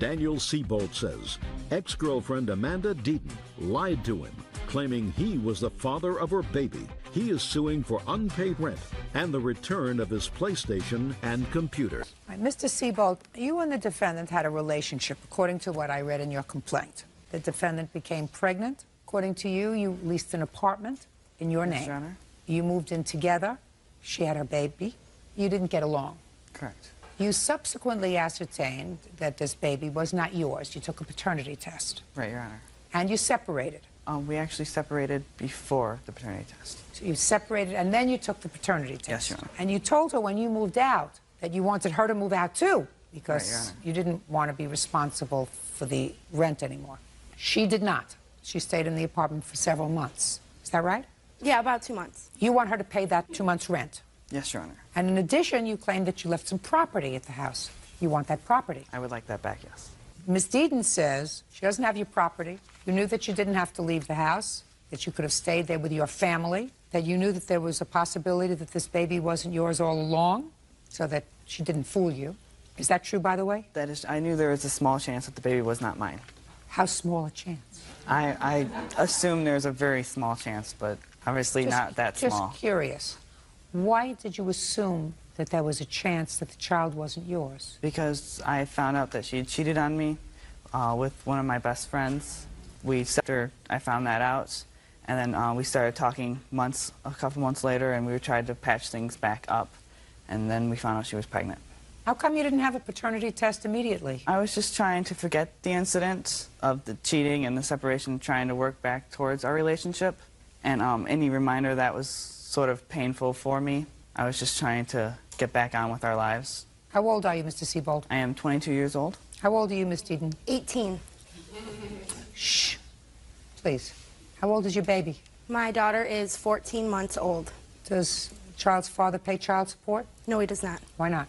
Daniel Seabolt says ex-girlfriend Amanda Deaton lied to him, claiming he was the father of her baby. He is suing for unpaid rent and the return of his PlayStation and computer. Right, Mr. Seabolt, you and the defendant had a relationship, according to what I read in your complaint. The defendant became pregnant. According to you, you leased an apartment in your name. Your Honor. You moved in together. She had her baby. You didn't get along. Correct. You subsequently ascertained that this baby was not yours. You took a paternity test. Right, Your Honor. And you separated. We actually separated before the paternity test. So you separated, and then you took the paternity test. Yes, Your Honor. And you told her when you moved out that you wanted her to move out too, because Right, Your Honor. you didn't want to be responsible for the rent anymore. She did not. She stayed in the apartment for several months. Is that right? Yeah, about 2 months. You want her to pay that 2 months' rent. Yes, Your Honor. And in addition, you claim that you left some property at the house. You want that property. I would like that back, yes. Ms. Deaton says she doesn't have your property. You knew that you didn't have to leave the house, that you could have stayed there with your family, that you knew that there was a possibility that this baby wasn't yours all along, so that she didn't fool you. Is that true, by the way? That is, I knew there was a small chance that the baby was not mine. How small a chance? I assume there's a very small chance, but obviously not that small. Just curious. Why did you assume that there was a chance that the child wasn't yours? Because I found out that she had cheated on me with one of my best friends. After I found that out, and then we started talking a couple months later, and we tried to patch things back up, and then we found out she was pregnant. How come you didn't have a paternity test immediately? I was just trying to forget the incident of the cheating and the separation, trying to work back towards our relationship, and any reminder that was sort of painful for me. I was just trying to get back on with our lives. How old are you, Mr. Seabolt? I am 22 years old. How old are you, Miss Deaton? 18. Shh. Please. How old is your baby? My daughter is 14 months old. Does the child's father pay child support? No, he does not. Why not?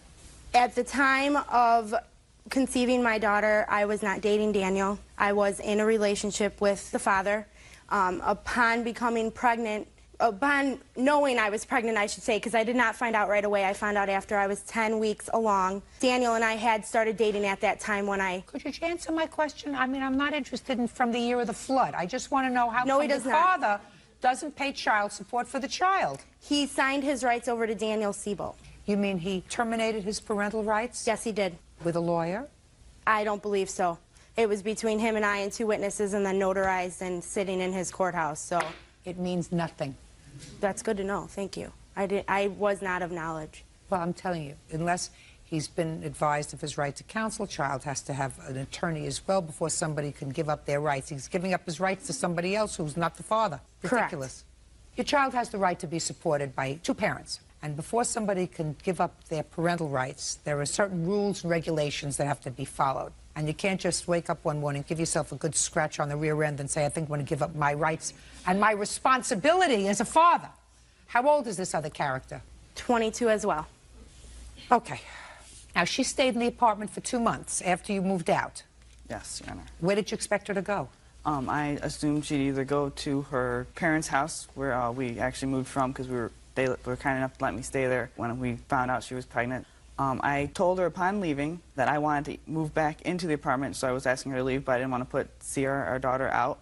At the time of conceiving my daughter, I was not dating Daniel. I was in a relationship with the father. Upon becoming pregnant, upon knowing I was pregnant, I should say, because I did not find out right away. I found out after I was 10 weeks along. Daniel and I had started dating at that time when I... Could you answer my question? I mean, I'm not interested in from the year of the flood. I just want to know how No, he come does the not. father doesn't pay child support for the child. He signed his rights over to Daniel Seabolt. You mean he terminated his parental rights? Yes, he did. With a lawyer? I don't believe so. It was between him and I and 2 witnesses, and then notarized and sitting in his courthouse, so... It means nothing. That's good to know. Thank you. I was not of knowledge. Well, I'm telling you, unless he's been advised of his right to counsel, child has to have an attorney as well before somebody can give up their rights. He's giving up his rights to somebody else who's not the father. Ridiculous. Correct. Your child has the right to be supported by 2 parents. And before somebody can give up their parental rights, there are certain rules and regulations that have to be followed. And you can't just wake up one morning, give yourself a good scratch on the rear end and say, I think I'm going to give up my rights and my responsibility as a father. How old is this other character? 22 as well. Okay. Now, she stayed in the apartment for 2 months after you moved out. Yes, Your Honor. Where did you expect her to go? I assumed she'd either go to her parents' house, where we actually moved from, because they were kind enough to let me stay there when we found out she was pregnant. I told her upon leaving that I wanted to move back into the apartment, so I was asking her to leave, but I didn't want to see our daughter out.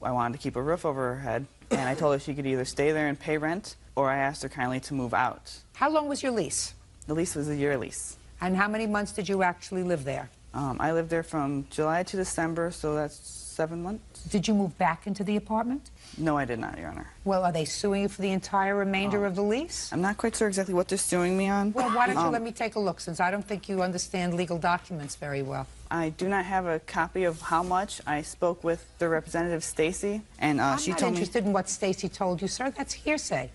I wanted to keep a roof over her head, and I told her she could either stay there and pay rent, or I asked her kindly to move out. How long was your lease? The lease was a year lease. And how many months did you actually live there? I lived there from July to December, so that's 7 months. Did you move back into the apartment? No, I did not, Your Honor. Well, are they suing you for the entire remainder of the lease? I'm not quite sure exactly what they're suing me on. Well, why don't you let me take a look, since I don't think you understand legal documents very well. I do not have a copy of how much. I spoke with the representative, Stacy, and she told me... I'm not interested in what Stacy told you, sir. That's hearsay.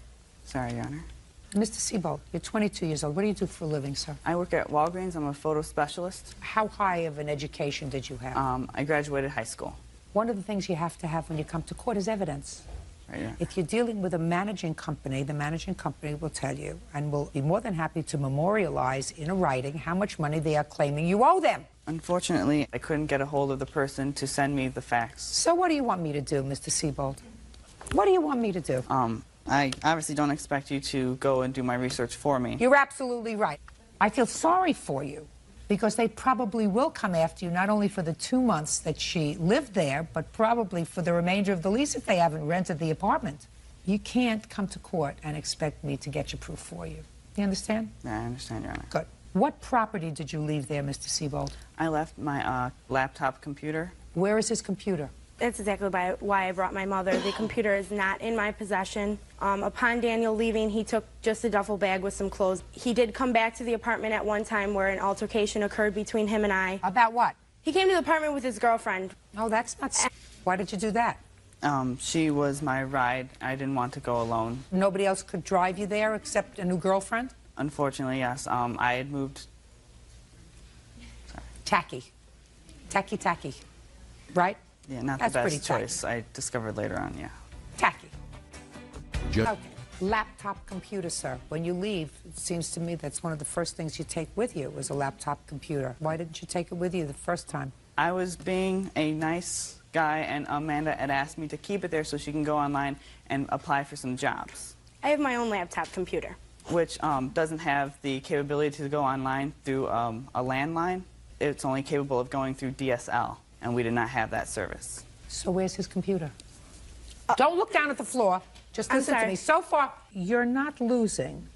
Sorry, Your Honor. Mr. Seabolt, you're 22 years old. What do you do for a living, sir? I work at Walgreens. I'm a photo specialist. How high of an education did you have? I graduated high school. One of the things you have to have when you come to court is evidence. Right, yeah. If you're dealing with a managing company, the managing company will tell you and will be more than happy to memorialize in a writing how much money they are claiming you owe them. Unfortunately, I couldn't get a hold of the person to send me the facts. So what do you want me to do, Mr. Seabolt? What do you want me to do? I obviously don't expect you to go and do my research for me. You're absolutely right. I feel sorry for you. Because they probably will come after you, not only for the 2 months that she lived there, but probably for the remainder of the lease if they haven't rented the apartment. You can't come to court and expect me to get your proof for you. You understand? Yeah, I understand, Your Honor. Good. What property did you leave there, Mr. Siebold? I left my laptop computer. Where is his computer? That's exactly why I brought my mother. The computer is not in my possession. Upon Daniel leaving, he took just a duffel bag with some clothes. He did come back to the apartment at one time where an altercation occurred between him and I. About what? He came to the apartment with his girlfriend. Oh, that's not... Why did you do that? She was my ride. I didn't want to go alone. Nobody else could drive you there except a new girlfriend? Unfortunately, yes. I had moved... Sorry. Tacky. Tacky. Right? Yeah, not That's the pretty best tacky. choice. I discovered later on, yeah. Tacky. Ju- Okay. Laptop computer, sir. When you leave, it seems to me that's one of the first things you take with you is a laptop computer. Why didn't you take it with you the first time? I was being a nice guy, and Amanda had asked me to keep it there so she can go online and apply for some jobs, I have my own laptop computer. which doesn't have the capability to go online through a landline. It's only capable of going through DSL, and we did not have that service. So where's his computer? Don't look down at the floor. Just I'm listen to sorry. me. So far, you're not losing,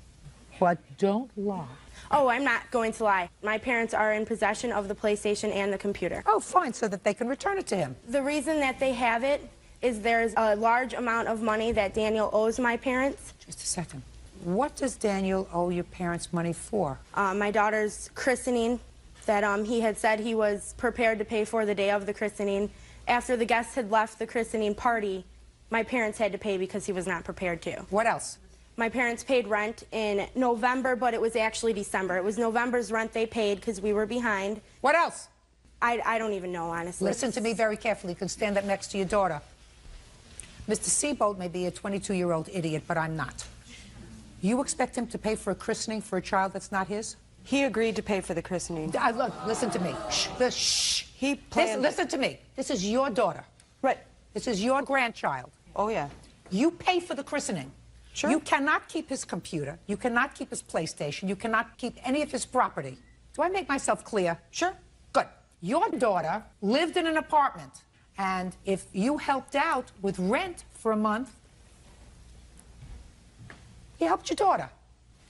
but don't lie. Oh, I'm not going to lie. My parents are in possession of the PlayStation and the computer. Oh, fine, so that they can return it to him. The reason that they have it is there's a large amount of money that Daniel owes my parents. Just a second. What does Daniel owe your parents money for? My daughter's christening that he had said he was prepared to pay for the day of the christening. After the guests had left the christening party, my parents had to pay because he was not prepared to. What else? My parents paid rent in November, but it was actually December. It was November's rent they paid because we were behind. What else? I don't even know, honestly. Listen to me very carefully. You can stand up next to your daughter. Mr. Siebold may be a 22-year-old idiot, but I'm not. You expect him to pay for a christening for a child that's not his? He agreed to pay for the christening. Look, listen to me. Shh. Shh. He planned... Listen to me. This is your daughter. Right. This is your grandchild. Oh, yeah. You pay for the christening. Sure. You cannot keep his computer. You cannot keep his PlayStation. You cannot keep any of his property. Do I make myself clear? Sure. Good. Your daughter lived in an apartment, and if you helped out with rent for a month, you helped your daughter,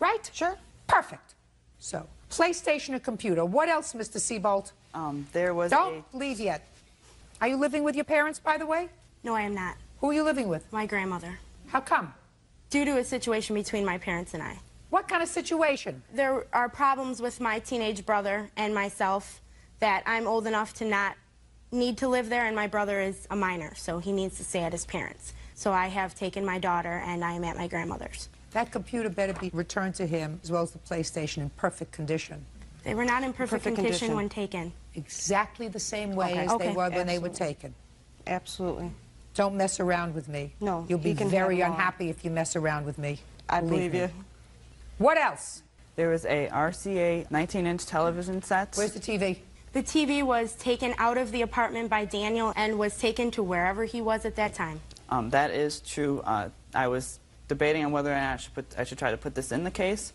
right? Sure. Perfect. So, PlayStation or computer. What else, Mr. Siebold? There was Don't leave yet. Are you living with your parents, by the way? No, I am not. Who are you living with? My grandmother. How come? Due to a situation between my parents and I. What kind of situation? There are problems with my teenage brother and myself that I'm old enough to not need to live there, and my brother is a minor, so he needs to stay at his parents. So I have taken my daughter, and I am at my grandmother's. That computer better be returned to him, as well as the PlayStation, in perfect condition. They were not in perfect condition when taken. Exactly the same way Okay. as they Okay. were when they were Absolutely. taken. Absolutely. Don't mess around with me. No, You'll be he can very have them all. unhappy if you mess around with me. I believe me. you. What else? There was a RCA 19-inch television set. Where's the TV? The TV was taken out of the apartment by Daniel and was taken to wherever he was at that time. That is true. I was debating on whether or not I should try to put this in the case.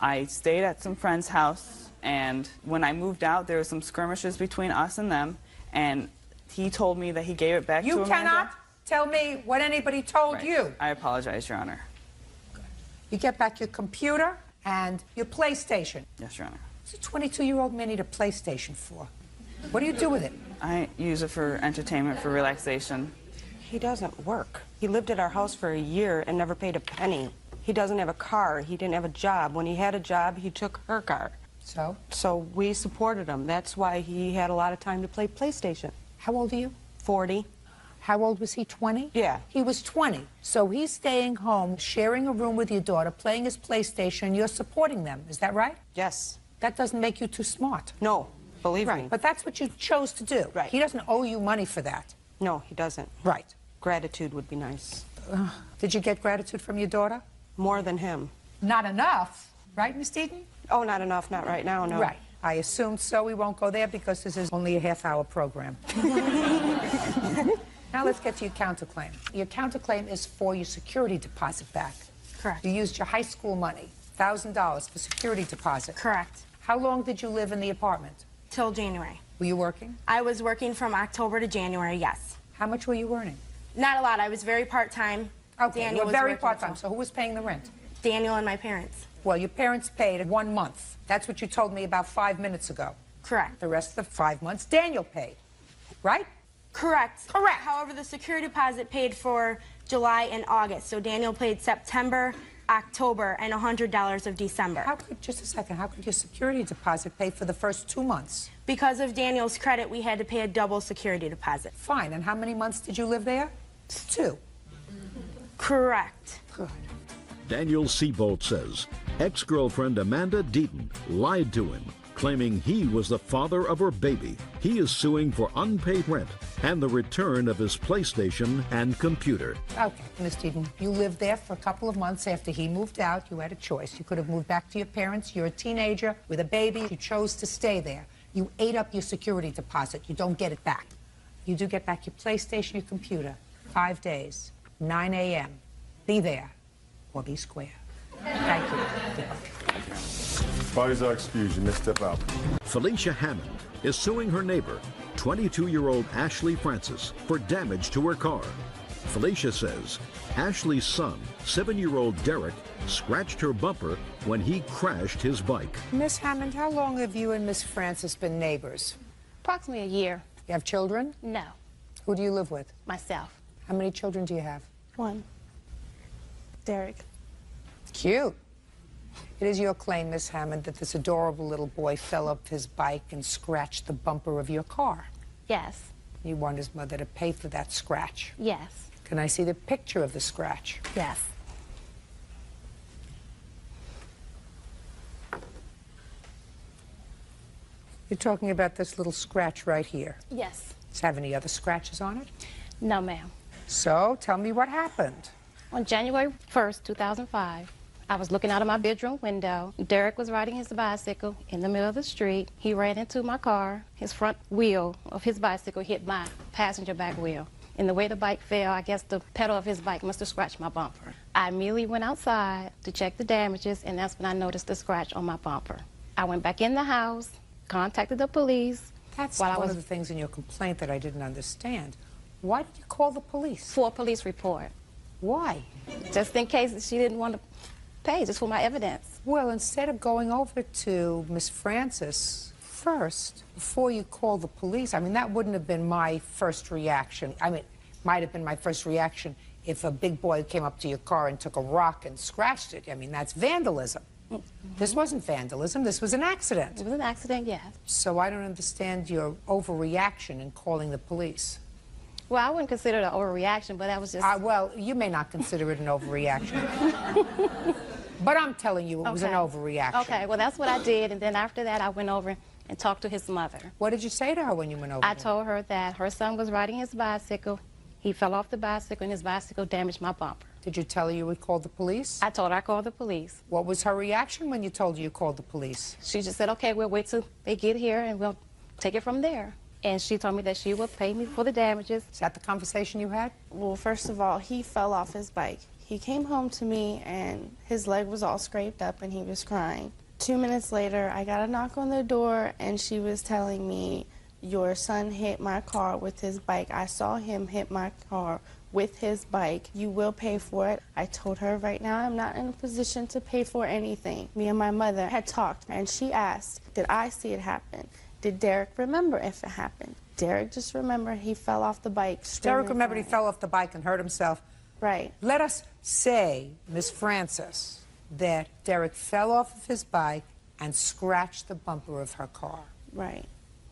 I stayed at some friend's house, and when I moved out, there were some skirmishes between us and them, and he told me that he gave it back to You Amanda. cannot tell me what anybody told Right. you. I apologize, Your Honor. You get back your computer and your PlayStation. Yes, Your Honor. What's a 22-year-old man need a PlayStation for? What do you do with it? I use it for entertainment, for relaxation. He doesn't work. He lived at our house for a year and never paid a penny. He doesn't have a car. He didn't have a job. When he had a job, he took her car. So? So we supported him. That's why he had a lot of time to play PlayStation. How old are you? 40. How old was he, 20? Yeah. He was 20. So he's staying home, sharing a room with your daughter, playing his PlayStation, and you're supporting them. Is that right? Yes. That doesn't make you too smart. No, believe me. Right. But that's what you chose to do. Right. He doesn't owe you money for that. No, he doesn't. Right. Gratitude would be nice. Did you get gratitude from your daughter? More than him. Not enough. Right, Miss Deaton? Oh, not enough. Not right now, no. Right. I assumed so. We won't go there because this is only a half-hour program. Now let's get to your counterclaim. Your counterclaim is for your security deposit back. Correct. You used your high school money, $1,000 for security deposit. Correct. How long did you live in the apartment? Till January. Were you working? I was working from October to January, yes. How much were you earning? Not a lot. I was very part-time. Okay, Daniel you were was very working part-time. full- So who was paying the rent? Daniel and my parents. Well, your parents paid 1 month. That's what you told me about 5 minutes ago. Correct. The rest of the 5 months, Daniel paid, right? Correct. Correct. However, the security deposit paid for July and August. So Daniel paid September, October, and $100 of December. How could, just a second, how could your security deposit pay for the first 2 months? Because of Daniel's credit, we had to pay a double security deposit. Fine, and how many months did you live there? 2. Correct. Good. Daniel Seabolt says ex-girlfriend Amanda Deaton lied to him, claiming he was the father of her baby. He is suing for unpaid rent and the return of his PlayStation and computer. Okay, Miss Deaton, you lived there for a couple of months after he moved out. You had a choice. You could have moved back to your parents. You're a teenager with a baby. You chose to stay there. You ate up your security deposit. You don't get it back. You do get back your PlayStation, your computer. 5 days, 9 a.m. Be there or be square. Thank you. Bodies are excused. You may step out. Felicia Hammond is suing her neighbor, 22-year-old Ashley Francis, for damage to her car. Felicia says Ashley's son, 7-year-old Derek, scratched her bumper when he crashed his bike. Miss Hammond, how long have you and Miss Francis been neighbors? Approximately a year. You have children? No, Who do you live with? myself. How many children do you have? 1. Derek. Cute. It is your claim, Miss Hammond, that this adorable little boy fell off his bike and scratched the bumper of your car. Yes. You want his mother to pay for that scratch. Yes. Can I see the picture of the scratch? Yes. You're talking about this little scratch right here. Yes. Does it have any other scratches on it? No, ma'am. So, tell me what happened. On January 1st, 2005, I was looking out of my bedroom window. Derek was riding his bicycle in the middle of the street. He ran into my car. His front wheel of his bicycle hit my passenger back wheel. And the way the bike fell, I guess the pedal of his bike must have scratched my bumper. I immediately went outside to check the damages, and that's when I noticed the scratch on my bumper. I went back in the house, contacted the police. That's while I one was of the things in your complaint that I didn't understand. Why did you call the police? for a police report, Why? just in case she didn't want to pay, just for my evidence. Well, instead of going over to Miss Francis first, before you call the police, I mean, that wouldn't have been my first reaction. I mean, it might have been my first reaction if a big boy came up to your car and took a rock and scratched it. I mean, that's vandalism. This wasn't vandalism. This was an accident. It was an accident, yes. So I don't understand your overreaction in calling the police. Well, I wouldn't consider it an overreaction, but that was just... Well, you may not consider it an overreaction. But I'm telling you it was an overreaction. Okay, well, that's what I did, and then after that, I went over and talked to his mother. What did you say to her when you went over I there? told her that her son was riding his bicycle. He fell off the bicycle, and his bicycle damaged my bumper. Did you tell her you would call the police? I told her I called the police. What was her reaction when you told her you called the police? She just said, okay, we'll wait till they get here, and we'll take it from there. And she told me that she would pay me for the damages. Is that the conversation you had? Well, first of all, he fell off his bike. He came home to me and his leg was all scraped up and he was crying. 2 minutes later, I got a knock on the door and she was telling me, your son hit my car with his bike. I saw him hit my car with his bike. You will pay for it. I told her right now I'm not in a position to pay for anything. Me and my mother had talked and she asked, did I see it happen? Did Derek remember if it happened? Derek just remembered he fell off the bike. Derek remembered he fell off the bike and hurt himself. Right. Let us say, Miss Francis, that Derek fell off of his bike and scratched the bumper of her car. Right.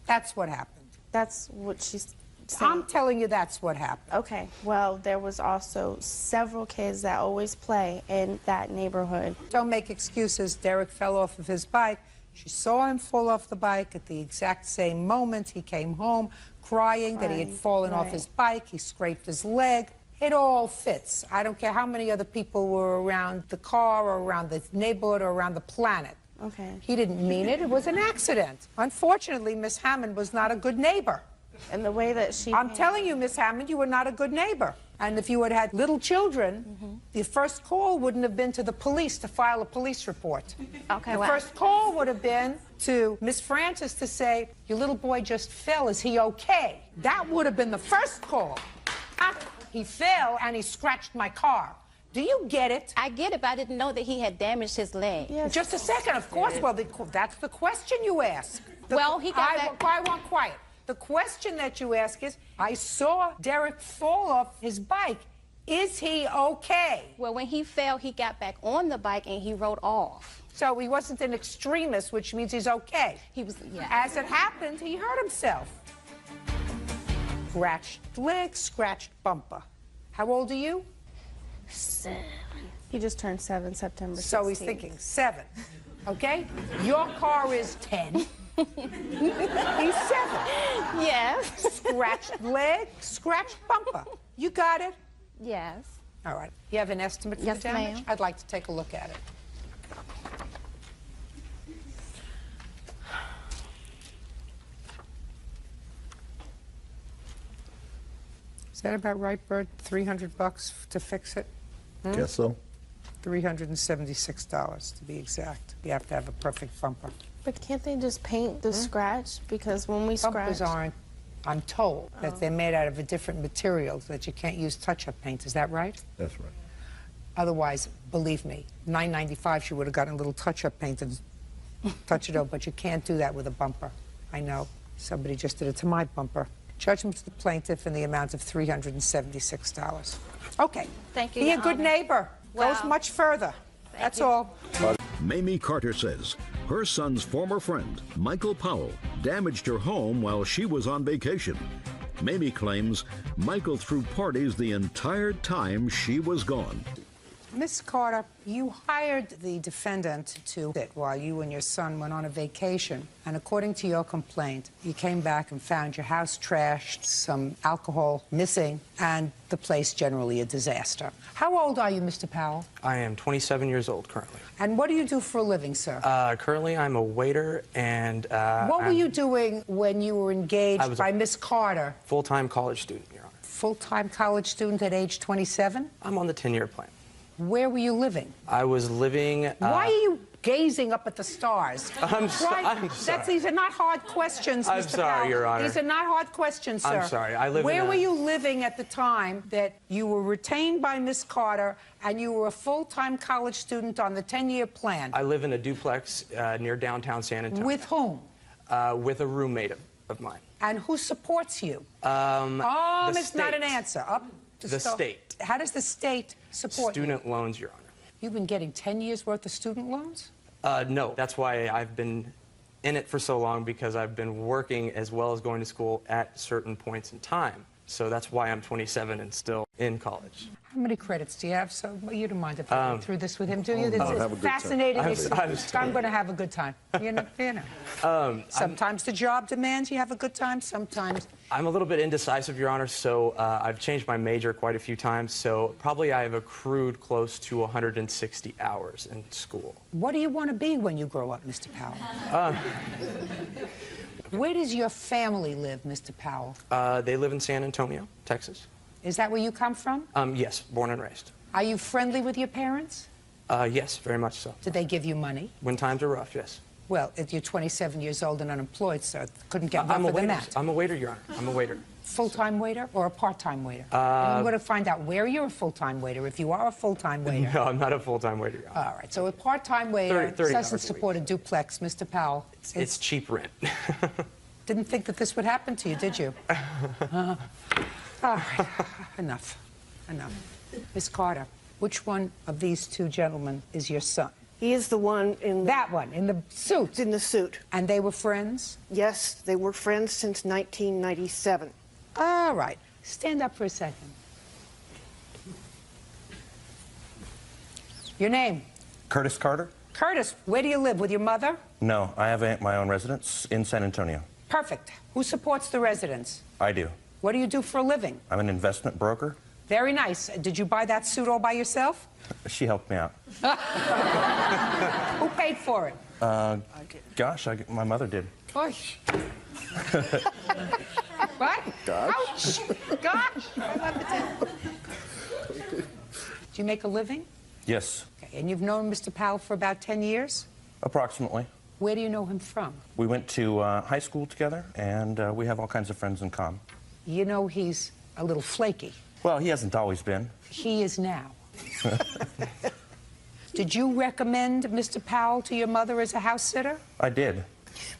That's what happened. That's what she's I'm saying. telling you that's what happened. Okay. Well, there was also several kids that always play in that neighborhood. Don't make excuses. Derek fell off of his bike. She saw him fall off the bike at the exact same moment. He came home crying that he had fallen off his bike. He scraped his leg. It all fits. I don't care how many other people were around the car or around the neighborhood or around the planet. Okay. He didn't mean it. It was an accident. Unfortunately, Miss Hammond was not a good neighbor. And the way that she... I'm telling you, Miss Hammond, you were not a good neighbor. And if you had had little children, the first call wouldn't have been to the police to file a police report. Okay, The well, first call would have been to Miss Francis to say, your little boy just fell, is he okay? That would have been the first call. He fell and he scratched my car. Do you get it? I get it, but I didn't know that he had damaged his leg. Yes. Just a second, of course. Well, that's the question you ask. Well, he got back... I want quiet. The question that you ask is, I saw Derek fall off his bike. Is he okay? Well, when he fell, he got back on the bike and he rode off. So he wasn't an extremist, which means he's okay. He was, yeah. As it happened, he hurt himself. Scratched leg, scratched bumper. How old are you? 7. He just turned 7 September 16th. So he's thinking 7, okay? Your car is 10. He's 7. Yes. Scratched leg, scratched bumper. You got it? Yes. All right. You have an estimate for Yes, the damage? ma'am. I'd like to take a look at it. Is that about right, Bert? $300 to fix it? Guess so. $376 to be exact. You have to have a perfect bumper. But can't they just paint the scratch? Because when we Bumpers scratch... aren't, I'm told, that they're made out of a different material, that you can't use touch-up paint. Is that right? That's right. Otherwise, believe me, $9.95 she would have gotten a little touch-up paint and touch it up, but you can't do that with a bumper. I know. Somebody just did it to my bumper. Judgment to the plaintiff in the amount of $376. Okay. Thank you, Be a Your good Honor. neighbor. Goes Wow. much further. That's all. Mamie Carter says her son's former friend, Michael Powell, damaged her home while she was on vacation. Mamie claims Michael threw parties the entire time she was gone. Miss Carter, you hired the defendant to sit while you and your son went on a vacation. And according to your complaint, you came back and found your house trashed, some alcohol missing, and the place generally a disaster. How old are you, Mr. Powell? I am 27 years old currently. And what do you do for a living, sir? Currently, I'm a waiter, and what were you doing when you were engaged by Miss Carter? Full-time college student, Your Honor. Full-time college student at age 27? I'm on the 10-year plan. Where were you living? I was living... Why are you gazing up at the stars? I'm sorry. These are not hard questions, Mr. I'm sorry, Powell. Your Honor. These are not hard questions, sir. I'm sorry. I live Where in were you living at the time that you were retained by Miss Carter and you were a full-time college student on the 10-year plan? I live in a duplex near downtown San Antonio. With whom? With a roommate of mine. And who supports you? The It's not an state. answer. Up The state. How does the state support you? Student loans, Your Honor. You've been getting 10 years' worth of student loans? No, that's why I've been in it for so long, because I've been working as well as going to school at certain points in time. So that's why I'm 27 and still in college. How many credits do you have? So you don't mind if I go through this with him, do you? This have a is good fascinating. time. I'm going to have a good time. You know. Sometimes the job demands you have a good time. Sometimes. I'm a little bit indecisive, Your Honor, so I've changed my major quite a few times, so probably I have accrued close to 160 hours in school. What do you want to be when you grow up, Mr. Powell? Where does your family live, Mr. Powell? They live in San Antonio, Texas. Is that where you come from? Yes, born and raised. Are you friendly with your parents? Yes, very much so. Did they give you money? When times are rough, yes. Well, if you're 27 years old and unemployed, sir, couldn't get I'm a rougher than waiter. that. I'm a waiter, Your Honor. I'm a waiter. Full-time waiter or a part-time waiter? And I'm going to find out where you're a full-time waiter. If you are a full-time waiter. No, I'm not a full-time waiter, Your Honor. All right. So a part-time waiter 30 doesn't hours a support a week. duplex, Mr. Powell. It's cheap rent. Didn't think that this would happen to you, did you? All right. Enough. Enough. Miss Carter, which one of these two gentlemen is your son? He is the one in the... That one, in the suit. In the suit. And they were friends? Yes, they were friends since 1997. All right. Stand up for a second. Your name? Curtis Carter? Curtis, where do you live? With your mother? No, I have my own residence in San Antonio. Perfect. Who supports the residence? I do. What do you do for a living? I'm an investment broker. Very nice. Did you buy that suit all by yourself? She helped me out. Who paid for it? Gosh, my mother did. Gosh. What? Gosh. Ouch. Gosh. I love it. Do you make a living? Yes, Okay. And you've known Mr. Powell for about 10 years? approximately. Where do you know him from? We went to high school together, and we have all kinds of friends in common. You know he's a little flaky. Well, he hasn't always been. He is now. Did you recommend Mr. Powell to your mother as a house sitter? I did.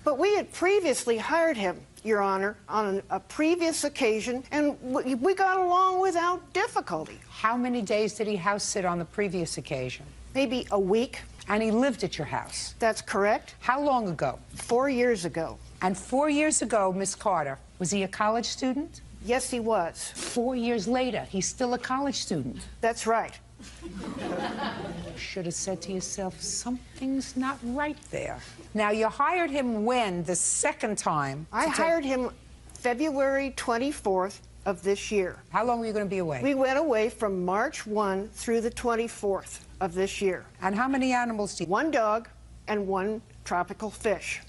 But we had previously hired him, Your Honor, on a previous occasion, and we got along without difficulty. How many days did he house sit on the previous occasion? Maybe a week. And he lived at your house? That's correct. How long ago? 4 years ago. And 4 years ago, Miss Carter, was he a college student? Yes, he was. 4 years later, he's still a college student. That's right. You should have said to yourself, something's not right there. Now, you hired him when, the second time? I hired him February 24th of this year. How long were you going to be away? We went away from March 1 through the 24th of this year. And how many animals do you... 1 dog and 1 tropical fish.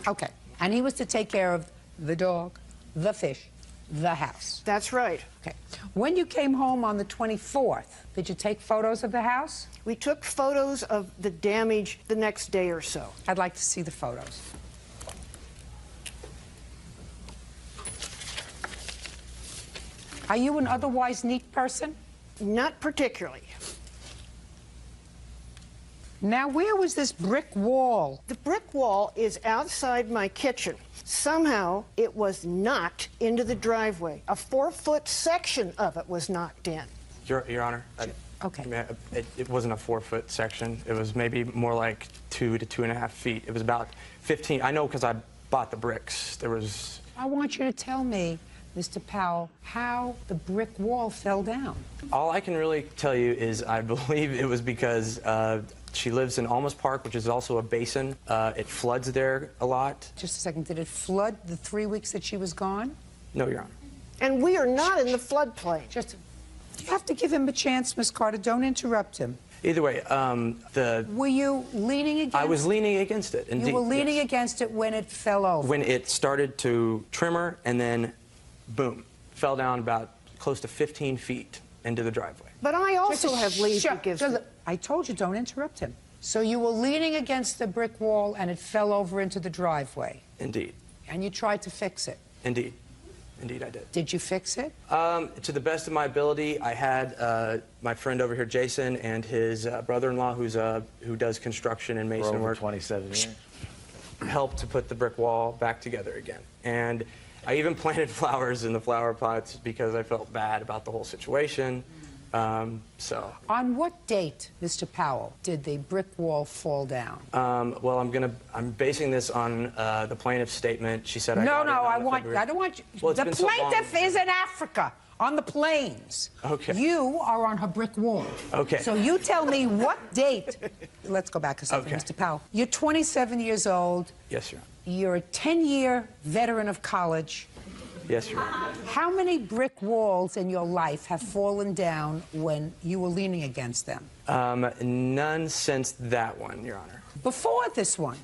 Okay. And he was to take care of the dog, the fish, the house. That's right. Okay. When you came home on the 24th, did you take photos of the house? We took photos of the damage the next day or so. I'd like to see the photos. Are you an otherwise neat person? Not particularly. Now, where was this brick wall? The brick wall is outside my kitchen. Somehow, it was knocked into the driveway. A 4-foot section of it was knocked in. Your Honor, Okay. it wasn't a 4-foot section. It was maybe more like 2 to 2.5 feet. It was about 15. I know because I bought the bricks. There was... I want you to tell me, Mr. Powell, how the brick wall fell down. All I can really tell you is I believe it was because she lives in Almas Park, which is also a basin. It floods there a lot. Just a second. Did it flood the 3 weeks that she was gone? No, Your Honor. And we are not in the floodplain. You have to give him a chance, Miss Carter. Don't interrupt him. Either way, Were you leaning against it? I was leaning against it, indeed. You were leaning yes. against it when it fell over? When it started to tremor, and then, boom, fell down about close to 15 feet into the driveway. But I also have leave to give. I told you, don't interrupt him. So you were leaning against the brick wall, and it fell over into the driveway? Indeed. And you tried to fix it? Indeed. Indeed, I did. Did you fix it? To the best of my ability, I had my friend over here, Jason, and his brother-in-law, who does construction and mason work. 27 years. Helped to put the brick wall back together again. And I even planted flowers in the flower pots because I felt bad about the whole situation. On what date, Mr. Powell, did the brick wall fall down? Well, I'm basing this on the plaintiff's statement. She said I No, got it on I don't want you. Well, it's the been so long. plaintiff is in Africa, on the plains. Okay. You are on her brick wall. Okay. So you tell me what date. Let's go back a second, Okay. Mr. Powell. You're 27 years old. Yes, Your Honor. You're a 10-year veteran of college. Yes, Your Honor. How many brick walls in your life have fallen down when you were leaning against them? None since that one, Your Honor. Before this one?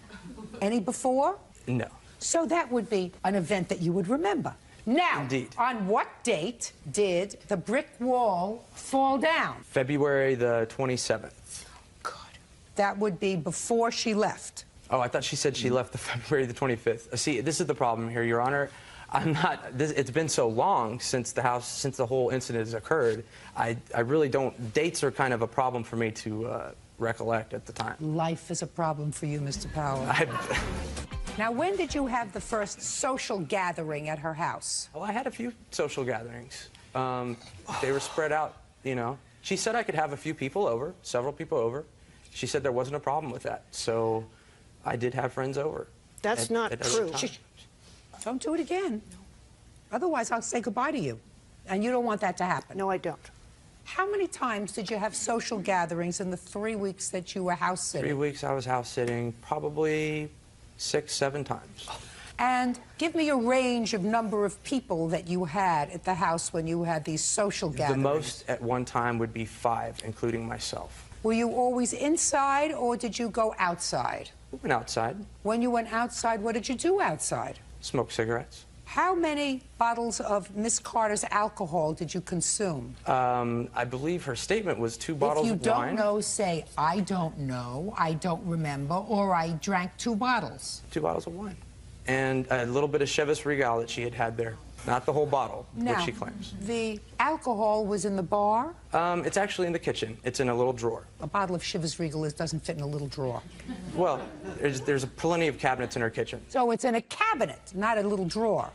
Any before? No. So that would be an event that you would remember. Now, Indeed. On what date did the brick wall fall down? February the 27th. Good. That would be before she left. Oh, I thought she said she left the February the 25th. See, this is the problem here, Your Honor. It's been so long since the whole incident has occurred. I really don't, dates are kind of a problem for me to recollect at the time. Life is a problem for you, Mr. Powell. Now, when did you have the first social gathering at her house? Well, I had a few social gatherings. They were spread out, you know. She said I could have a few people over, several people over. She said there wasn't a problem with that. So I did have friends over. That's not true. Don't do it again. Otherwise, I'll say goodbye to you. And you don't want that to happen. No, I don't. How many times did you have social gatherings in the 3 weeks that you were house sitting? 3 weeks I was house sitting, probably 6, 7 times. And give me a range of number of people that you had at the house when you had these social gatherings. The most at one time would be 5, including myself. Were you always inside, or did you go outside? We went outside. When you went outside, what did you do outside? Smoke cigarettes. How many bottles of Miss Carter's alcohol did you consume? I believe her statement was 2 bottles of wine. If you don't know, say, I don't know, I don't remember, or I drank 2 bottles. 2 bottles of wine. And a little bit of Chivas Regal that she had there. Not the whole bottle, Now, which she claims. The alcohol was in the bar? It's actually in the kitchen. It's in a little drawer. A bottle of Chivas Regal doesn't fit in a little drawer. Well, there's plenty of cabinets in her kitchen. So it's in a cabinet, not a little drawer.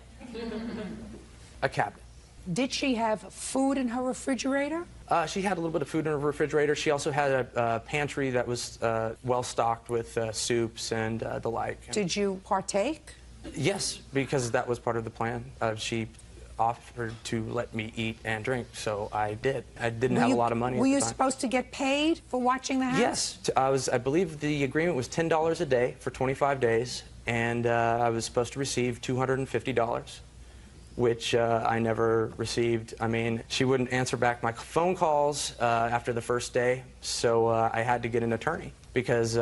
A cabinet. Did she have food in her refrigerator? She had a little bit of food in her refrigerator. She also had a pantry that was well stocked with soups and the like. Did you partake? Yes, because that was part of the plan. She offered to let me eat and drink, so I did. I didn't have a lot of money at the time. Were you supposed to get paid for watching the house? Yes. I believe the agreement was $10 a day for 25 days, and I was supposed to receive $250, which I never received. I mean, she wouldn't answer back my phone calls after the first day, so I had to get an attorney. Because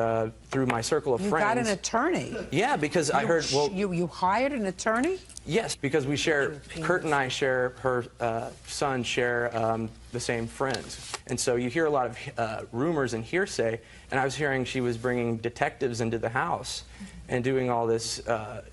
through my circle of friends... You got an attorney? Yeah, because I heard, well... You hired an attorney? Yes, because we share, Kurt and I share, her son share the same friends. And so you hear a lot of rumors and hearsay, and I was hearing she was bringing detectives into the house and doing all this,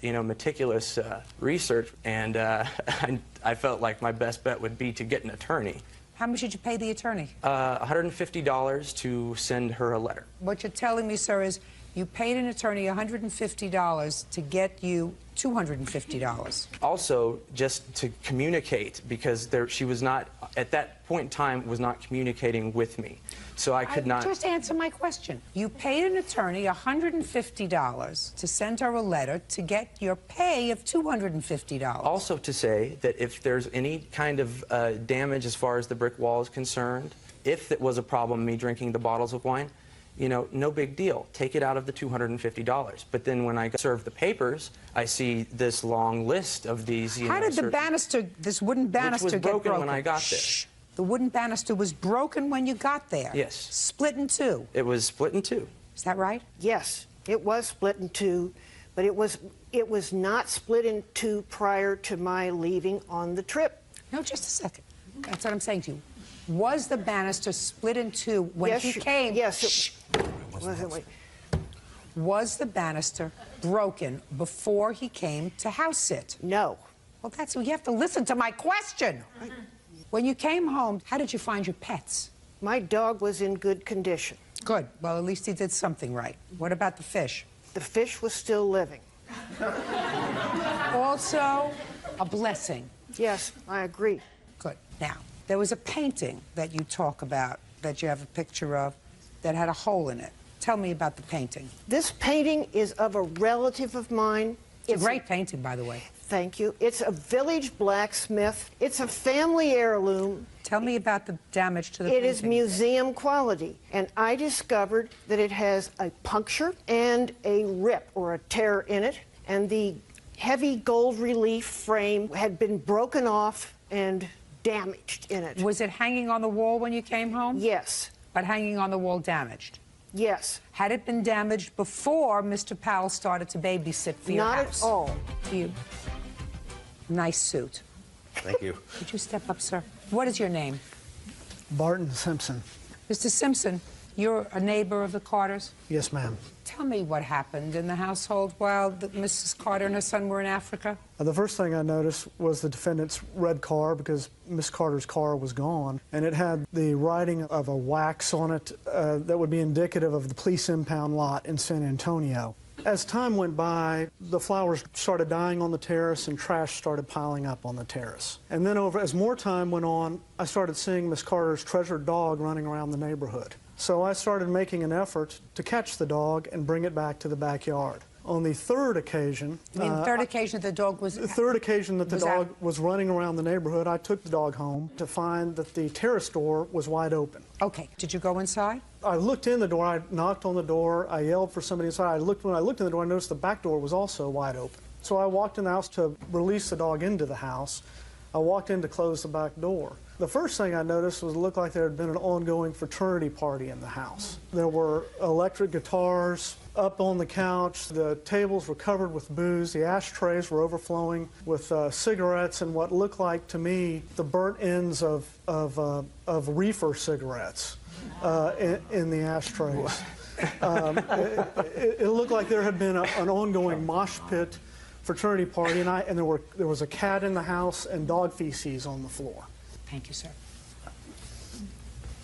meticulous research, and I felt like my best bet would be to get an attorney. How much did you pay the attorney? $150 to send her a letter. What you're telling me, sir, is you paid an attorney $150 to get you $250. Also, just to communicate, because she was not, at that point in time, was not communicating with me. So I could not... Just answer my question. You paid an attorney $150 to send her a letter to get your pay of $250. Also to say that if there's any kind of damage as far as the brick wall is concerned, if it was a problem, me drinking the bottles of wine, no big deal. Take it out of the $250. But then when I serve the papers, I see this long list of these, How did the banister, this wooden banister, get broken? Which was broken when I got there. Shh. The wooden banister was broken when you got there? Yes. Split in 2? It was split in 2. Is that right? Yes, it was split in 2, but it was not split in 2 prior to my leaving on the trip. No, just a second. That's what I'm saying to you. Was the banister split in 2 when he came? Yes. Shh. Was the banister broken before he came to house sit? No. Well, you have to listen to my question. When you came home, how did you find your pets? My dog was in good condition. Good. Well, at least he did something right. What about the fish? The fish was still living. Also, a blessing. Yes, I agree. Good. Now, there was a painting that you talk about, that you have a picture of, that had a hole in it. Tell me about the painting. This painting is of a relative of mine. It's a great painting, by the way. Thank you. It's a village blacksmith. It's a family heirloom. Tell me about the damage to the painting. It is museum quality, and I discovered that it has a puncture and a rip or a tear in it, and the heavy gold relief frame had been broken off and damaged in it. Was it hanging on the wall when you came home? Yes. But hanging on the wall damaged? Yes. Had it been damaged before Mr. Powell started to babysit for your house? Not at all. Nice suit. Thank you. Could you step up, sir? What is your name? Barton Simpson. Mr. Simpson, you're a neighbor of the Carters? Yes, ma'am. Tell me what happened in the household while Mrs. Carter and her son were in Africa. The first thing I noticed was the defendant's red car, because Miss Carter's car was gone, and it had the writing of a wax on it that would be indicative of the police impound lot in San Antonio. As time went by, the flowers started dying on the terrace and trash started piling up on the terrace. And then as more time went on, I started seeing Miss Carter's treasured dog running around the neighborhood. So I started making an effort to catch the dog and bring it back to the backyard. On the third occasion... You mean the third occasion that the dog was... The third occasion that the dog was running around the neighborhood, I took the dog home to find that the terrace door was wide open. Okay. Did you go inside? I looked in the door, I knocked on the door, I yelled for somebody inside. When I looked in the door, I noticed the back door was also wide open. So I walked in the house to release the dog into the house. I walked in to close the back door. The first thing I noticed was it looked like there had been an ongoing fraternity party in the house. There were electric guitars up on the couch. The tables were covered with booze. The ashtrays were overflowing with cigarettes and what looked like to me the burnt ends of reefer cigarettes in the ashtrays. It looked like there had been an ongoing mosh pit fraternity party, and there was a cat in the house and dog feces on the floor. Thank you, sir.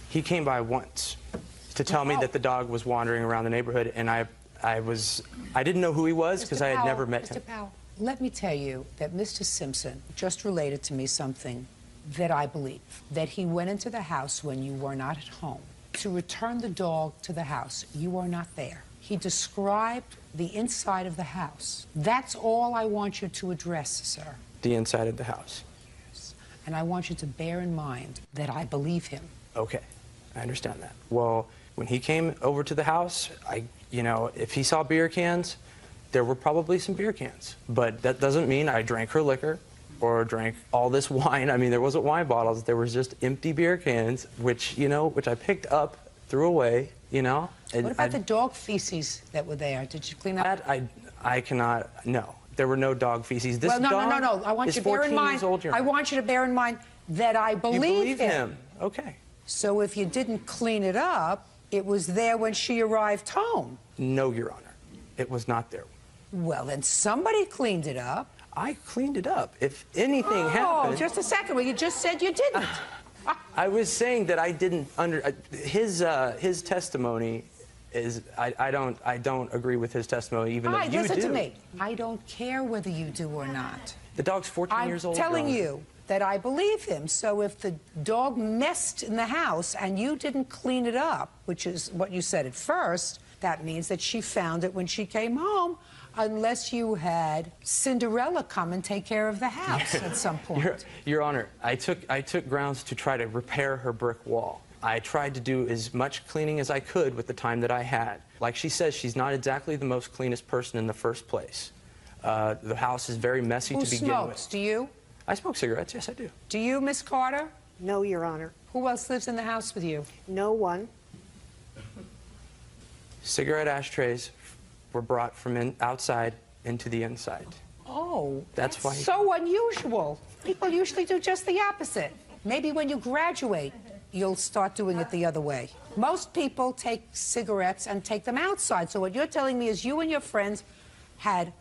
He came by once to tell me that the dog was wandering around the neighborhood, and I didn't know who he was because I had never met him. Mr. Powell, let me tell you that Mr. Simpson just related to me something that I believe, that he went into the house when you were not at home to return the dog to the house. You were not there. He described the inside of the house. That's all I want you to address, sir. The inside of the house. And I want you to bear in mind that I believe him. Okay, I understand that. Well, when he came over to the house, if he saw beer cans, there were probably some beer cans. But that doesn't mean I drank her liquor or drank all this wine. I mean, there wasn't wine bottles. There was just empty beer cans, which I picked up, threw away, And what about the dog feces that were there? Did you clean up? That I cannot, no. There were no dog feces. This no. I want you to bear in mind. I want you to bear in mind that I believe him. Okay. So if you didn't clean it up, it was there when she arrived home. No, Your Honor. It was not there. Well, then somebody cleaned it up. I cleaned it up. If anything happened... Oh, just a second. Well, you just said you didn't. I was saying that I didn't his testimony is I don't agree with his testimony, even though you do. Listen to me. I don't care whether you do or not. The dog's 14 years old. I'm telling you that I believe him. So if the dog messed in the house and you didn't clean it up, which is what you said at first, that means that she found it when she came home, unless you had Cinderella come and take care of the house at some point. Your Honor, I took grounds to try to repair her brick wall. I tried to do as much cleaning as I could with the time that I had. Like she says, she's not exactly the most cleanest person in the first place. The house is very messy to begin with. Who smokes? Do you? I smoke cigarettes, yes I do. Do you, Miss Carter? No, Your Honor. Who else lives in the house with you? No one. Cigarette ashtrays were brought from outside into the inside. Oh, that's why. So unusual. People usually do just the opposite. Maybe when you graduate, you'll start doing it the other way. Most people take cigarettes and take them outside. So what you're telling me is you and your friends had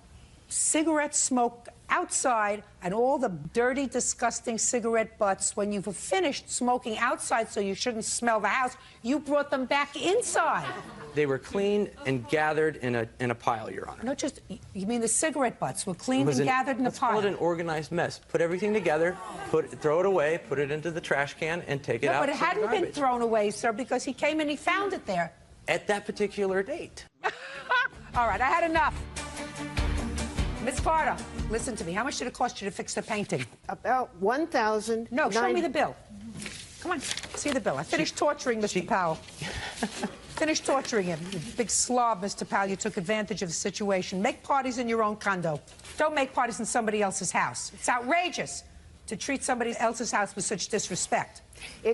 cigarette smoke outside and all the dirty, disgusting cigarette butts, when you were finished smoking outside so you shouldn't smell the house, you brought them back inside. They were cleaned and gathered in a pile, Your Honor. No, just, you mean the cigarette butts were cleaned and gathered in a pile? Let's call it an organized mess. Put everything together, throw it away, put it into the trash can, and take it out. But it hadn't been thrown away, sir, because he came and he found it there. At that particular date. All right, I had enough. Miss Carter, listen to me. How much did it cost you to fix the painting? About $1,000. No, show me the bill. Come on, see the bill. I finished torturing Mr. Powell. Finished torturing him. You big slob, Mr. Powell. You took advantage of the situation. Make parties in your own condo. Don't make parties in somebody else's house. It's outrageous to treat somebody else's house with such disrespect.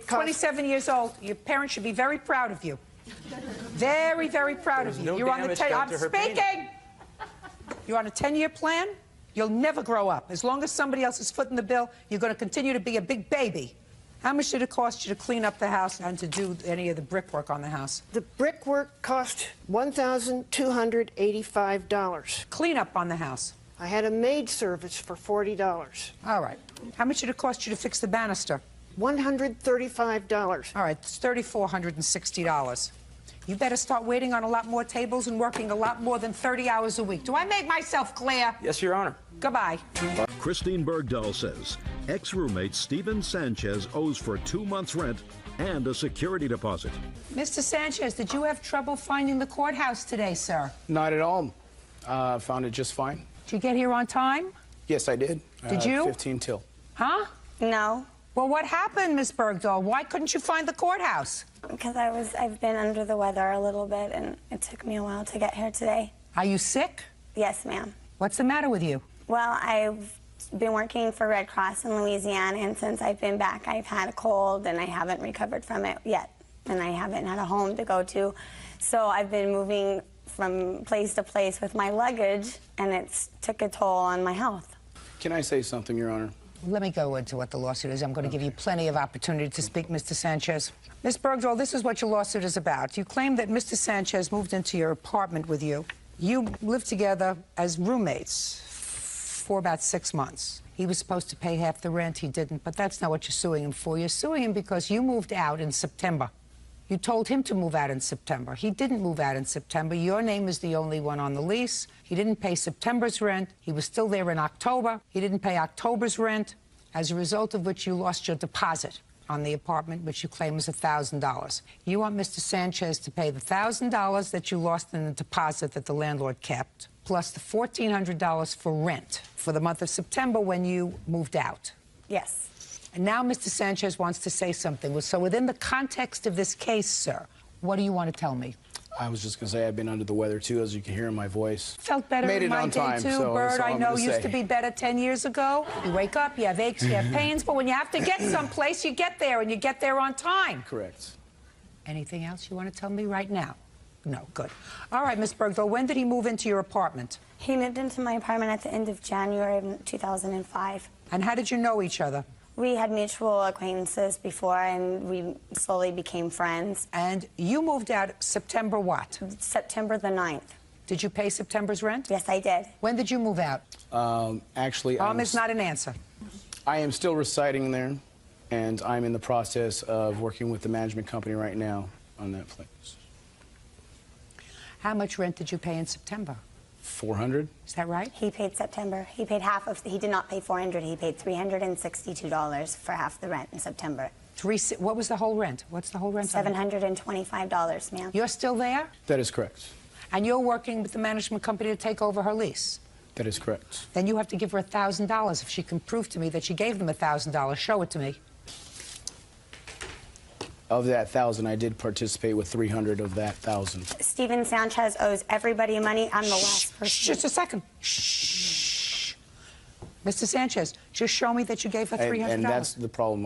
27 years old. Your parents should be very proud of you. Very, very proud of you. No, you're on the I'm speaking. You're on a 10-year plan. You'll never grow up. As long as somebody else is footing the bill, you're going to continue to be a big baby. How much did it cost you to clean up the house and to do any of the brickwork on the house? The brickwork cost $1,285. Clean up on the house? I had a maid service for $40. All right. How much did it cost you to fix the banister? $135. All right, it's $3,460. You better start waiting on a lot more tables and working a lot more than 30 hours a week. Do I make myself clear? Yes, Your Honor. Goodbye. Christine Bergdahl says ex-roommate Steven Sanchez owes for 2 months' rent and a security deposit. Mr. Sanchez, did you have trouble finding the courthouse today, sir? Not at all. Found it just fine. Did you get here on time? Yes, I did. Did you? 15 till. Huh? No. Well, what happened, Miss Bergdahl? Why couldn't you find the courthouse? Because I've been under the weather a little bit, and it took me a while to get here today. Are you sick? Yes, ma'am. What's the matter with you? Well, I've been working for Red Cross in Louisiana, and since I've been back, I've had a cold, and I haven't recovered from it yet, and I haven't had a home to go to. So I've been moving from place to place with my luggage, and it's took a toll on my health. Can I say something, Your Honor? Let me go into what the lawsuit is. I'm going to give you plenty of opportunity to speak, Mr. Sanchez. Ms. Bergdahl, this is what your lawsuit is about. You claim that Mr. Sanchez moved into your apartment with you. You lived together as roommates for about 6 months. He was supposed to pay half the rent. He didn't, but that's not what you're suing him for. You're suing him because you moved out in September. You told him to move out in September. He didn't move out in September. Your name is the only one on the lease. He didn't pay September's rent. He was still there in October. He didn't pay October's rent, as a result of which you lost your deposit on the apartment, which you claim is $1,000. You want Mr. Sanchez to pay the $1,000 that you lost in the deposit that the landlord kept, plus the $1,400 for rent for the month of September when you moved out. Yes. And now Mr. Sanchez wants to say something. So within the context of this case, sir, what do you want to tell me? I was just going to say I've been under the weather, too, as you can hear in my voice. Felt better Made in it my on day, time, too. so Bird, that's all I I'm know, gonna used say. to be better 10 years ago. You wake up, you have aches, you have pains, but when you have to get someplace, you get there, and you get there on time. Correct. Anything else you want to tell me right now? No, good. All right, Ms. Bergdahl, when did he move into your apartment? He moved into my apartment at the end of January of 2005. And how did you know each other? We had mutual acquaintances before, and we slowly became friends. And you moved out September what? September the 9th. Did you pay September's rent? Yes, I did. When did you move out? Actually, Is not an answer. I am still residing there, and I'm in the process of working with the management company right now on that place. How much rent did you pay in September? $400. Is that right? He paid September. He paid half of. He did not pay $400. He paid $362 for half the rent in September. What was the whole rent? What's the whole rent? $725, ma'am. You're still there? That is correct. And you're working with the management company to take over her lease? That is correct. Then you have to give her $1,000 if she can prove to me that she gave them $1,000. Show it to me. Of that 1,000, I did participate with 300 of that 1,000. Steven Sanchez owes everybody money. I'm the last person. Just a second. Shh. Mr. Sanchez, just show me that you gave her $300. And that's the problem.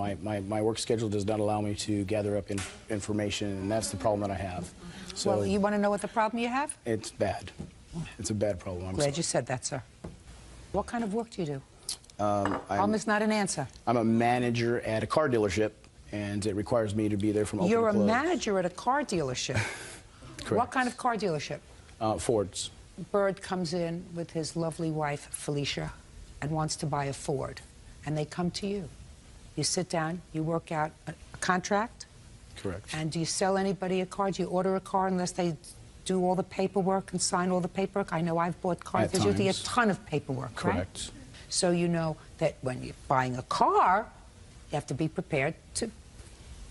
My work schedule does not allow me to gather up information, and that's the problem that I have. So Well, you want to know what the problem you have? it's bad. It's a bad problem. I'm Glad sorry. you said that, sir. What kind of work do you do? I'm Is not an answer. I'm a manager at a car dealership, and it requires me to be there from open You're to a close. manager at a car dealership. Correct. What kind of car dealership? Fords. Bird comes in with his lovely wife, Felicia, and wants to buy a Ford. And they come to you. You sit down, you work out a contract. Correct. And do you sell anybody a car? Do you order a car unless they do all the paperwork and sign all the paperwork? I know I've bought cars. At There's usually a times. ton of paperwork, right? Correct. So you know that when you're buying a car, you have to be prepared to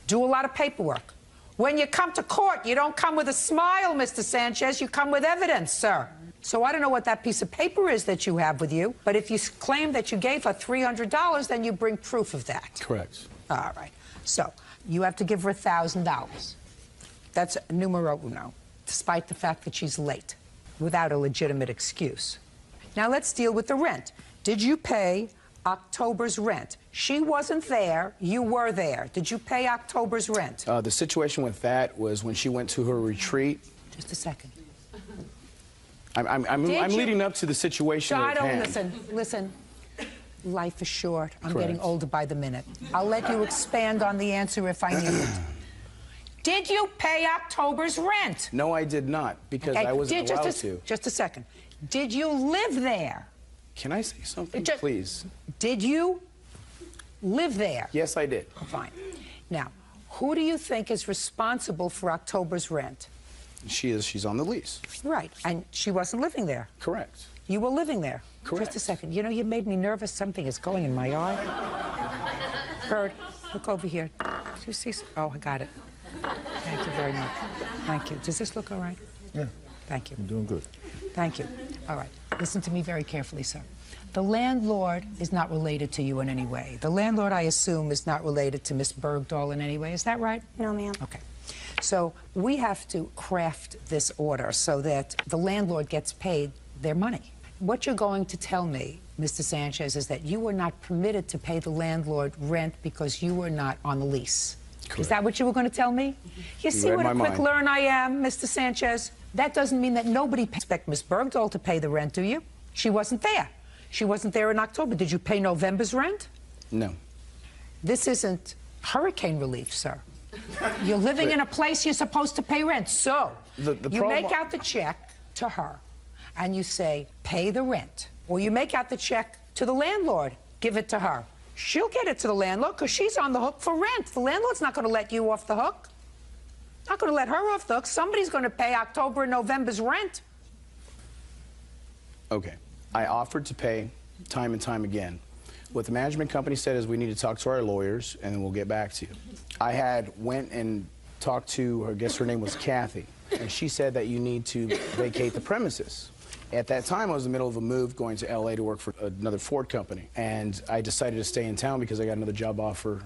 do a lot of paperwork. When you come to court, you don't come with a smile, Mr. Sanchez. You come with evidence, sir. So I don't know what that piece of paper is that you have with you, but if you claim that you gave her $300, then you bring proof of that. Correct. All right. So you have to give her $1,000. That's numero uno, despite the fact that she's late, without a legitimate excuse. Now let's deal with the rent. Did you pay October's rent? She wasn't there. You were there. Did you pay October's rent? The situation with that was when she went to her retreat. Just a second. I'm leading up to the situation I at don't hand. listen. Life is short. I'm Correct. getting older by the minute. I'll let you expand on the answer if I need it. Did you pay October's rent? No, I did not, because Okay, I wasn't allowed to. Just a second. Did you live there? Can I say something, Just- please? Did you live there? Yes, I did. Fine. Now, who do you think is responsible for October's rent? She's on the lease. Right, and she wasn't living there. Correct. You were living there. Correct. Just a second. You know, you made me nervous. Something is going in my eye. Bird, look over here. Do you see? Oh, I got it. Thank you very much. Thank you. Does this look all right? Yeah. Thank you. You're doing good. Thank you. All right. Listen to me very carefully, sir. The landlord is not related to you in any way. The landlord, I assume, is not related to Miss Bergdahl in any way. Is that right? No, ma'am. Okay. So we have to craft this order so that the landlord gets paid their money. what you're going to tell me, Mr. Sanchez, is that you were not permitted to pay the landlord rent because you were not on the lease. Correct. Is that what you were going to tell me? You see what a quick learner I am, Mr. Sanchez? That doesn't mean that nobody expects Miss Bergdahl to pay the rent, do you? She wasn't there. She wasn't there in October. Did you pay November's rent? No. This isn't hurricane relief, sir. You're living in a place you're supposed to pay rent. So you make out the check to her and you say, pay the rent. Or you make out the check to the landlord, give it to her. She'll get it to the landlord because she's on the hook for rent. The landlord's not going to let you off the hook. Not going to let her off the hook. Somebody's going to pay October and November's rent. Okay. I offered to pay time and time again. What the management company said is we need to talk to our lawyers and then we'll get back to you. I went and talked to her, I guess her name was Kathy, and she said that you need to vacate the premises. At that time, I was in the middle of a move going to LA to work for another Ford company, and I decided to stay in town because I got another job offer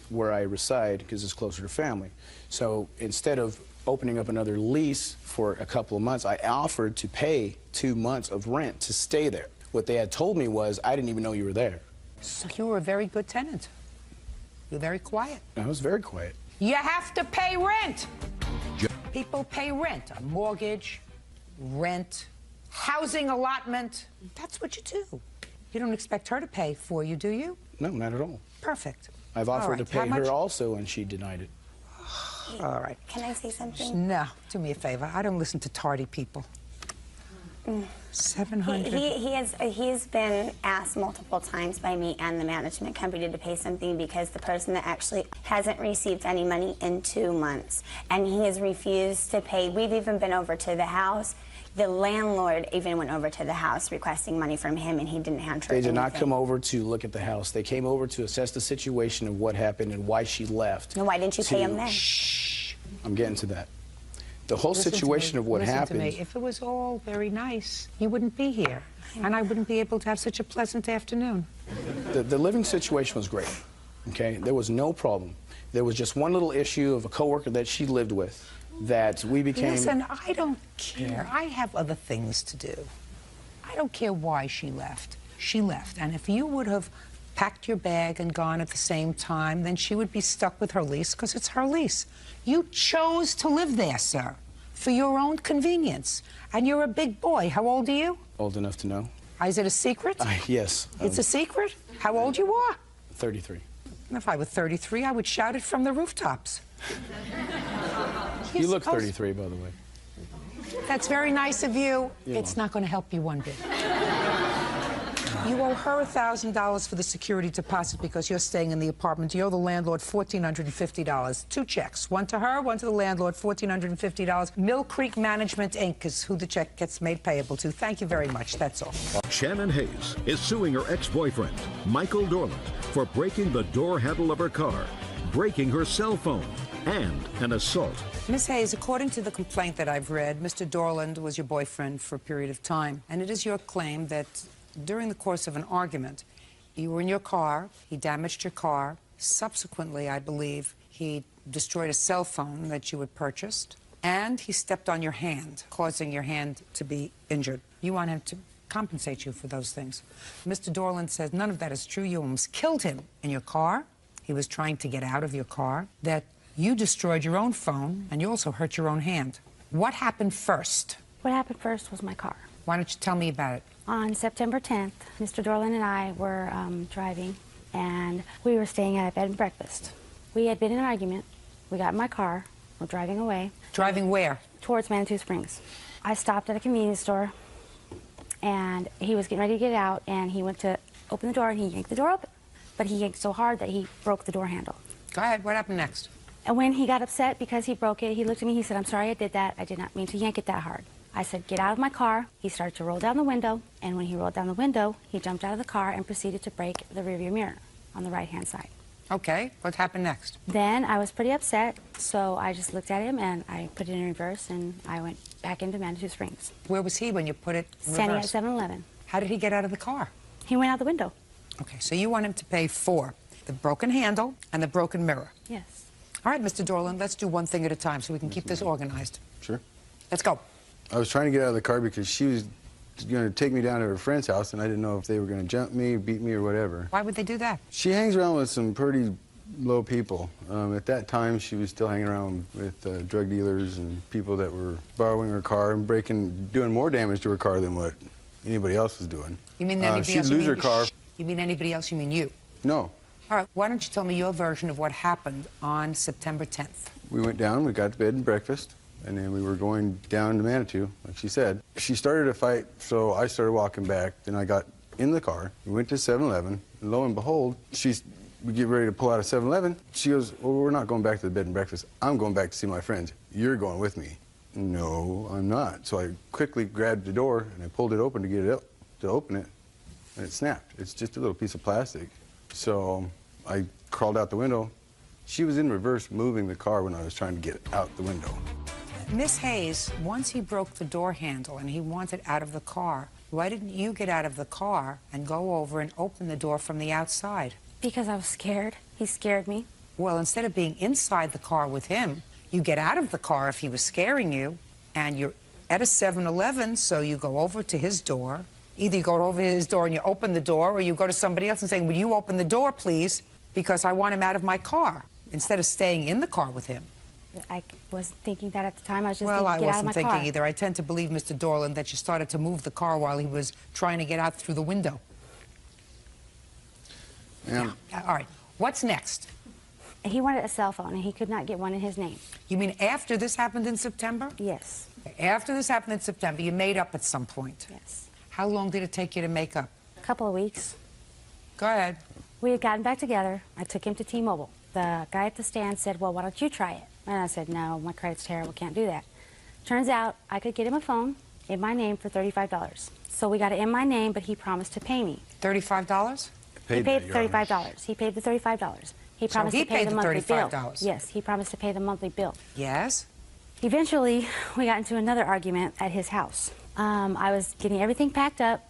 where I reside because it's closer to family. So instead of opening up another lease for a couple of months, I offered to pay 2 months of rent to stay there. What they had told me was, I didn't even know you were there. So you were a very good tenant. You were very quiet. I was very quiet. You have to pay rent. People pay rent, a mortgage, rent, housing allotment. That's what you do. You don't expect her to pay for you, do you? No, not at all. Perfect. I've offered to pay her also, and she denied it. All right. Can I say something? No, do me a favor. I don't listen to tardy people. 700. He has been asked multiple times by me and the management company to pay something because the person that actually hasn't received any money in 2 months, and he has refused to pay. We've even been over to the house. The landlord even went over to the house requesting money from him, and he didn't hand her anything. They did not come over to look at the house. They came over to assess the situation of what happened and why she left. No, why didn't you pay him then? Shh. I'm getting to that. The whole situation of what happened. Listen to me. If it was all very nice, you wouldn't be here, and I wouldn't be able to have such a pleasant afternoon. The living situation was great, okay? There was no problem. There was just one little issue of a coworker that she lived with that we became... Listen, I don't care. I have other things to do. I don't care why she left. She left, and if you would have packed your bag and gone at the same time, then she would be stuck with her lease because it's her lease. You chose to live there, sir, for your own convenience. And you're a big boy. How old are you? Old enough to know. Is it a secret? Yes. It's a secret? How old you are? 33. If I were 33, I would shout it from the rooftops. You look 33, by the way. That's very nice of you. You're It's not going to help you one bit. You owe her $1,000 for the security deposit because you're staying in the apartment. You owe the landlord $1,450. 2 checks. One to her, one to the landlord, $1,450. Mill Creek Management, Inc. is who the check gets made payable to. Thank you very much. That's all. Shannon Hayes is suing her ex-boyfriend, Michael Dorland, for breaking the door handle of her car, breaking her cell phone, and an assault. Ms. Hayes, according to the complaint that I've read, Mr. Dorland was your boyfriend for a period of time, and it is your claim that during the course of an argument, you were in your car, he damaged your car. Subsequently, I believe, he destroyed a cell phone that you had purchased, and he stepped on your hand, causing your hand to be injured. You want him to compensate you for those things. Mr. Dorland says none of that is true. You almost killed him in your car. He was trying to get out of your car. That you destroyed your own phone, and you also hurt your own hand. What happened first? What happened first was my car. Why don't you tell me about it? On September 10th, Mr. Dorland and I were driving, and we were staying at a bed and breakfast. We had been in an argument. We got in my car. We're driving away. Driving where? Towards Manitou Springs. I stopped at a convenience store, and he was getting ready to get out, and he went to open the door, and he yanked the door open. But he yanked so hard that he broke the door handle. Go ahead. What happened next? And when he got upset because he broke it, he looked at me, he said, "I'm sorry I did that. I did not mean to yank it that hard." I said, "Get out of my car." He started to roll down the window, and when he rolled down the window, he jumped out of the car and proceeded to break the rearview mirror on the right-hand side. Okay, what happened next? Then I was pretty upset, so I just looked at him, and I put it in reverse, and I went back into Manitou Springs. Where was he when you put it in Standing reverse? at 7-Eleven. How did he get out of the car? He went out the window. Okay, so you want him to pay for the broken handle and the broken mirror. Yes. All right, Mr. Dorland, let's do one thing at a time so we can keep this organized. Sure. Let's go. I was trying to get out of the car because she was going to take me down to her friend's house, and I didn't know if they were going to jump me, beat me, or whatever. Why would they do that? She hangs around with some pretty low people. At that time, she was still hanging around with drug dealers and people that were borrowing her car and doing more damage to her car than what anybody else was doing. You mean anybody she'd else? lose her car. You mean anybody else? You mean you? No. All right, why don't you tell me your version of what happened on September 10th? We went down, we got to bed and breakfast, and then we were going down to Manitou, like she said. She started a fight, so I started walking back. Then I got in the car. We went to 7-Eleven, and lo and behold, we get ready to pull out of 7-Eleven. She goes, well, we're not going back to the bed and breakfast. I'm going back to see my friends. You're going with me. No, I'm not. So I quickly grabbed the door, and I pulled it open to get it up, to open it, and it snapped. It's just a little piece of plastic. So I crawled out the window. She was in reverse moving the car when I was trying to get out the window. Miss Hayes, once he broke the door handle and he wanted out of the car, why didn't you get out of the car and go over and open the door from the outside? Because I was scared. He scared me. Well, instead of being inside the car with him, you get out of the car if he was scaring you, and you're at a 7-Eleven, so you go over to his door. Either you go over to his door and you open the door, or you go to somebody else and say, will you open the door, please, because I want him out of my car, instead of staying in the car with him. I wasn't thinking that at the time. I was just Well, I thinking, get out of wasn't my thinking car. either. I tend to believe, Mr. Dorland, that you started to move the car while he was trying to get out through the window. Yeah. All right. What's next? He wanted a cell phone, and he could not get one in his name. You mean after this happened in September? Yes. After this happened in September, you made up at some point? Yes. How long did it take you to make up? A couple of weeks. Go ahead. We had gotten back together. I took him to T-Mobile. The guy at the stand said, well, why don't you try it? And I said, no, my credit's terrible, can't do that. Turns out I could get him a phone in my name for $35. So we got it in my name, but he promised to pay me. $35? He paid $35. He paid the $35. He promised to pay the monthly bill. Yes, he promised to pay the monthly bill. Yes? Eventually, we got into another argument at his house. I was getting everything packed up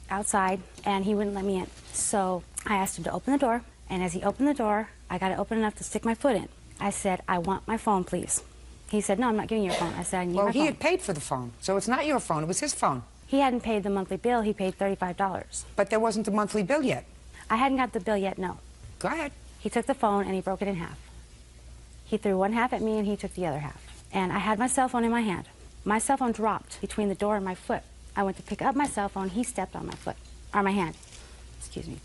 outside, and he wouldn't let me in. So I asked him to open the door, and as he opened the door, I got it open enough to stick my foot in. I said, I want my phone, please. He said, no, I'm not giving you your phone. I said, I need my phone. Well, he had paid for the phone, so it's not your phone, it was his phone. He hadn't paid the monthly bill, he paid $35. But there wasn't a monthly bill yet. I hadn't got the bill yet, no. Go ahead. He took the phone and he broke it in half. He threw one half at me and he took the other half. And I had my cell phone in my hand. My cell phone dropped between the door and my foot. I went to pick up my cell phone, he stepped on my foot, or my hand, excuse me.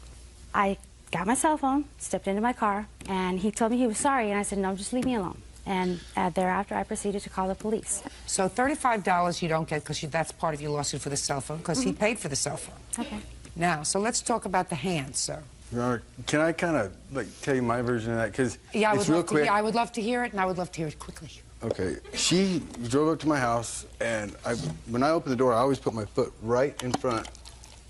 I got my cell phone, stepped into my car, and he told me he was sorry, and I said, no, just leave me alone. And thereafter, I proceeded to call the police. So $35 you don't get because that's part of your lawsuit for the cell phone, because he paid for the cell phone. Okay. Now, so let's talk about the hands, sir. Your Honor, can I kind of tell you my version of that? Because Yeah, it's real quick. I would love to hear it, and I would love to hear it quickly. Okay, she drove up to my house, and when I open the door, I always put my foot right in front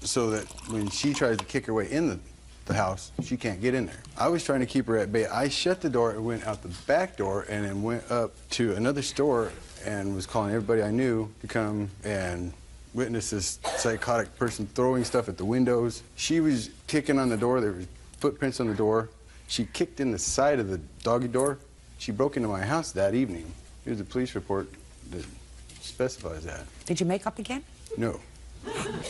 so that when she tries to kick her way in the house, she can't get in there. I was trying to keep her at bay. I shut the door and went out the back door and then went up to another store and was calling everybody I knew to come and witness this psychotic person throwing stuff at the windows. She was kicking on the door. There were footprints on the door. She kicked in the side of the doggy door. She broke into my house that evening. Here's a police report that specifies that. Did you make up again? No.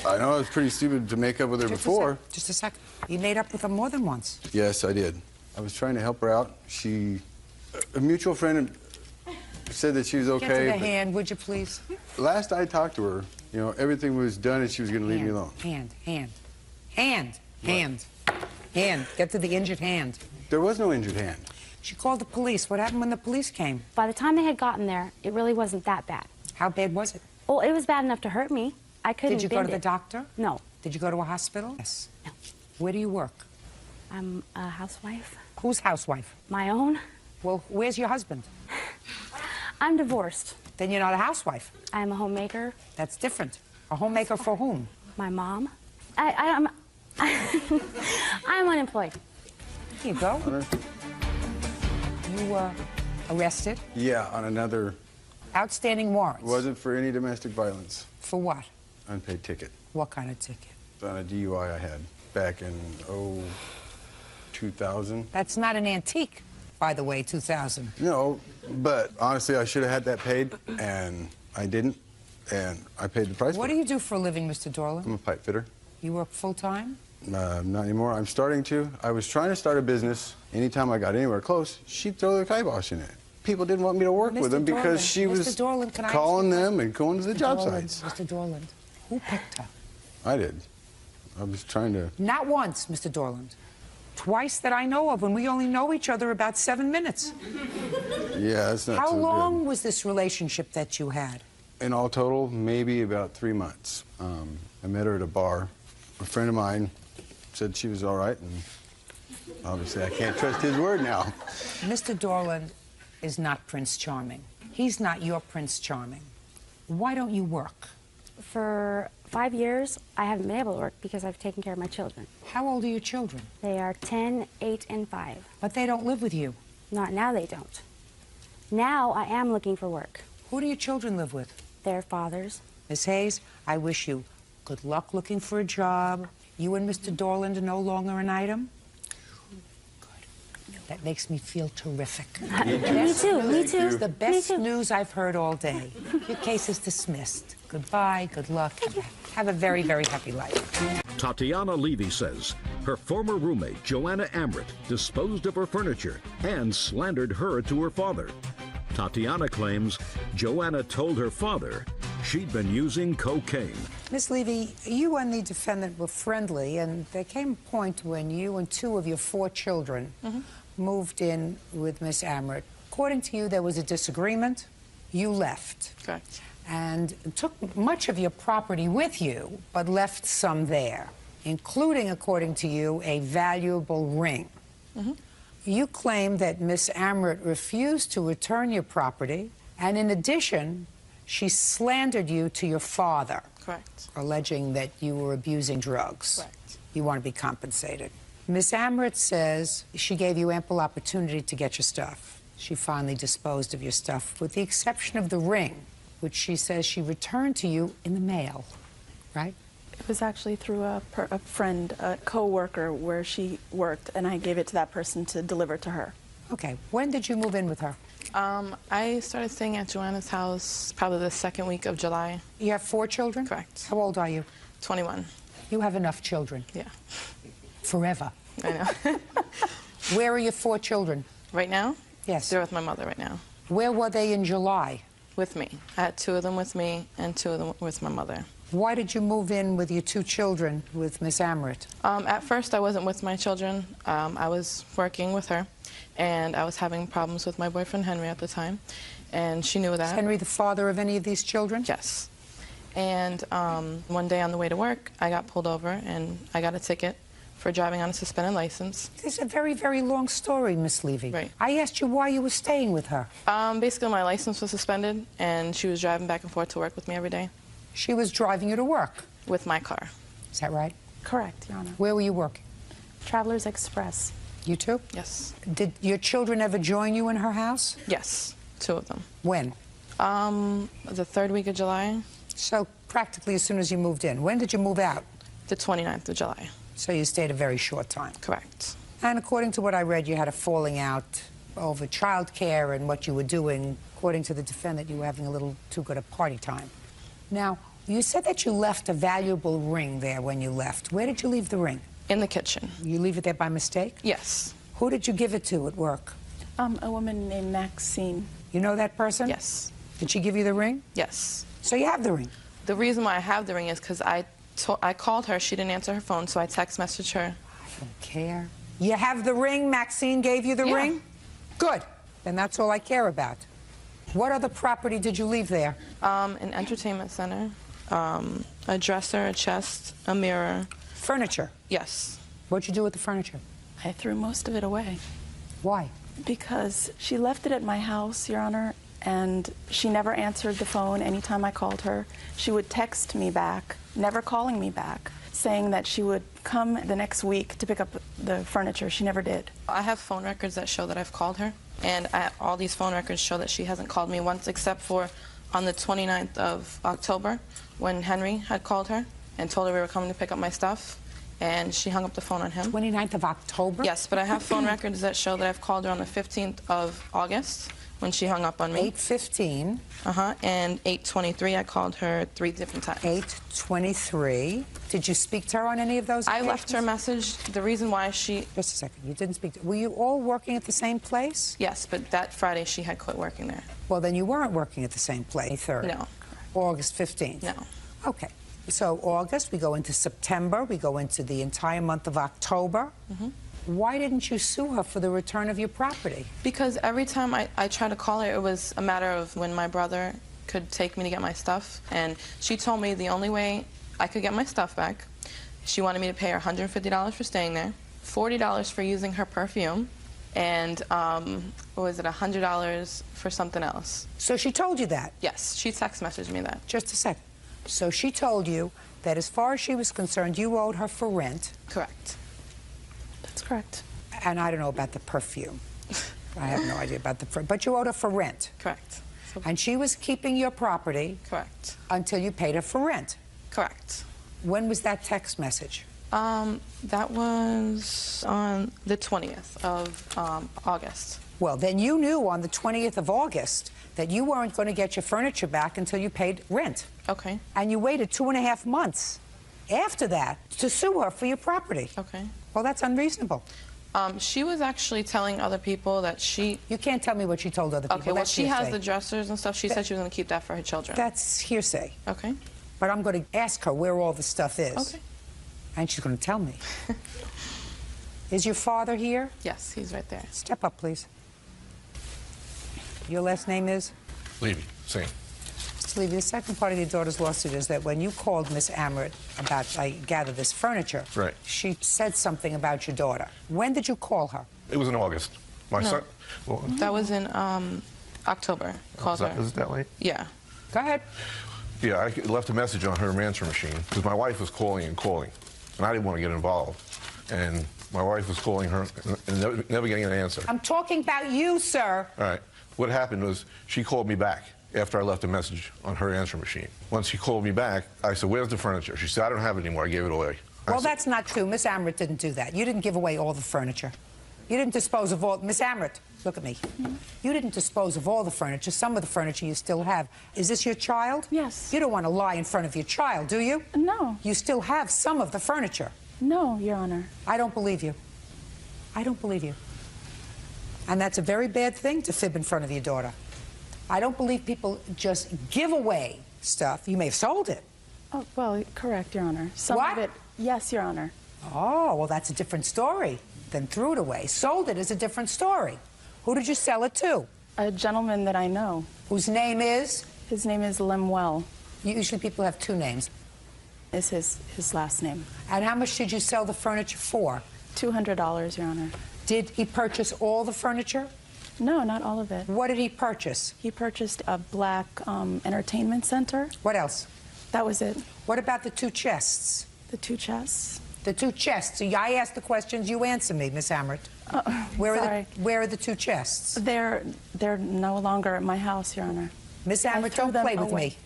I know I was pretty stupid to make up with her before. Just a second. You made up with her more than once. Yes, I did. I was trying to help her out. A mutual friend said that she was okay. Get to the hand, would you please? Last I talked to her, everything was done and she was going to leave me alone. Hand. Get to the injured hand. There was no injured hand. She called the police. What happened when the police came? By the time they had gotten there, it really wasn't that bad. How bad was it? Well, it was bad enough to hurt me. I couldn't Did you go to bend the it. doctor? No. Did you go to a hospital? Yes. No. Where do you work? I'm a housewife. Whose housewife? My own. Well, where's your husband? I'm divorced. Then you're not a housewife. I'm a homemaker. That's different. A homemaker for whom? My mom. I'm unemployed. Here you go. You were arrested? Yeah, on another... Outstanding warrants? Wasn't for any domestic violence. For what? Unpaid ticket. What kind of ticket? On a DUI I had back in, 2000. That's not an antique, by the way, 2000. No, but honestly, I should have had that paid, and I didn't. and I paid the price. What for do it. you do for a living, Mr. Dorland? I'm a pipe fitter. You work full-time? Not anymore. I'm starting to. I was trying to start a business. Anytime I got anywhere close, she'd throw the kibosh in it. People didn't want me to work with them because she was calling them and going to the job sites. Mr. Dorland, who picked her? I did. I was trying to... Not once, Mr. Dorland. Twice that I know of, when we only know each other about 7 minutes. Yeah, that's not How so long was this relationship that you had? In all total, maybe about 3 months. I met her at a bar. A friend of mine said she was all right, and obviously I can't trust his word now. Mr. Dorland is not Prince Charming. He's not your Prince Charming. Why don't you work? For 5 years, I haven't been able to work because I've taken care of my children. How old are your children? They are 10, 8, and 5. But they don't live with you. Not now, they don't. Now I am looking for work. Who do your children live with? Their fathers. Miss Hayes, I wish you good luck looking for a job. You and Mr. Dorland are no longer an item. Good. That makes me feel terrific. Me too, me too. The best news I've heard all day. Your case is dismissed. Goodbye, good luck. Have a very, very happy life. Tatiana Levy says her former roommate, Joanna Amrit, disposed of her furniture and slandered her to her father. Tatiana claims Joanna told her father she'd been using cocaine. Miss Levy, you and the defendant were friendly, and there came a point when you and 2 of your 4 children moved in with Miss Amrit. According to you, there was a disagreement. You left. Correct. And took much of your property with you, but left some there, including, according to you, a valuable ring. You claim that Miss Amrit refused to return your property, and in addition, she slandered you to your father. Correct. Alleging that you were abusing drugs. Correct. You want to be compensated. Miss Amrit says she gave you ample opportunity to get your stuff. She finally disposed of your stuff, with the exception of the ring, which she says she returned to you in the mail, right? It was actually through a friend, a co-worker where she worked, and I gave it to that person to deliver to her. Okay, when did you move in with her? I started staying at Joanna's house probably the 2nd week of July. You have 4 children? Correct. How old are you? 21. You have enough children. Yeah. Forever. I know. Where are your 4 children? Right now? Yes. They're with my mother right now. Where were they in July? With me. I had 2 of them with me and 2 of them with my mother. Why did you move in with your 2 children with Miss Amrit? At first, I wasn't with my children. I was working with her, and I was having problems with my boyfriend, Henry, at the time, and she knew that. Is Henry the father of any of these children? Yes. And one day on the way to work, I got pulled over, and I got a ticket for driving on a suspended license. It's a very, very long story, Miss Levy. Right. I asked you why you were staying with her. Basically, my license was suspended, and she was driving back and forth to work with me every day. She was driving you to work? With my car. Is that right? Correct, Your Honor. Where were you working? Travelers Express. You too? Yes. Did your children ever join you in her house? Yes, 2 of them. When? The 3rd week of July. So practically as soon as you moved in. When did you move out? The 29th of July. So you stayed a very short time. Correct. And according to what I read, you had a falling out over childcare and what you were doing. According to the defendant, you were having a little too good a party time. Now, you said that you left a valuable ring there when you left. Where did you leave the ring? In the kitchen. You leave it there by mistake? Yes. Who did you give it to at work? A woman named Maxine. You know that person? Yes. Did she give you the ring? Yes. So you have the ring? The reason why I have the ring is because I called her, she didn't answer her phone, so I text messaged her. I don't care. You have the ring? Maxine gave you the ring? Good. Then that's all I care about. What other property did you leave there? An entertainment center, a dresser, a chest, a mirror. Furniture? Yes. What'd you do with the furniture? I threw most of it away. Why? Because she left it at my house, Your Honor, and she never answered the phone anytime I called her. She would text me back, never calling me back, saying that she would come the next week to pick up the furniture. She never did. I have phone records that show that I've called her, and all these phone records show that she hasn't called me once, except for on the 29th of October when Henry had called her and told her we were coming to pick up my stuff, and she hung up the phone on him. 29th of October? Yes, but I have phone records that show that I've called her on the 15th of August when she hung up on me. 8:15. And 8:23, I called her 3 different times. 8:23. Did you speak to her on any of those occasions? I left her a message. The reason why she... Just a second. You didn't speak to... Were you all working at the same place? Yes, but that Friday she had quit working there. Well, then you weren't working at the same place. 3rd. No. August 15th. No. Okay. So August, we go into September, we go into the entire month of October. Why didn't you sue her for the return of your property? Because every time I tried to call her, it was a matter of when my brother could take me to get my stuff. And she told me the only way I could get my stuff back, she wanted me to pay her $150 for staying there, $40 for using her perfume, and what was it, $100 for something else. So she told you that? Yes, she text messaged me that. Just a second. So she told you that as far as she was concerned, you owed her for rent. Correct. That's correct. And I don't know about the perfume. I have no idea about the... But you owed her for rent. Correct. And she was keeping your property... Correct. ...until you paid her for rent. Correct. When was that text message? That was on the 20th of August. Well, then you knew on the 20th of August that you weren't going to get your furniture back until you paid rent. Okay. And you waited 2.5 months after that to sue her for your property. Okay. Well, that's unreasonable. She was actually telling other people that she... You can't tell me what she told other people. Okay, well, That's she has hearsay. the dressers and stuff. She said she was going to keep that for her children. That's hearsay. Okay. But I'm going to ask her where all the stuff is. Okay. And she's going to tell me. Is your father here? Yes, he's right there. Step up, please. Your last name is? Levy, same. Mr. Levy, the second part of your daughter's lawsuit is that when you called Miss Amrit about, I gather, this furniture, Right. she said something about your daughter. When did you call her? It was in August. My son... Well, That was in October. Called her. is it that late? Yeah. Go ahead. Yeah, I left a message on her answer machine because my wife was calling and calling, and I didn't want to get involved. And my wife was calling her and never getting an answer. I'm talking about you, sir. All right. What happened was she called me back after I left a message on her answer machine. Once she called me back, I said, "Where's the furniture?" She said, "I don't have it anymore. I gave it away." Well, that's not true. Miss Amrit didn't do that. You didn't give away all the furniture. You didn't dispose of all... Miss Amrit, look at me. You didn't dispose of all the furniture. Some of the furniture you still have. Is this your child? Yes. You don't want to lie in front of your child, do you? No. You still have some of the furniture. No, Your Honor. I don't believe you. I don't believe you. And that's a very bad thing to fib in front of your daughter. I don't believe people just give away stuff. You may have sold it. Oh, well, correct, Your Honor. Some What? of it, yes, Your Honor. Oh, well, that's a different story than threw it away. Sold it is a different story. Who did you sell it to? A gentleman that I know. Whose name is? His name is Lemuel. Usually people have two names. Is his last name. And how much did you sell the furniture for? $200, Your Honor. Did he purchase all the furniture? No, not all of it. What did he purchase? He purchased a black entertainment center. What else? That was it. What about the two chests? The two chests? The two chests. So I ask the questions, you answer me, Miss Amrit. Where are the two chests? They're no longer at my house, Your Honor. Miss Amrit, don't play with me.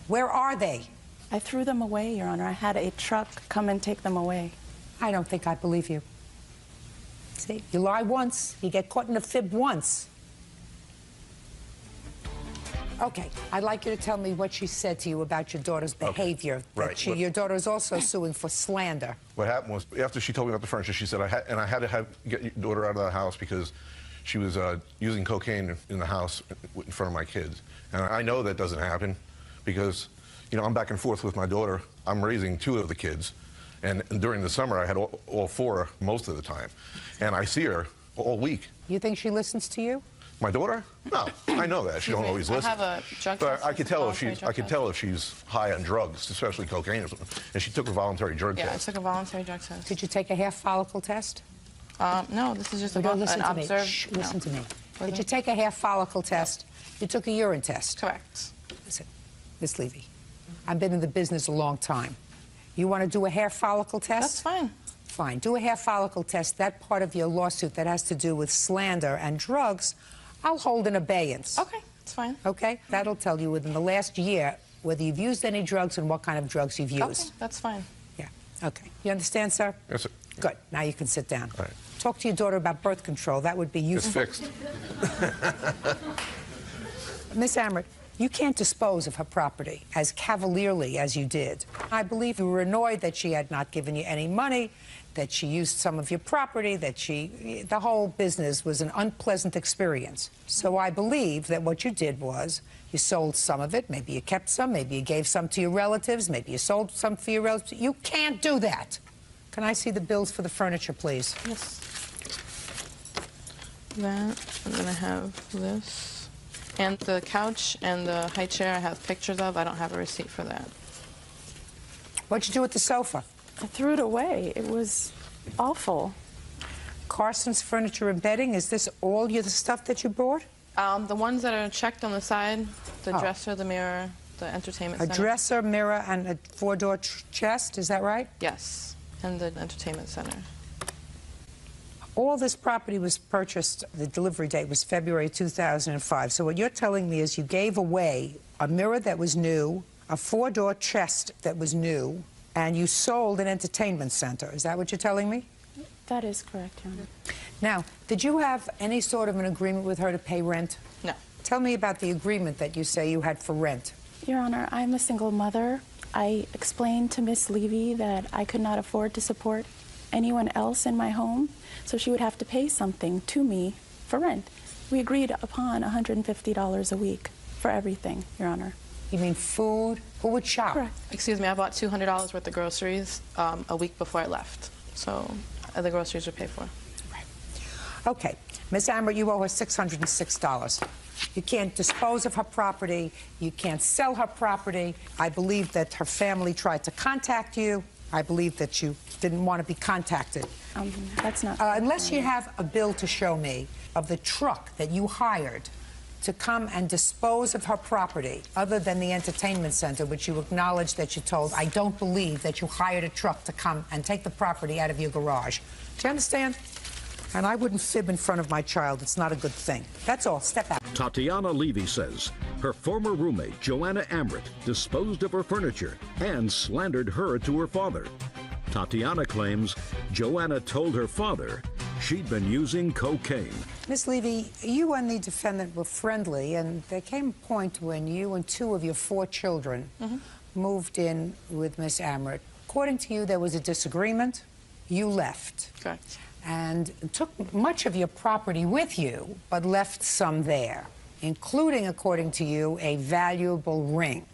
Where are they? I threw them away, Your Honor. I had a truck come and take them away. I don't think I believe you. See, you lie once, you get caught in a fib once. Okay, I'd like you to tell me what she said to you about your daughter's behavior. Right. Your daughter is also suing for slander. What happened was, after she told me about the furniture, she said, I had to get your daughter out of the house because she was using cocaine in the house in front of my kids. And I know that doesn't happen because, you know, I'm back and forth with my daughter. I'm raising 2 of the kids. And during the summer, I had all 4 most of the time. And I see her all week. You think she listens to you? My daughter? No, I know that. She don't always listen. I have a drug But test. I could tell if she's high on drugs, especially cocaine or something. And she took a voluntary drug Yeah, test. I took a voluntary drug test. Did you take a hair follicle test? No, this is just No, an listen to me. observed. Shh, no. listen to me. Was Did it? you take a hair follicle test? You took a urine test? Correct. Listen, Miss Levy, I've been in the business a long time. You want to do a hair follicle test? That's fine. Fine. Do a hair follicle test. That part of your lawsuit that has to do with slander and drugs, I'll hold in abeyance. Okay, it's fine. Okay? That'll tell you within the last year whether you've used any drugs and what kind of drugs you've used. Okay, that's fine. Yeah. Okay. You understand, sir? Yes, sir. Good. Now you can sit down. All right. Talk to your daughter about birth control. That would be useful. It's fixed. Miss Amrit, you can't dispose of her property as cavalierly as you did. I believe you were annoyed that she had not given you any money, that she used some of your property, that the whole business was an unpleasant experience. So I believe that what you did was you sold some of it, maybe you kept some, maybe you gave some to your relatives, maybe you sold some for your relatives. You can't do that. Can I see the bills for the furniture, please? Yes. That, I'm gonna have this. And the couch and the high chair I have pictures of. I don't have a receipt for that. What'd you do with the sofa? I threw it away. It was awful. Carson's Furniture and Bedding, is this all the stuff that you bought? The ones that are checked on the side, the dresser, the mirror, the entertainment center. A dresser, mirror, and a four-door chest, is that right? Yes, and the entertainment center. All this property was purchased, the delivery date was February 2005. So what you're telling me is you gave away a mirror that was new, a four-door chest that was new, and you sold an entertainment center. Is that what you're telling me? That is correct, Your Honor. Now, did you have any sort of an agreement with her to pay rent? No. Tell me about the agreement that you say you had for rent. Your Honor, I'm a single mother. I explained to Miss Levy that I could not afford to support anyone else in my home, so she would have to pay something to me for rent. We agreed upon $150 a week for everything, Your Honor. You mean food? Who would shop? Correct. Excuse me, I bought $200 worth of groceries a week before I left. So the groceries were paid for. Right. Okay. Ms. Amber, you owe her $606. You can't dispose of her property. You can't sell her property. I believe that her family tried to contact you. I believe that you didn't want to be contacted. That's not... Unless you have a bill to show me of the truck that you hired to come and dispose of her property, other than the entertainment center, which you acknowledged that you told, I don't believe that you hired a truck to come and take the property out of your garage. Do you understand? And I wouldn't fib in front of my child. It's not a good thing. That's all. Step out. Tatiana Levy says her former roommate, Joanna Amrit, disposed of her furniture and slandered her to her father. Tatiana claims Joanna told her father she'd been using cocaine. Miss Levy, you and the defendant were friendly, and there came a point when you and two of your 4 children moved in with Miss Amrit. According to you, there was a disagreement. You left. Correct. And took much of your property with you, but left some there, including, according to you, a valuable ring.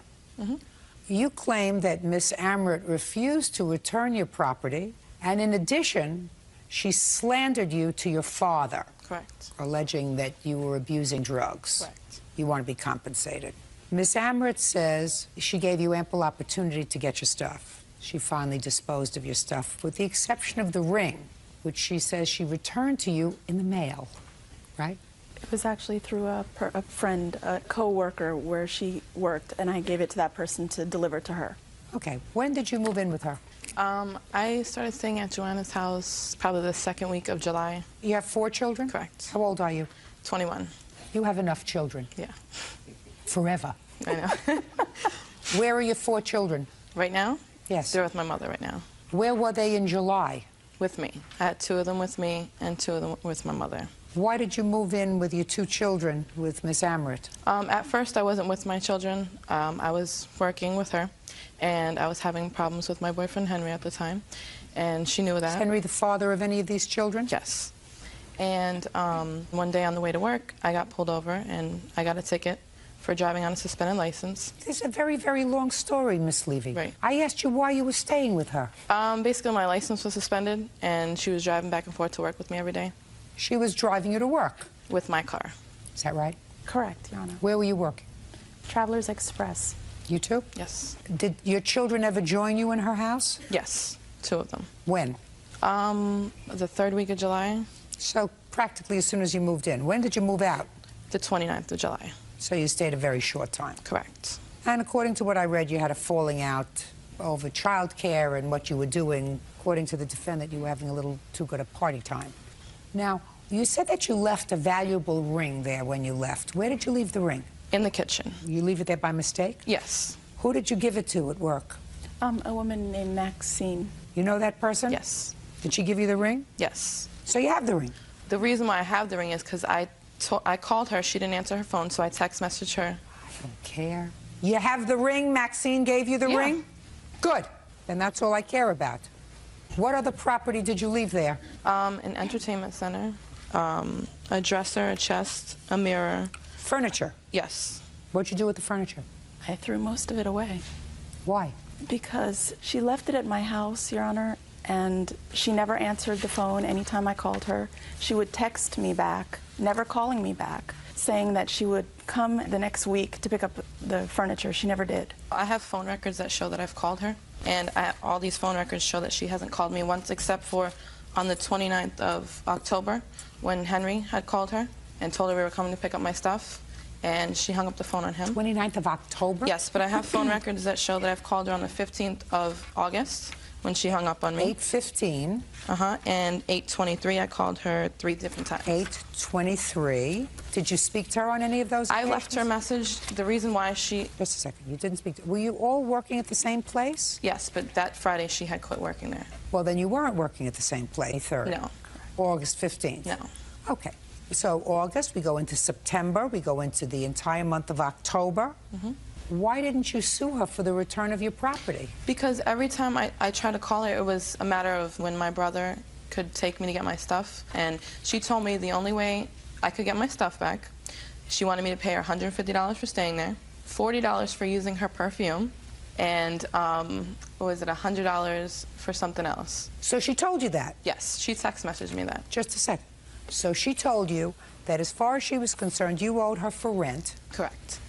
You claim that Miss Amrit refused to return your property, and in addition, she slandered you to your father. Correct. Alleging that you were abusing drugs. Correct. You want to be compensated. Miss Amrit says she gave you ample opportunity to get your stuff. She finally disposed of your stuff, with the exception of the ring, which she says she returned to you in the mail, right? It was actually through a friend, a co-worker where she worked, and I gave it to that person to deliver to her. Okay. When did you move in with her? I started staying at Joanna's house probably the 2nd week of July. You have 4 children? Correct. How old are you? 21. You have enough children. Yeah. Forever. I know. Where are your 4 children? Right now? Yes. They're with my mother right now. Where were they in July? With me. I had 2 of them with me and 2 of them with my mother. Why did you move in with your 2 children with Miss Amrit? At first, I wasn't with my children. I was working with her, and I was having problems with my boyfriend, Henry, at the time, and she knew that. Is Henry the father of any of these children? Yes. And one day on the way to work, I got pulled over, and I got a ticket for driving on a suspended license. It's a very, very long story, Miss Levy. Right. I asked you why you were staying with her. Basically, my license was suspended, and she was driving back and forth to work with me every day. She was driving you to work? With my car. Is that right? Correct, Your Honor. Where were you working? Travelers Express. You too? Yes. Did your children ever join you in her house? Yes, 2 of them. When? The 3rd week of July. So practically as soon as you moved in. When did you move out? The 29th of July. So you stayed a very short time. Correct. And according to what I read, you had a falling out over childcare and what you were doing. According to the defendant, you were having a little too good a party time. Now, you said that you left a valuable ring there when you left. Where did you leave the ring? In the kitchen. You leave it there by mistake? Yes. Who did you give it to at work? A woman named Maxine. You know that person? Yes. Did she give you the ring? Yes. So you have the ring. The reason why I have the ring is because I called her. She didn't answer her phone, so I text messaged her. I don't care. You have the ring? Maxine gave you the ring? Good. Then that's all I care about. What other property did you leave there? An entertainment center, a dresser, a chest, a mirror. Furniture? Yes. What'd you do with the furniture? I threw most of it away. Why? Because she left it at my house, Your Honor, and she never answered the phone anytime I called her. She would text me back, never calling me back, saying that she would come the next week to pick up the furniture. She never did. I have phone records that show that I've called her, and all these phone records show that she hasn't called me once, except for on the 29th of October when Henry had called her and told her we were coming to pick up my stuff, and she hung up the phone on him. 29th of October? Yes, but I have phone records that show that I've called her on the 15th of August when she hung up on me. 8:15. And 8:23 I called her 3 different times. 8:23. Did you speak to her on any of those occasions? I left her a message. The reason why she... Just a second. You didn't speak to... Were you all working at the same place? Yes, but that Friday she had quit working there. Well, then you weren't working at the same place. 3rd. No. August 15th. No. Okay. So August, we go into September, we go into the entire month of October. Why didn't you sue her for the return of your property? Because every time I tried to call her, it was a matter of when my brother could take me to get my stuff. And she told me the only way I could get my stuff back, she wanted me to pay her $150 for staying there, $40 for using her perfume, and what was it, $100 for something else. So she told you that? Yes, she text messaged me that. Just a second. So she told you that as far as she was concerned, you owed her for rent. Correct.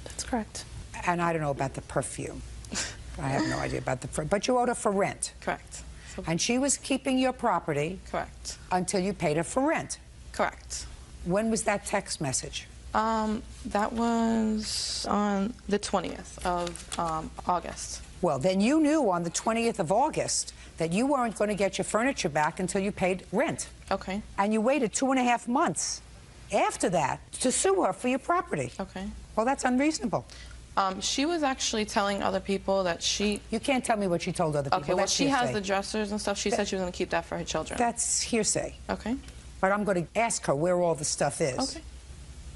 That's correct. And I don't know about the perfume. I have no idea about the... But you owed her for rent. Correct. And she was keeping your property... Correct. ...until you paid her for rent. Correct. When was that text message? That was on the 20th of August. Well, then you knew on the 20th of August that you weren't going to get your furniture back until you paid rent. Okay. And you waited 2.5 months after that to sue her for your property. Okay. Well, that's unreasonable. She was actually telling other people that she... You can't tell me what she told other people. Okay, well, That's she has hearsay. the dressers and stuff. She said she was going to keep that for her children. That's hearsay. Okay. But I'm going to ask her where all the stuff is. Okay.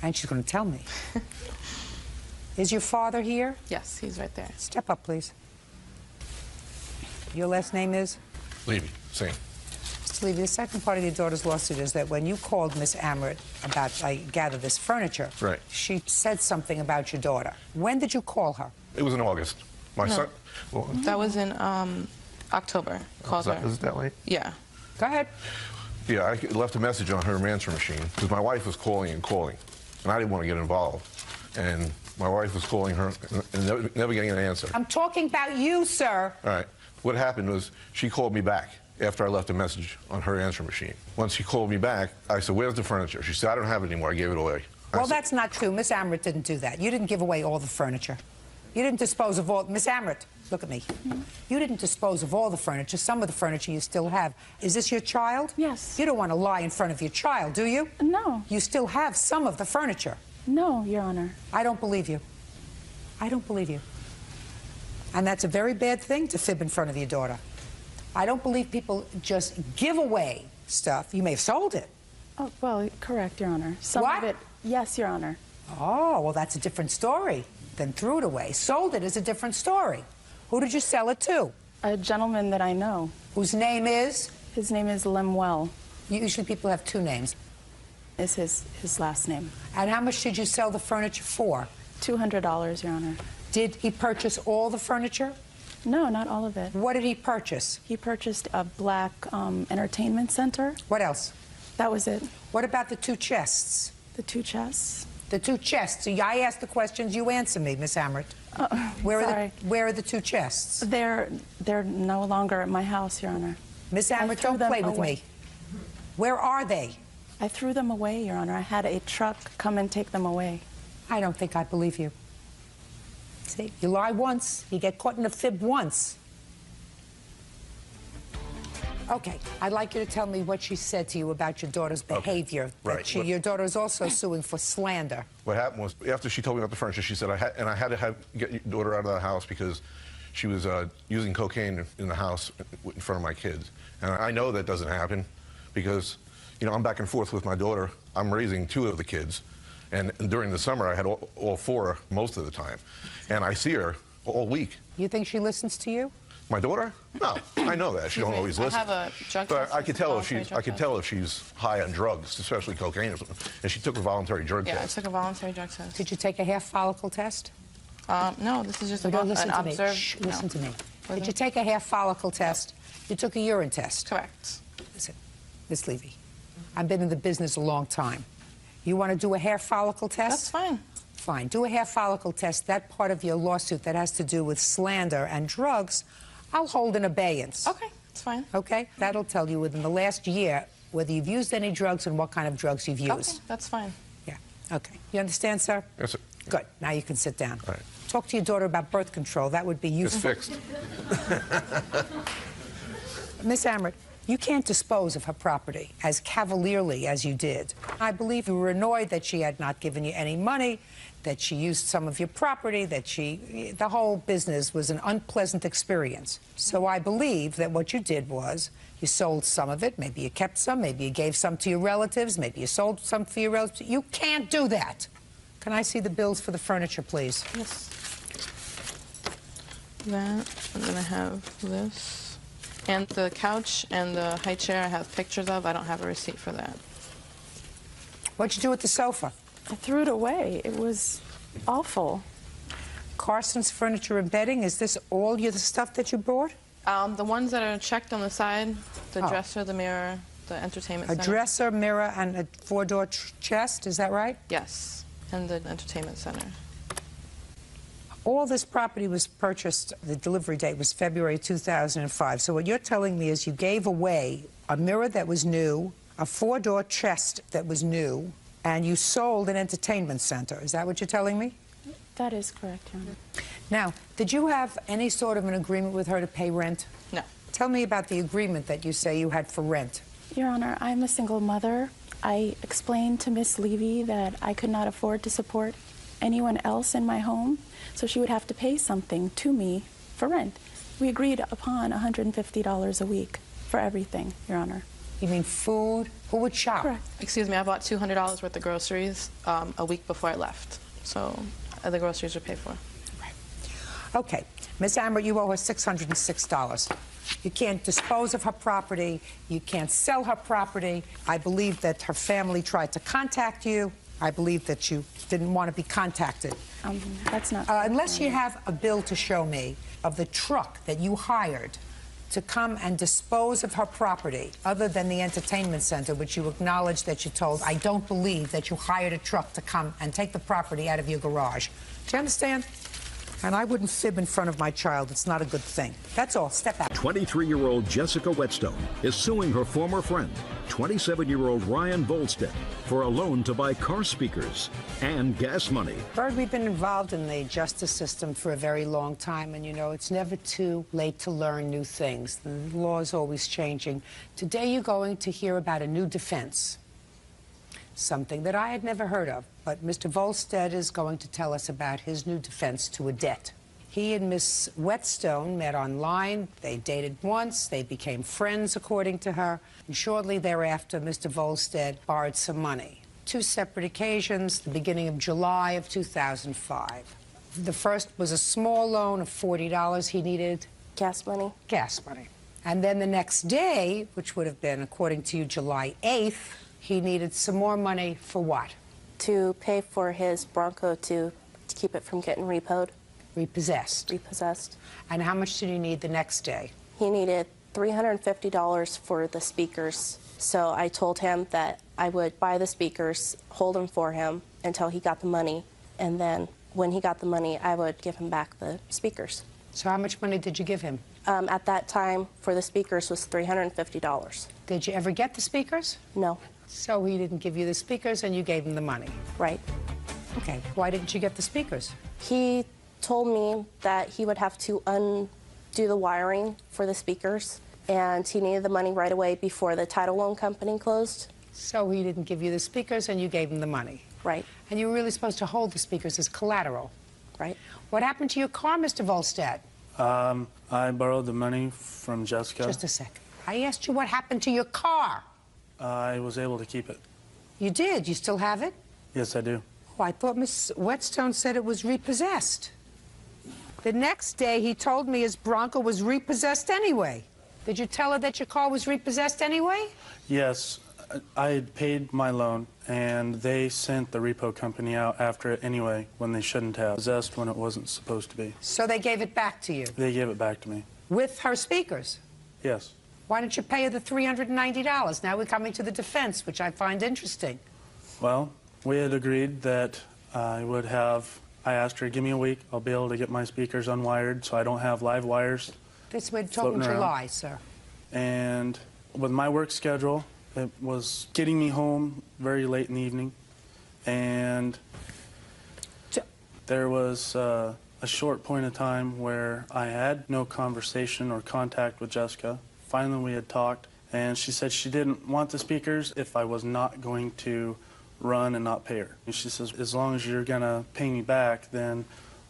And she's going to tell me. Is your father here? Yes, he's right there. Step up, please. Your last name is? Levy, same. Mr. Levy, the second part of your daughter's lawsuit is that when you called Miss Amrit about, I gather, this furniture, Right. she said something about your daughter. When did you call her? It was in August. My son... Well, That was in October. Called her. is it that late? Yeah. Go ahead. Yeah, I left a message on her answer machine because my wife was calling and calling, and I didn't want to get involved. And my wife was calling her and never getting an answer. I'm talking about you, sir. All right. What happened was she called me back after I left a message on her answer machine. Once she called me back, I said, "Where's the furniture?" She said, "I don't have it anymore. I gave it away." Well, that's not true. Miss Amrit didn't do that. You didn't give away all the furniture. You didn't dispose of all... Miss Amrit, look at me. You didn't dispose of all the furniture. Some of the furniture you still have. Is this your child? Yes. You don't want to lie in front of your child, do you? No. You still have some of the furniture. No, Your Honor. I don't believe you. I don't believe you. And that's a very bad thing to fib in front of your daughter. I don't believe people just give away stuff. You may have sold it. Oh, well, correct, Your Honor. Some What? of it, yes, Your Honor. Oh, well, that's a different story than threw it away. Sold it is a different story. Who did you sell it to? A gentleman that I know. Whose name is? His name is Lemuel. Usually people have two names. Is his last name. And how much did you sell the furniture for? $200, Your Honor. Did he purchase all the furniture? No, not all of it. What did he purchase? He purchased a black entertainment center. What else? That was it. What about the two chests? The two chests? The two chests. So I ask the questions, you answer me, Miss Amrit. Where are the two chests? They're no longer at my house, Your Honor. Miss Amrit, don't play with me. Where are they? I threw them away, Your Honor. I had a truck come and take them away. I don't think I believe you. See, you lie once, you get caught in a fib once. Okay, I'd like you to tell me what she said to you about your daughter's behavior. Right. Your daughter is also suing for slander. What happened was, after she told me about the furniture, she said, I had to get your daughter out of the house because she was using cocaine in the house in front of my kids. And I know that doesn't happen because, you know, I'm back and forth with my daughter. I'm raising 2 of the kids, and during the summer I had all 4 most of the time, and I see her all week. You think she listens to you? My daughter? No, I know that she don't always listen. I have a drug but test. I could tell if she's high on drugs, especially cocaine or something. And she took a voluntary drug test. Yeah, I took a voluntary drug test. Did you take a hair follicle test? No, this is just No, don't an listen to me. observed. Shh, listen to me. Was Did it? you take a hair follicle test? You took a urine test? Correct. Listen, Miss Levy, I've been in the business a long time. You want to do a hair follicle test? That's fine. Fine. Do a hair follicle test. That part of your lawsuit that has to do with slander and drugs, I'll hold in abeyance. Okay, it's fine. Okay? That'll tell you within the last year whether you've used any drugs and what kind of drugs you've used. Okay, that's fine. Yeah. Okay. You understand, sir? Yes, sir. Good. Now you can sit down. All right. Talk to your daughter about birth control. That would be useful. It's fixed. Miss Amrit, you can't dispose of her property as cavalierly as you did. I believe you were annoyed that she had not given you any money, that she used some of your property, that the whole business was an unpleasant experience. So I believe that what you did was you sold some of it, maybe you kept some, maybe you gave some to your relatives, maybe you sold some for your relatives. You can't do that. Can I see the bills for the furniture, please? Yes. That, I'm gonna have this. And the couch and the high chair I have pictures of. I don't have a receipt for that. What'd you do with the sofa? I threw it away. It was awful. Carson's Furniture and Bedding, is this all the stuff that you bought? The ones that are checked on the side, the Oh. dresser, the mirror, the entertainment A center. dresser, mirror, and a 4-door chest, is that right? Yes, and the entertainment center. All this property was purchased, the delivery date was February 2005. So what you're telling me is you gave away a mirror that was new, a 4-door chest that was new, and you sold an entertainment center. Is that what you're telling me? That is correct, Your Honor. Now, did you have any sort of an agreement with her to pay rent? No. Tell me about the agreement that you say you had for rent. Your Honor, I'm a single mother. I explained to Miss Levy that I could not afford to support anyone else in my home, so she would have to pay something to me for rent. We agreed upon $150 a week for everything, Your Honor. You mean food? Who would shop? Correct. Excuse me, I bought $200 worth of groceries a week before I left. So the groceries were paid for. Okay. Ms. Amber, you owe her $606. You can't dispose of her property. You can't sell her property. I believe that her family tried to contact you. I believe that you didn't want to be contacted. That's not... Unless you have a bill to show me of the truck that you hired to come and dispose of her property, other than the entertainment center, which you acknowledged that you told, I don't believe that you hired a truck to come and take the property out of your garage. Do you understand? And I wouldn't fib in front of my child. It's not a good thing. That's all. Step out. 23-year-old Jessica Whetstone is suing her former friend, 27-year-old Ryan Volstead, for a loan to buy car speakers and gas money. Bird, we've been involved in the justice system for a very long time, and you know, it's never too late to learn new things. The law is always changing. Today you're going to hear about a new defense, something that I had never heard of, but Mr. Volstead is going to tell us about his new defense to a debt. He and Miss Whetstone met online. They dated once. They became friends, according to her. And shortly thereafter, Mr. Volstead borrowed some money. 2 separate occasions, the beginning of July of 2005. The first was a small loan of $40 he needed. Gas money. Gas money. And then the next day, which would have been, according to you, July 8th, he needed some more money for what? To pay for his Bronco to keep it from getting repoed. Repossessed. Repossessed. And how much did he need the next day? He needed $350 for the speakers. So I told him that I would buy the speakers, hold them for him until he got the money, and then when he got the money, I would give him back the speakers. So how much money did you give him? At that time, for the speakers, was $350. Did you ever get the speakers? No. So he didn't give you the speakers and you gave him the money? Right. Okay. Why didn't you get the speakers? He told me that he would have to undo the wiring for the speakers, and he needed the money right away before the title loan company closed. So he didn't give you the speakers and you gave him the money? Right. And you were really supposed to hold the speakers as collateral? Right. What happened to your car, Mr. Volstead? I borrowed the money from Jessica. Just a second. I asked you what happened to your car. I was able to keep it. You did? You still have it? Yes, I do. Oh, I thought Miss Whetstone said it was repossessed. The next day, he told me his Bronco was repossessed anyway. Did you tell her that your car was repossessed anyway? Yes, I had paid my loan, and they sent the repo company out after it anyway when they shouldn't have. Possessed when it wasn't supposed to be. So they gave it back to you? They gave it back to me. With her speakers? Yes. Why didn't you pay her the $390? Now we're coming to the defense, which I find interesting. Well, we had agreed that I asked her, give me a week, I'll be able to get my speakers unwired so I don't have live wires. This we're talking July, sir. And with my work schedule, it was getting me home very late in the evening. And there was a short point of time where I had no conversation or contact with Jessica. Finally, we had talked, and she said she didn't want the speakers if I was not going to run and not pay her. And she says, as long as you're going to pay me back, then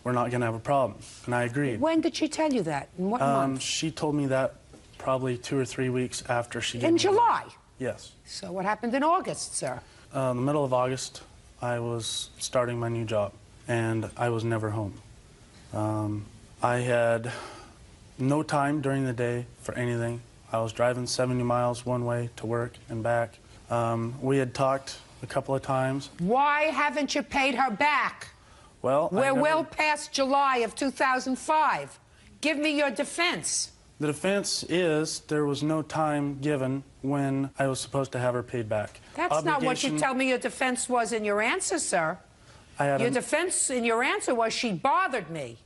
we're not going to have a problem. And I agreed. When did she tell you that? In what month? She told me that probably 2 or 3 weeks after she gave me. In July? Yes. So what happened in August, sir? In the middle of August, I was starting my new job, and I was never home. I had no time during the day for anything. I was driving 70 miles one way to work and back. We had talked a couple of times. Why haven't you paid her back? Well, we're well past July of 2005. Give me your defense. The defense is there was no time given when I was supposed to have her paid back. That's not what you tell me your defense was in your answer, sir. Your defense in your answer was she bothered me.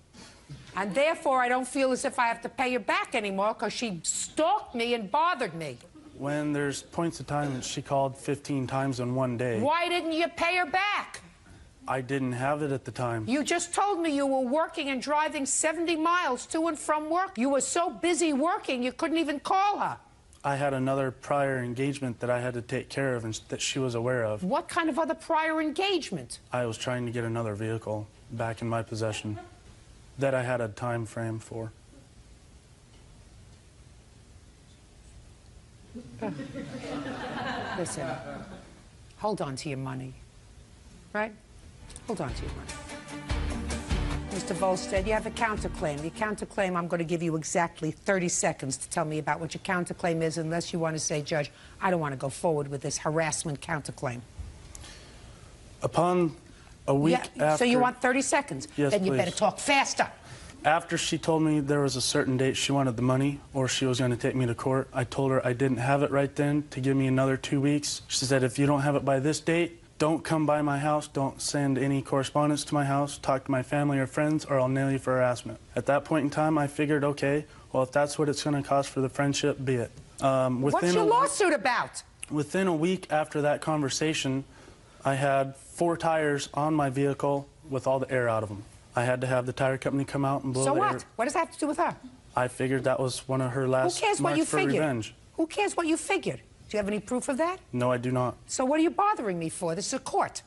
And therefore, I don't feel as if I have to pay her back anymore because she stalked me and bothered me. When there's points of time that she called 15 times in one day. Why didn't you pay her back? I didn't have it at the time. You just told me you were working and driving 70 miles to and from work. You were so busy working, you couldn't even call her. I had another prior engagement that I had to take care of and that she was aware of. What kind of other prior engagement? I was trying to get another vehicle back in my possession that I had a time frame for. Listen, hold on to your money, right? Hold on to your money. Mr. Volstead, you have a counterclaim. Your counterclaim, I'm going to give you exactly 30 seconds to tell me about what your counterclaim is, unless you want to say, Judge, I don't want to go forward with this harassment counterclaim. Upon a week after... So you want 30 seconds? Yes, then you please. better talk faster. After she told me there was a certain date she wanted the money or she was going to take me to court, I told her I didn't have it right then to give me another 2 weeks. She said, if you don't have it by this date, don't come by my house, don't send any correspondence to my house, talk to my family or friends, or I'll nail you for harassment. At that point in time, I figured, okay, well, if that's what it's going to cost for the friendship, be it. What's your lawsuit about? Within a week after that conversation, I had 4 tires on my vehicle with all the air out of them. I had to have the tire company come out and blow the air. So what? What does that have to do with her? I figured that was one of her last marks for revenge. Who cares what you figured? Do you have any proof of that? No, I do not. So what are you bothering me for? This is a court.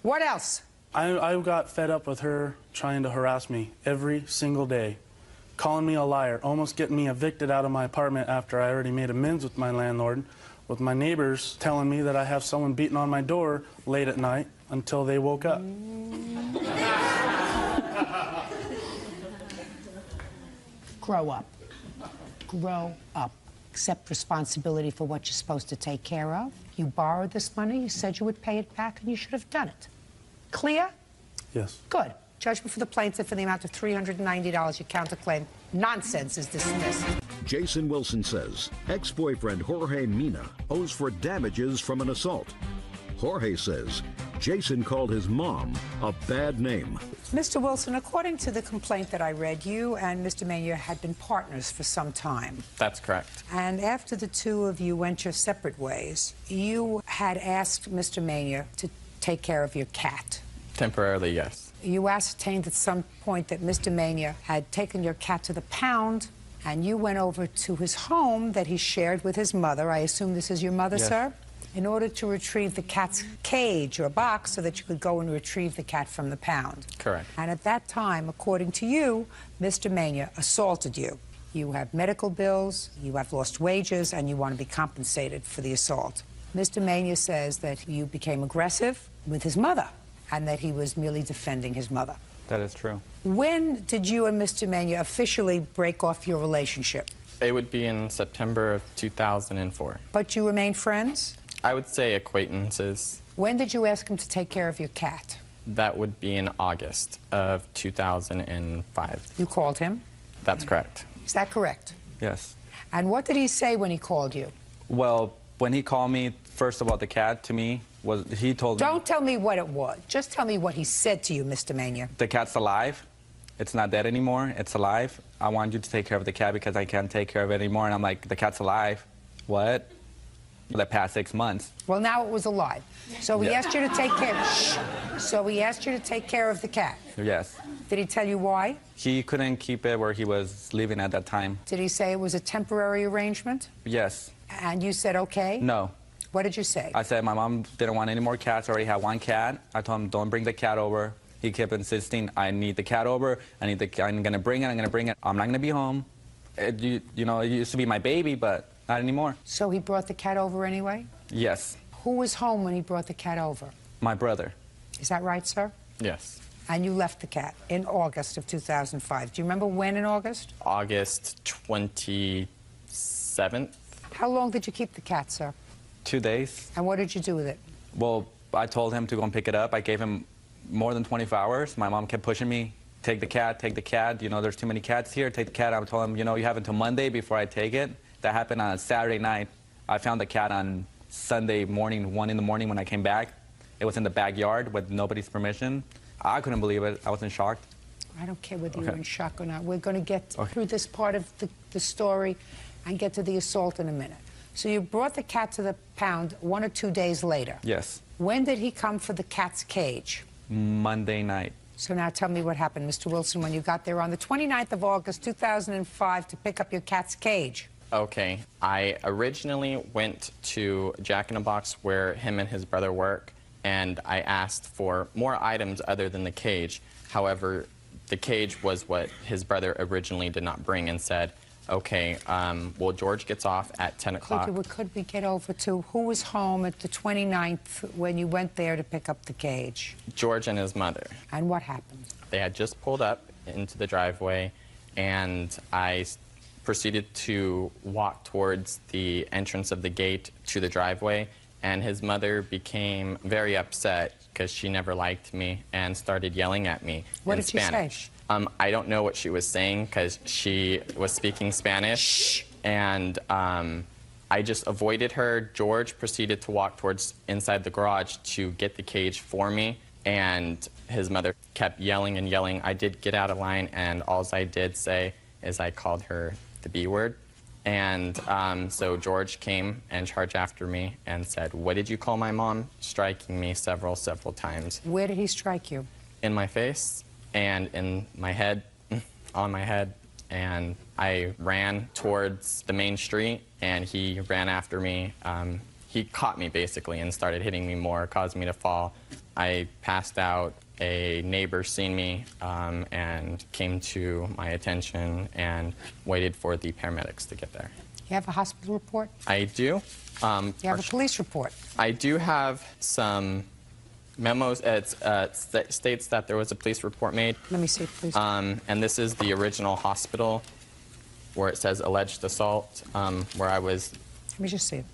What else? I got fed up with her trying to harass me every single day, calling me a liar, almost getting me evicted out of my apartment after I already made amends with my landlord, with my neighbors telling me that I have someone beating on my door late at night until they woke up. Grow up. Grow up. Accept responsibility for what you're supposed to take care of. You borrowed this money, you said you would pay it back, and you should have done it. Clear? Yes. Good. Judgment for the plaintiff in the amount of $390. Your counterclaim nonsense is dismissed. Jason Wilson says ex-boyfriend Jorge Mina owes for damages from an assault. Jorge says Jason called his mom a bad name. Mr. Wilson, according to the complaint that I read, you and Mr. Mania had been partners for some time. That's correct. And after the two of you went your separate ways, you had asked Mr. Mania to take care of your cat. Temporarily, yes. You ascertained at some point that Mr. Mania had taken your cat to the pound, and you went over to his home that he shared with his mother. I assume this is your mother, yes, sir? In order to retrieve the cat's cage or box so that you could go and retrieve the cat from the pound. Correct. And at that time, according to you, Mr. Mania assaulted you. You have medical bills, you have lost wages, and you want to be compensated for the assault. Mr. Mania says that you became aggressive with his mother and that he was merely defending his mother. That is true. When did you and Mr. Mania officially break off your relationship? It would be in September of 2004. But you remain friends? I would say acquaintances. When did you ask him to take care of your cat? That would be in August of 2005. You called him? That's correct. Is that correct? Yes. And what did he say when he called you? Well, when he called me, first of all, the cat to me was, he told me... Don't tell me what it was. Just tell me what he said to you, Mr. Mania. The cat's alive. It's not dead anymore. It's alive. I want you to take care of the cat because I can't take care of it anymore. And I'm like, the cat's alive. What? For the past 6 months. Well, now it was alive. So he Yeah. asked you to take care. Shh. So he asked you to take care of the cat. Yes. Did he tell you why? He couldn't keep it where he was living at that time. Did he say it was a temporary arrangement? Yes. And you said okay? No. What did you say? I said my mom didn't want any more cats. I already had one cat. I told him, don't bring the cat over. He kept insisting, I need the cat over. I'm going to bring it. I'm going to bring it. I'm not going to be home. You know, it used to be my baby, but not anymore. So he brought the cat over anyway? Yes. Who was home when he brought the cat over? My brother. Is that right, sir? Yes. And you left the cat in August of 2005. Do you remember when in August? August 27th. How long did you keep the cat, sir? 2 days. And what did you do with it? Well, I told him to go and pick it up. I gave him more than 24 hours. My mom kept pushing me, take the cat, take the cat. You know, there's too many cats here, take the cat. I told him, you know, you have until Monday before I take it. That happened on a Saturday night. I found the cat on Sunday morning, 1 in the morning when I came back. It was in the backyard with nobody's permission. I couldn't believe it. I was in shock. I don't care whether you're in shock or not. We're going to get Okay. through this part of the story and get to the assault in a minute. So you brought the cat to the pound 1 or 2 days later. Yes. When did he come for the cat's cage? Monday night. So now tell me what happened, Mr. Wilson, when you got there on the 29th of August, 2005, to pick up your cat's cage. Okay. I originally went to Jack in the Box where him and his brother work, and I asked for more items other than the cage. However, the cage was what his brother originally did not bring and said, okay, well, George gets off at 10 o'clock. Could we get over to who was home at the 29th when you went there to pick up the cage? George and his mother. And what happened? They had just pulled up into the driveway, and I proceeded to walk towards the entrance of the gate to the driveway, and his mother became very upset because she never liked me and started yelling at me What in did she Spanish. say? I don't know what she was saying because she was speaking Spanish, and I just avoided her. George proceeded to walk towards inside the garage to get the cage for me, and his mother kept yelling and yelling. I did get out of line, and all I did say is I called her the B word. And so George came and charged after me and said, what did you call my mom? Striking me several times. Where did he strike you? In my face and in my head, on my head. And I ran towards the main street, and he ran after me. He caught me, basically, and started hitting me more, caused me to fall. I passed out. A neighbor seen me and came to my attention and waited for the paramedics to get there. You have a hospital report? I do. You have a police report? I do have some memos. It states that there was a police report made. Let me see, please. And this is the original hospital where it says alleged assault, where I was Let me just see it.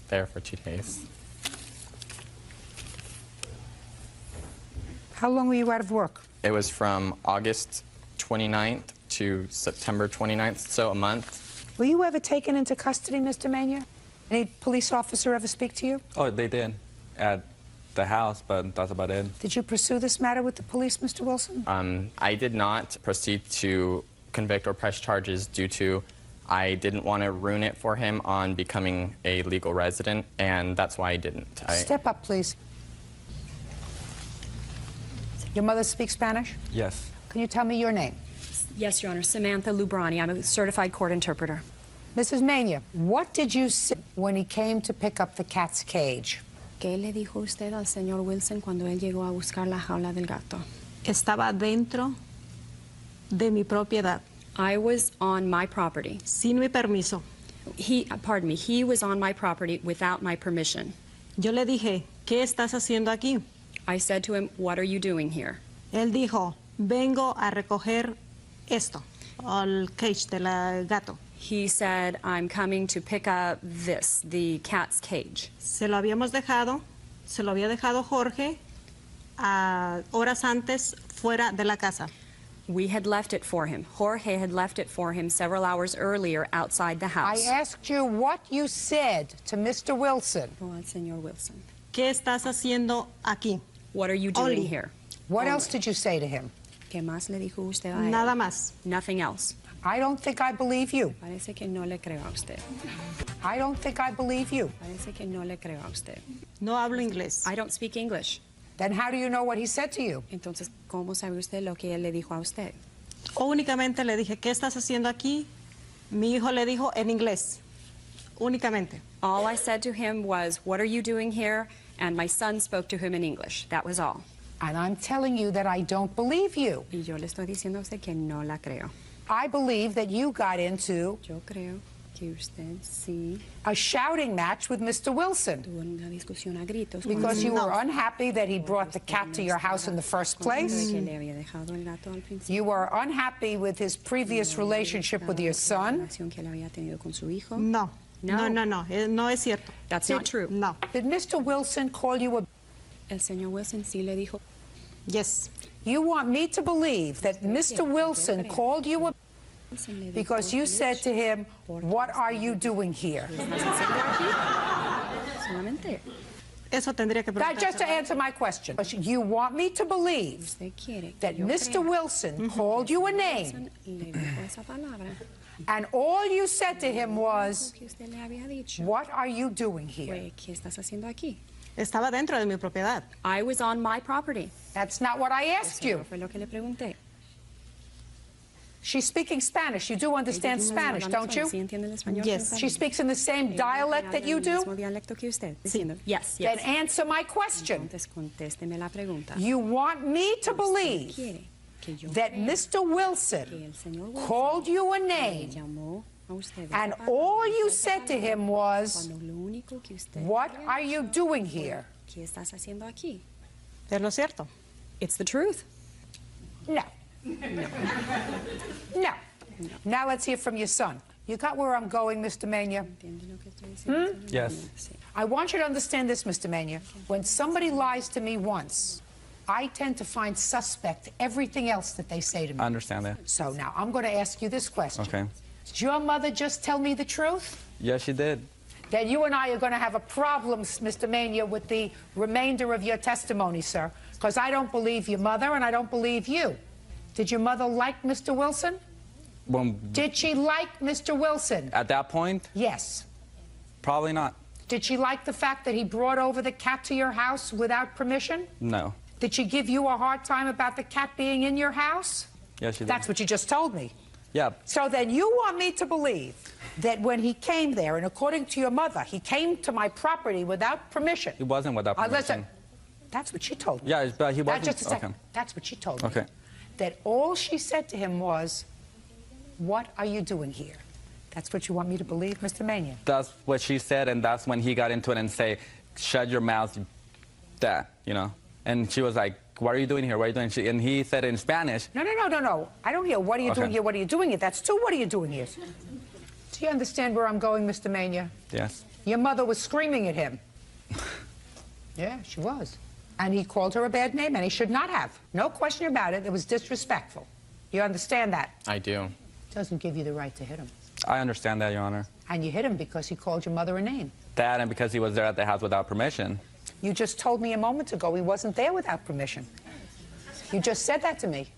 there for 2 days. How long were you out of work? It was from August 29th to September 29th, so a month. Were you ever taken into custody, Mr. Mania? Any police officer ever speak to you? Oh, they did at the house, but that's about it. Did you pursue this matter with the police, Mr. Wilson? I did not proceed to convict or press charges due to I didn't want to ruin it for him on becoming a legal resident, and that's why I didn't. Step up, please. Your mother speaks Spanish? Yes. Can you tell me your name? Yes, Your Honor. Samantha Lubrani. I'm a certified court interpreter. Mrs. Mania, what did you say when he came to pick up the cat's cage? ¿Qué le dijo usted al señor Wilson cuando él llegó a buscar la jaula del gato? Estaba dentro de mi propiedad. I was on my property. Sin mi permiso. Pardon me, he was on my property without my permission. Yo le dije, ¿qué estás haciendo aquí? I said to him, what are you doing here? Él dijo, vengo a recoger esto, el cage del gato. He said, I'm coming to pick up this, the cat's cage. Se lo había dejado Jorge horas antes fuera de la casa. We had left it for him. Jorge had left it for him several hours earlier outside the house. I asked you what you said to Mr. Wilson. Oh, al señor Wilson. ¿Qué estás haciendo aquí? What are you doing here? What else did you say to him? ¿Qué más le dijo usted a él? Nada más. Nothing else. I don't think I believe you. Parece que no le creo a usted. I don't think I believe you. Parece que no le creo a usted. No hablo inglés. I don't speak English. Then how do you know what he said to you? Entonces, ¿cómo sabe usted lo que él le dijo a usted? Únicamente le dije, ¿qué estás haciendo aquí? Mi hijo le dijo en inglés. Únicamente. All I said to him was, what are you doing here? And my son spoke to him in English. That was all. And I'm telling you that I don't believe you. Y yo le estoy diciendo a usted que no la creo. I believe that you got into Yo creo que usted sí a shouting match with Mr. Wilson tuvo una discusión a gritos because you were unhappy that he brought the cat to your house in the first place. You were unhappy with his previous relationship with your son. No. No es cierto. That's not true. No. Did Mr. Wilson call you a... El señor Wilson sí le dijo. Yes. You want me to believe that Mr. Wilson called you a... because you said to him, what are you doing here? Eso tendría que That just to answer my question. You want me to believe that Mr. Wilson called you a name, and all you said to him was, what are you doing here? Estaba dentro de mi propiedad. I was on my property. That's not what I asked you. Fue lo que le pregunté. She's speaking Spanish. You do understand Spanish, don't you? Yes. She speaks in the same dialect that you do? Yes, yes. Then answer my question. You want me to believe that Mr. Wilson called you a name, and all you said to him was, what are you doing here? Es lo cierto. It's the truth. No. No. Now let's hear from your son. You got where I'm going, Mr. Mania? Yes. I want you to understand this, Mr. Mania. When somebody lies to me once, I tend to find suspect everything else that they say to me. I understand that. So now I'm going to ask you this question. Okay. Did your mother just tell me the truth? Yes, she did. Then you and I are going to have a problem, Mr. Mania, with the remainder of your testimony, sir, because I don't believe your mother and I don't believe you. Did your mother like Mr. Wilson? Did she like Mr. Wilson? At that point? Yes. Probably not. Did she like the fact that he brought over the cat to your house without permission? No. Did she give you a hard time about the cat being in your house? Yes, she did. That's what you just told me. Yeah. So then you want me to believe that when he came there, and according to your mother, he came to my property without permission. He wasn't without permission. Listen, that's what she told me. Yeah, but he wasn't. Just a second. Okay. That's what she told me. Okay. That all she said to him was, what are you doing here? That's what you want me to believe, Mr. Mania? That's what she said, and that's when he got into it and say, shut your mouth, that, you know. And she was like, what are you doing here? What are you doing? And he said in Spanish. No. I don't hear, what are you doing here? What are you doing here? That's two, what are you doing here? Do you understand where I'm going, Mr. Mania? Yes. Your mother was screaming at him. Yeah, she was. And he called her a bad name, and he should not have. No question about it. It was disrespectful. You understand that? I do. Doesn't give you the right to hit him. I understand that, Your Honor. And you hit him because he called your mother a name. That and because he was there at the house without permission. You just told me a moment ago he wasn't there without permission. You just said that to me,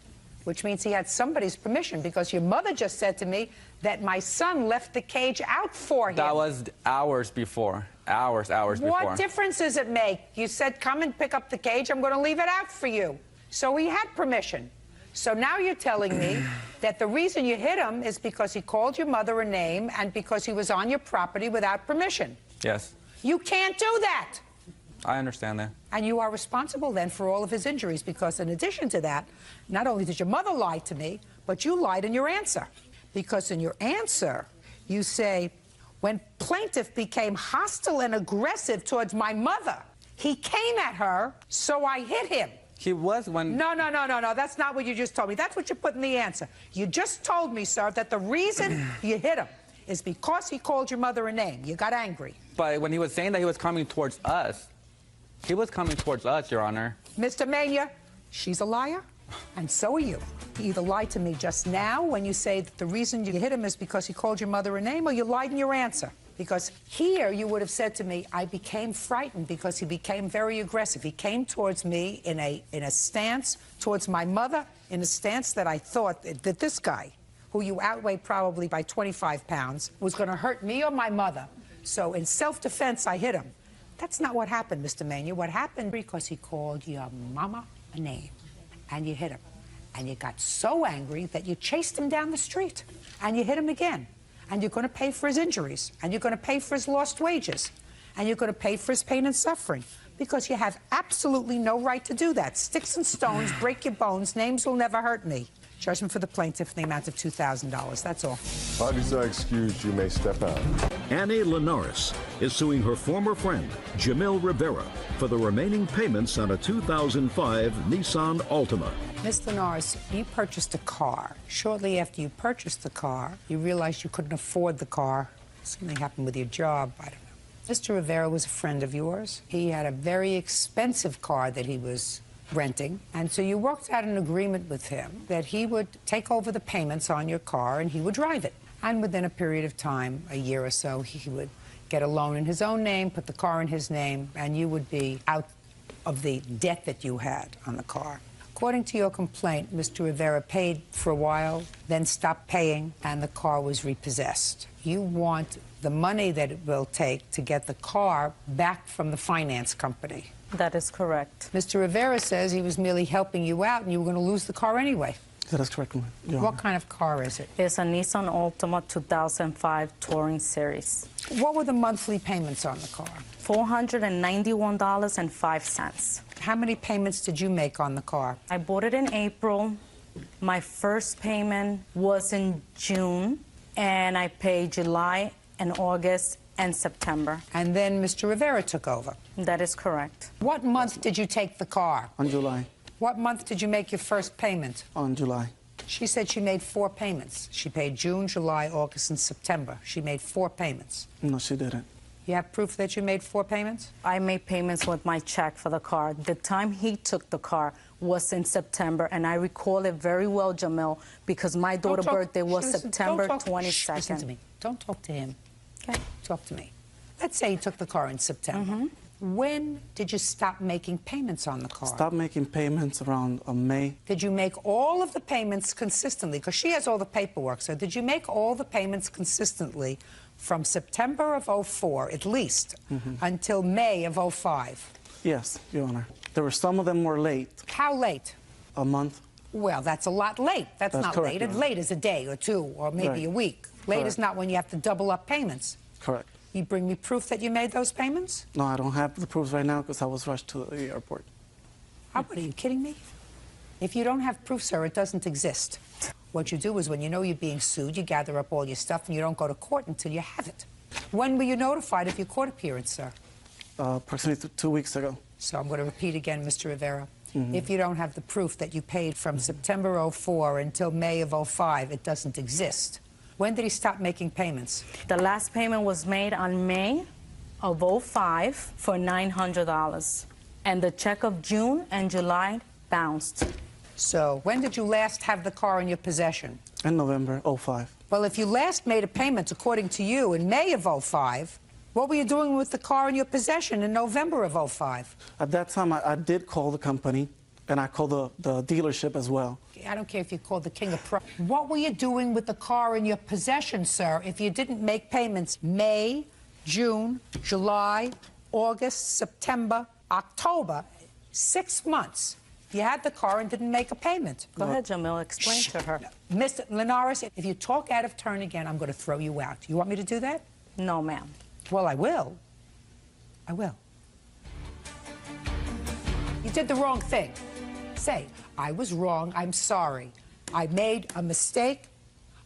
which means he had somebody's permission, because your mother just said to me that my son left the cage out for him. That was hours before. Hours before. What difference does it make? You said, come and pick up the cage. I'm going to leave it out for you. So he had permission. So now you're telling me that the reason you hit him is because he called your mother a name and because he was on your property without permission. Yes. You can't do that. I understand that. And you are responsible then for all of his injuries, because in addition to that, not only did your mother lie to me, but you lied in your answer. Because in your answer, you say, when plaintiff became hostile and aggressive towards my mother, he came at her, so I hit him. He was when... No, that's not what you just told me. That's what you put in the answer. You just told me, sir, that the reason you hit him is because he called your mother a name. You got angry. But when he was saying that he was coming towards us, he was coming towards us, Your Honor. Mr. Mania, she's a liar, and so are you. You either lied to me just now when you say that the reason you hit him is because he called your mother a name, or you lied in your answer. Because here you would have said to me, I became frightened because he became very aggressive. He came towards me in a stance towards my mother, in a stance that I thought that this guy, who you outweighed probably by 25 pounds, was going to hurt me or my mother. So in self-defense, I hit him. That's not what happened, Mr. Mania. What happened because he called your mama a name, and you hit him. And you got so angry that you chased him down the street, and you hit him again. And you're going to pay for his injuries, and you're going to pay for his lost wages, and you're going to pay for his pain and suffering, because you have absolutely no right to do that. Sticks and stones break your bones. Names will never hurt me. Judgment for the plaintiff in the amount of $2,000. That's all. Parties are excused. You may step out. Annie Linares is suing her former friend, Jamil Rivera, for the remaining payments on a 2005 Nissan Altima. Ms. Linares, you purchased a car. Shortly after you purchased the car, you realized you couldn't afford the car. Something happened with your job, I don't know. Mr. Rivera was a friend of yours. He had a very expensive car that he was renting, and so you worked out an agreement with him that he would take over the payments on your car and he would drive it. And within a period of time, a year or so, he would get a loan in his own name, put the car in his name, and you would be out of the debt that you had on the car. According to your complaint, Mr. Rivera paid for a while, then stopped paying, and the car was repossessed. You want the money that it will take to get the car back from the finance company. That is correct. Mr. Rivera says he was merely helping you out and you were going to lose the car anyway. That is correct, Your Honor. What kind of car is it? It's a Nissan Altima 2005 Touring Series. What were the monthly payments on the car? $491.05. How many payments did you make on the car? I bought it in April. My first payment was in June, and I paid July and August and September. And then Mr. Rivera took over? That is correct. What month did you take the car? On July. What month did you make your first payment? On July. She said she made 4 payments. She paid June, July, August, and September. She made 4 payments. No, she didn't. You have proof that you made 4 payments? I made payments with my check for the car. The time he took the car was in September, and I recall it very well, Jamil, because my daughter's birthday was September 22nd. Listen to me. Don't talk to him. Okay? Talk to me. Let's say you took the car in September. When did you stop making payments on the car? Stop making payments around May. Did you make all of the payments consistently? Because she has all the paperwork. So did you make all the payments consistently from September of 04, at least, until May of 05? Yes, Your Honor. There were some of them were late. How late? A month. Well, that's a lot late. That's not correct, late. Your Honor. Late is a day or 2 or maybe a week. Late is not when you have to double up payments. Correct. You bring me proof that you made those payments? No, I don't have the proofs right now because I was rushed to the airport. What, are you kidding me? If you don't have proof, sir, it doesn't exist. What you do is when you know you're being sued, you gather up all your stuff and you don't go to court until you have it. When were you notified of your court appearance, sir? Approximately 2 weeks ago. So I'm going to repeat again, Mr. Rivera. If you don't have the proof that you paid from September 04 until May of 05, it doesn't exist. When did he stop making payments? The last payment was made on May of 05 for $900. And the check of June and July bounced. So when did you last have the car in your possession? In November 05. Well, if you last made a payment, according to you, in May of 05, what were you doing with the car in your possession in November of 05? At that time, I did call the company, and I called the dealership as well. I don't care if you called the king of pro. What were you doing with the car in your possession, sir, if you didn't make payments May, June, July, August, September, October, 6 months? You had the car and didn't make a payment. Go ahead, Jamil, explain to her. Mr. Linares, if you talk out of turn again, I'm going to throw you out. You want me to do that? No, ma'am. Well, I will. I will. You did the wrong thing. Say, I was wrong, I'm sorry. I made a mistake.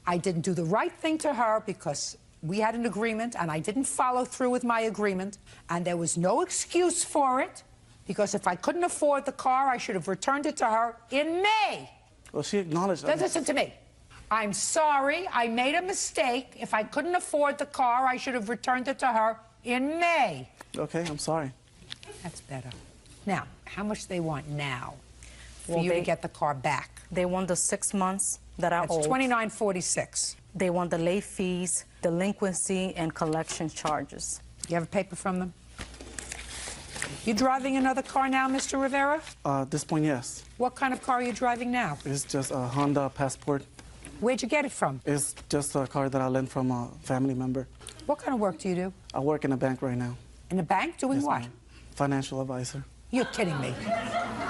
I didn't do the right thing to her because we had an agreement and I didn't follow through with my agreement, and there was no excuse for it, because if I couldn't afford the car, I should have returned it to her in May. Well, she acknowledged that. Listen to me. I'm sorry, I made a mistake. If I couldn't afford the car, I should have returned it to her in May. Okay, I'm sorry. That's better. Now, how much they want now for Well, you to get the car back? They want the 6 months that I owe. It's $29.46. They want the late fees, delinquency, and collection charges. You have a paper from them? You driving another car now, Mr. Rivera? At this point, yes. What kind of car are you driving now? It's just a Honda Passport. Where'd you get it from? It's just a car that I lent from a family member. What kind of work do you do? I work in a bank right now. In a bank? Doing Yes, what? ma'am. Financial advisor. You're kidding me.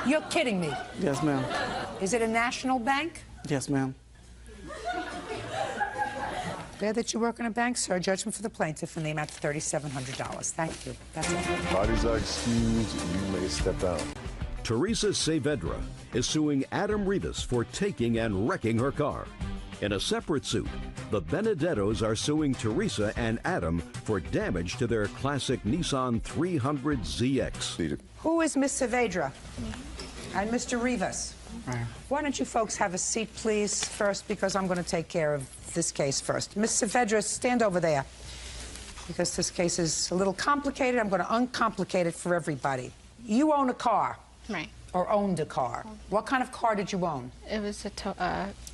You're kidding me. Yes, ma'am. Is it a national bank? Yes, ma'am. There that you work in a bank, sir. Judgment for the plaintiff in the amount of $3,700. Thank you. That's it. Bodies are excused. You may step out. Teresa Saavedra is suing Adam Rivas for taking and wrecking her car. In a separate suit, the Benedettos are suing Teresa and Adam for damage to their classic Nissan 300ZX. Who is Miss Saavedra? And Mr. Rivas? Why don't you folks have a seat, please, first, because I'm going to take care of this case first. Miss Saavedra, stand over there, because this case is a little complicated. I'm going to uncomplicate it for everybody. You own a car. Right. Or owned a car. What kind of car did you own? It was a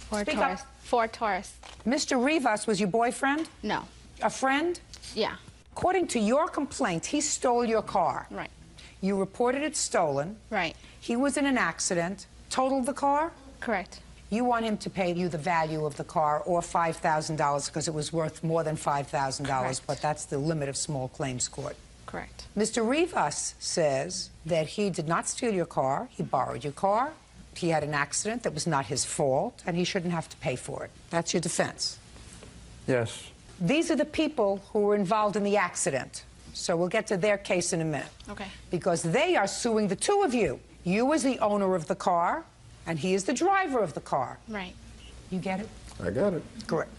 Ford Speak Taurus. up. Ford Taurus. Mr. Rivas was your boyfriend? No. A friend? Yeah. According to your complaint, he stole your car. Right. You reported it stolen. Right. He was in an accident. Totaled the car? Correct. You want him to pay you the value of the car, or $5,000, because it was worth more than $5,000, but that's the limit of small claims court. Correct. Mr. Rivas says that he did not steal your car. He borrowed your car. He had an accident that was not his fault, and he shouldn't have to pay for it. That's your defense. Yes. These are the people who were involved in the accident. So we'll get to their case in a minute. Okay. Because they are suing the two of you. You as the owner of the car, and he is the driver of the car. Right. You get it? I got it. Correct.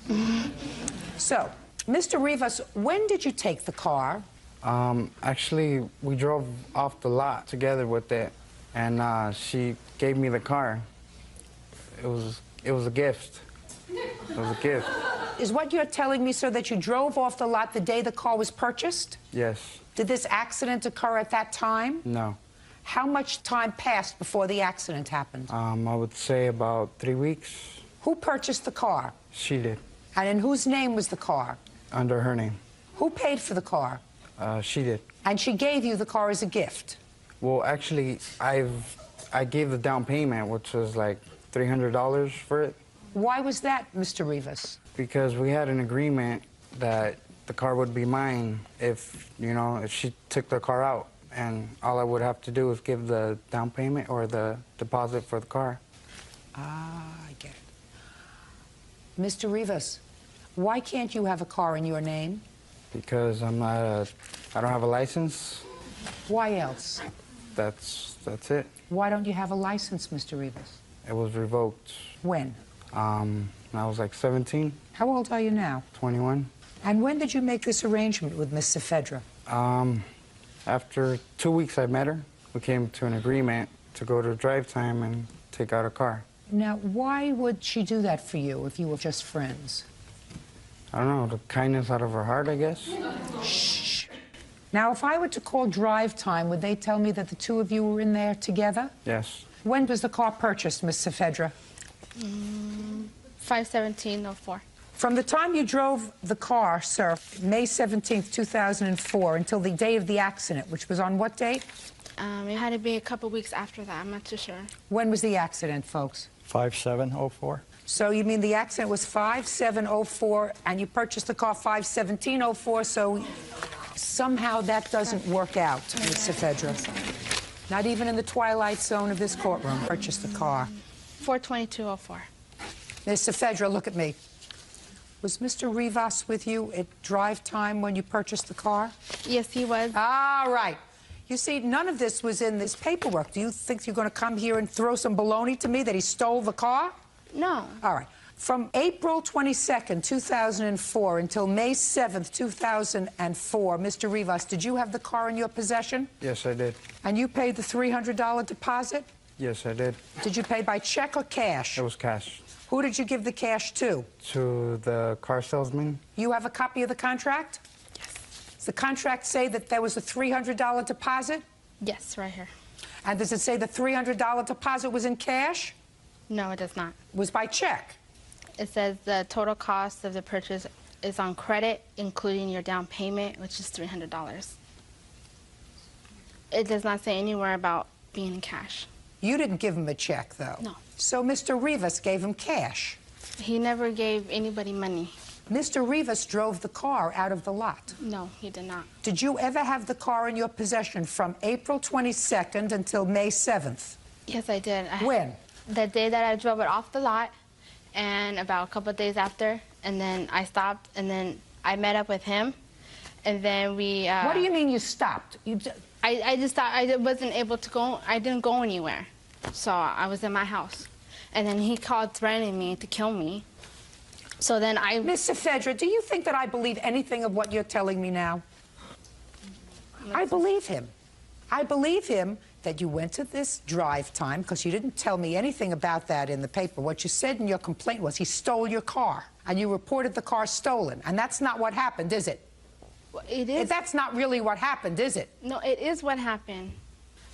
So, Mr. Rivas, when did you take the car? Actually, we drove off the lot together with it, and she gave me the car. It was a gift. It was a gift. Is what you're telling me, sir, that you drove off the lot the day the car was purchased? Yes. Did this accident occur at that time? No. How much time passed before the accident happened? I would say about 3 weeks. Who purchased the car? She did. And in whose name was the car? Under her name. Who paid for the car? She did. And she gave you the car as a gift? Well, actually, I gave the down payment, which was like $300 for it. Why was that, Mr. Rivas? Because we had an agreement that the car would be mine if she took the car out. And all I would have to do is give the down payment or the deposit for the car. Ah, I get it. Mr. Rivas, why can't you have a car in your name? Because I don't have a license. Why else? That's it. Why don't you have a license, Mr. Rivas? It was revoked. When? I was like 17. How old are you now? 21. And when did you make this arrangement with Miss Saavedra? After 2 weeks I met her, we came to an agreement to go to drive time and take out a car. Now, why would she do that for you if you were just friends? I don't know, the kindness out of her heart, I guess. Shh. Now, if I were to call drive time, would they tell me that the two of you were in there together? Yes. When was the car purchased, Miss Saavedra? 5/17/04. From the time you drove the car, sir, May 17th, 2004, until the day of the accident, which was on what date? It had to be a couple weeks after that. I'm not too sure. When was the accident, folks? 5/7/04. So you mean the accident was 5/7/04, and you purchased the car 5/17/04, so somehow that doesn't work out, Ms. Saavedra. Not even in the twilight zone of this courtroom. Purchased the car. 4/22/04. Ms. Saavedra, look at me. Was Mr. Rivas with you at drive time when you purchased the car? Yes, he was. All right. You see, none of this was in this paperwork. Do you think you're going to come here and throw some baloney to me that he stole the car? No. All right. From April 22nd, 2004 until May 7th, 2004, Mr. Rivas, did you have the car in your possession? Yes, I did. And you paid the $300 deposit? Yes, I did. Did you pay by check or cash? It was cash. Who did you give the cash to? To the car salesman. You have a copy of the contract? Yes. Does the contract say that there was a $300 deposit? Yes, right here. And does it say the $300 deposit was in cash? No, it does not. It was by check? It says the total cost of the purchase is on credit, including your down payment, which is $300. It does not say anywhere about being in cash. You didn't give him a check, though. No. So Mr. Rivas gave him cash. He never gave anybody money. Mr. Rivas drove the car out of the lot. No, he did not. Did you ever have the car in your possession from April 22nd until May 7th? Yes, I did. When? The day that I drove it off the lot, and about a couple of days after, and then I stopped, and then I met up with him, and then we... What do you mean you stopped? I just thought I wasn't able to go. I didn't go anywhere. So I was in my house. And then he called threatening me to kill me. So then I... Miss Fedra, do you think that I believe anything of what you're telling me now? I believe him. I believe him that you went to this drive time, because you didn't tell me anything about that in the paper. What you said in your complaint was he stole your car, and you reported the car stolen. And that's not what happened, is it? Well, it is. That's not really what happened, is it? No, it is what happened.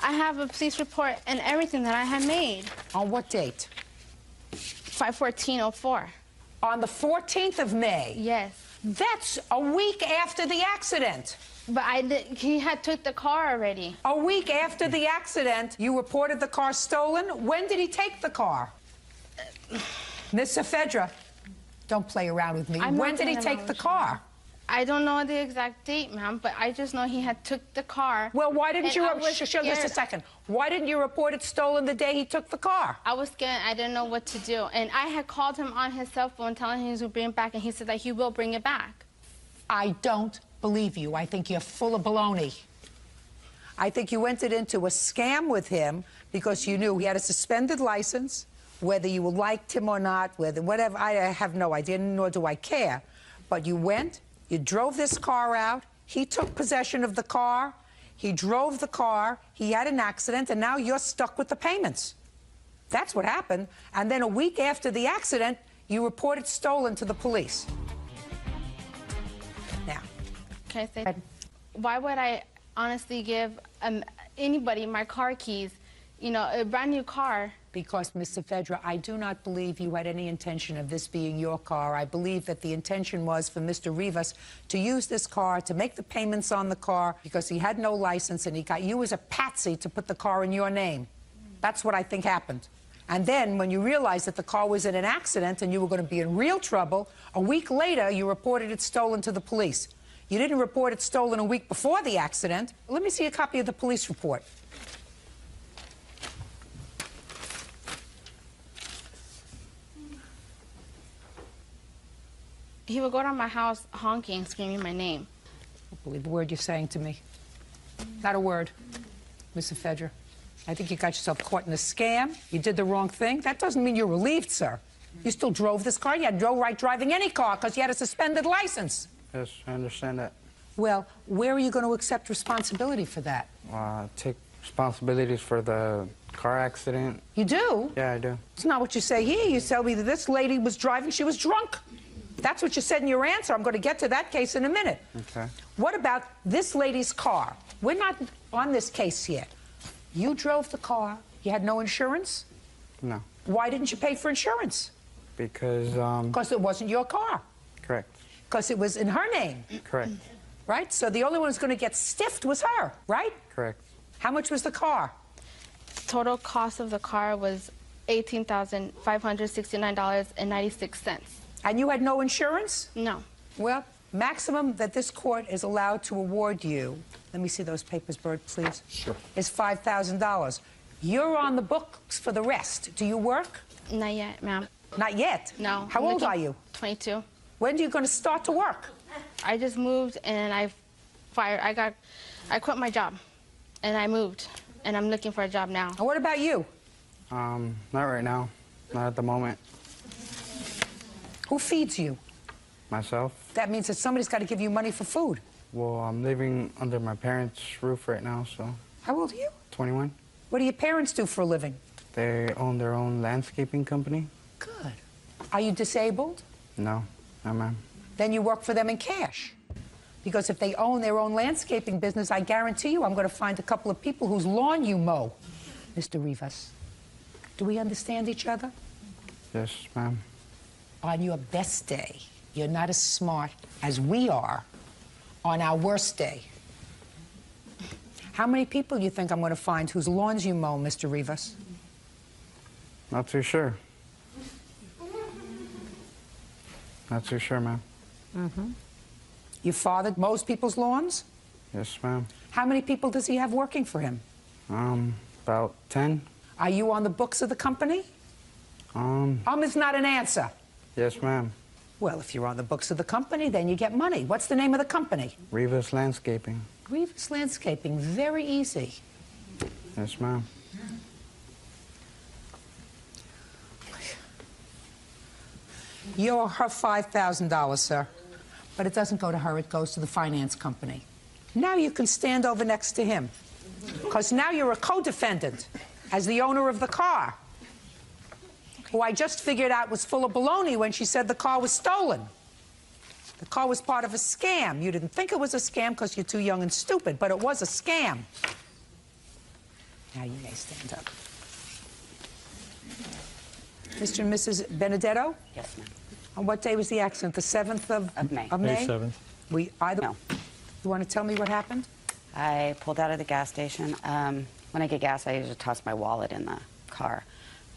I have a police report and everything that I had made. On what date? 5/14/04. On the 14th of May? Yes. That's a week after the accident. But he had took the car already. A week after the accident, you reported the car stolen? When did he take the car? Miss Fedra, don't play around with me. When did he take the car? I don't know the exact date, ma'am, but I just know he had took the car. Well, why didn't you... Just a second. Why didn't you report it stolen the day he took the car? I was scared. I didn't know what to do. And I had called him on his cell phone telling him he was going to bring it back, and he said that he will bring it back. I don't believe you. I think you're full of baloney. I think you entered into a scam with him because you knew he had a suspended license, whether you liked him or not, whatever. I have no idea, nor do I care. But you went... You drove this car out, he took possession of the car, he drove the car, he had an accident, and now you're stuck with the payments. That's what happened. And then a week after the accident, you reported stolen to the police. Now. Can I say, why would I honestly give anybody my car keys, you know, a brand new car? Because, Mr. Fedra, I do not believe you had any intention of this being your car. I believe that the intention was for Mr. Rivas to use this car, to make the payments on the car, because he had no license, and he got you as a patsy to put the car in your name. That's what I think happened. And then, when you realized that the car was in an accident and you were going to be in real trouble, a week later, you reported it stolen to the police. You didn't report it stolen a week before the accident. Let me see a copy of the police report. He would go to my house honking, screaming my name. I don't believe a word you're saying to me. Not a word, Mr. Fedra. I think you got yourself caught in a scam. You did the wrong thing. That doesn't mean you're relieved, sir. You still drove this car. You had no right driving any car because you had a suspended license. Yes, I understand that. Well, where are you going to accept responsibility for that? Take responsibilities for the car accident. You do? Yeah, I do. It's not what you say here. You tell me that this lady was driving. She was drunk. That's what you said in your answer. I'm going to get to that case in a minute. Okay. What about this lady's car? We're not on this case yet. You drove the car. You had no insurance? No. Why didn't you pay for insurance? Because, Because it wasn't your car. Correct. Because it was in her name. Correct. Right? So the only one who's going to get stiffed was her, right? Correct. How much was the car? Total cost of the car was $18,569.96. And you had no insurance? No. Well, maximum that this court is allowed to award you, let me see those papers, Bert, please. Sure. Is $5,000. You're on the books for the rest. Do you work? Not yet, ma'am. Not yet? No. How old are you? 22. When are you going to start to work? I just moved and I quit my job and I moved and I'm looking for a job now. And what about you? Not right now. Not at the moment. Who feeds you? Myself. That means that somebody's got to give you money for food. Well, I'm living under my parents' roof right now, so. How old are you? 21. What do your parents do for a living? They own their own landscaping company. Good. Are you disabled? No, no, ma'am. Then you work for them in cash. Because if they own their own landscaping business, I guarantee you I'm going to find a couple of people whose lawn you mow. Mr. Rivas, do we understand each other? Yes, ma'am. On your best day, you're not as smart as we are on our worst day. How many people do you think I'm going to find whose lawns you mow, Mr. Rivas? Not too sure. Not too sure, ma'am. Mm-hmm. Your father mows people's lawns? Yes, ma'am. How many people does he have working for him? About 10. Are you on the books of the company? Is not an answer. Yes, ma'am. Well, if you're on the books of the company, then you get money. What's the name of the company? Rivas Landscaping. Rivas Landscaping. Very easy. Yes, ma'am. You owe her $5,000, sir. But it doesn't go to her, it goes to the finance company. Now you can stand over next to him. Because now you're a co-defendant as the owner of the car, who I just figured out was full of baloney when she said the car was stolen. The car was part of a scam. You didn't think it was a scam because you're too young and stupid, but it was a scam. Now you may stand up. Mr. and Mrs. Benedetto? Yes, ma'am. On what day was the accident? The 7th of May. May? May 7th. No. You want to tell me what happened? I pulled out of the gas station. When I get gas, I usually toss my wallet in the car.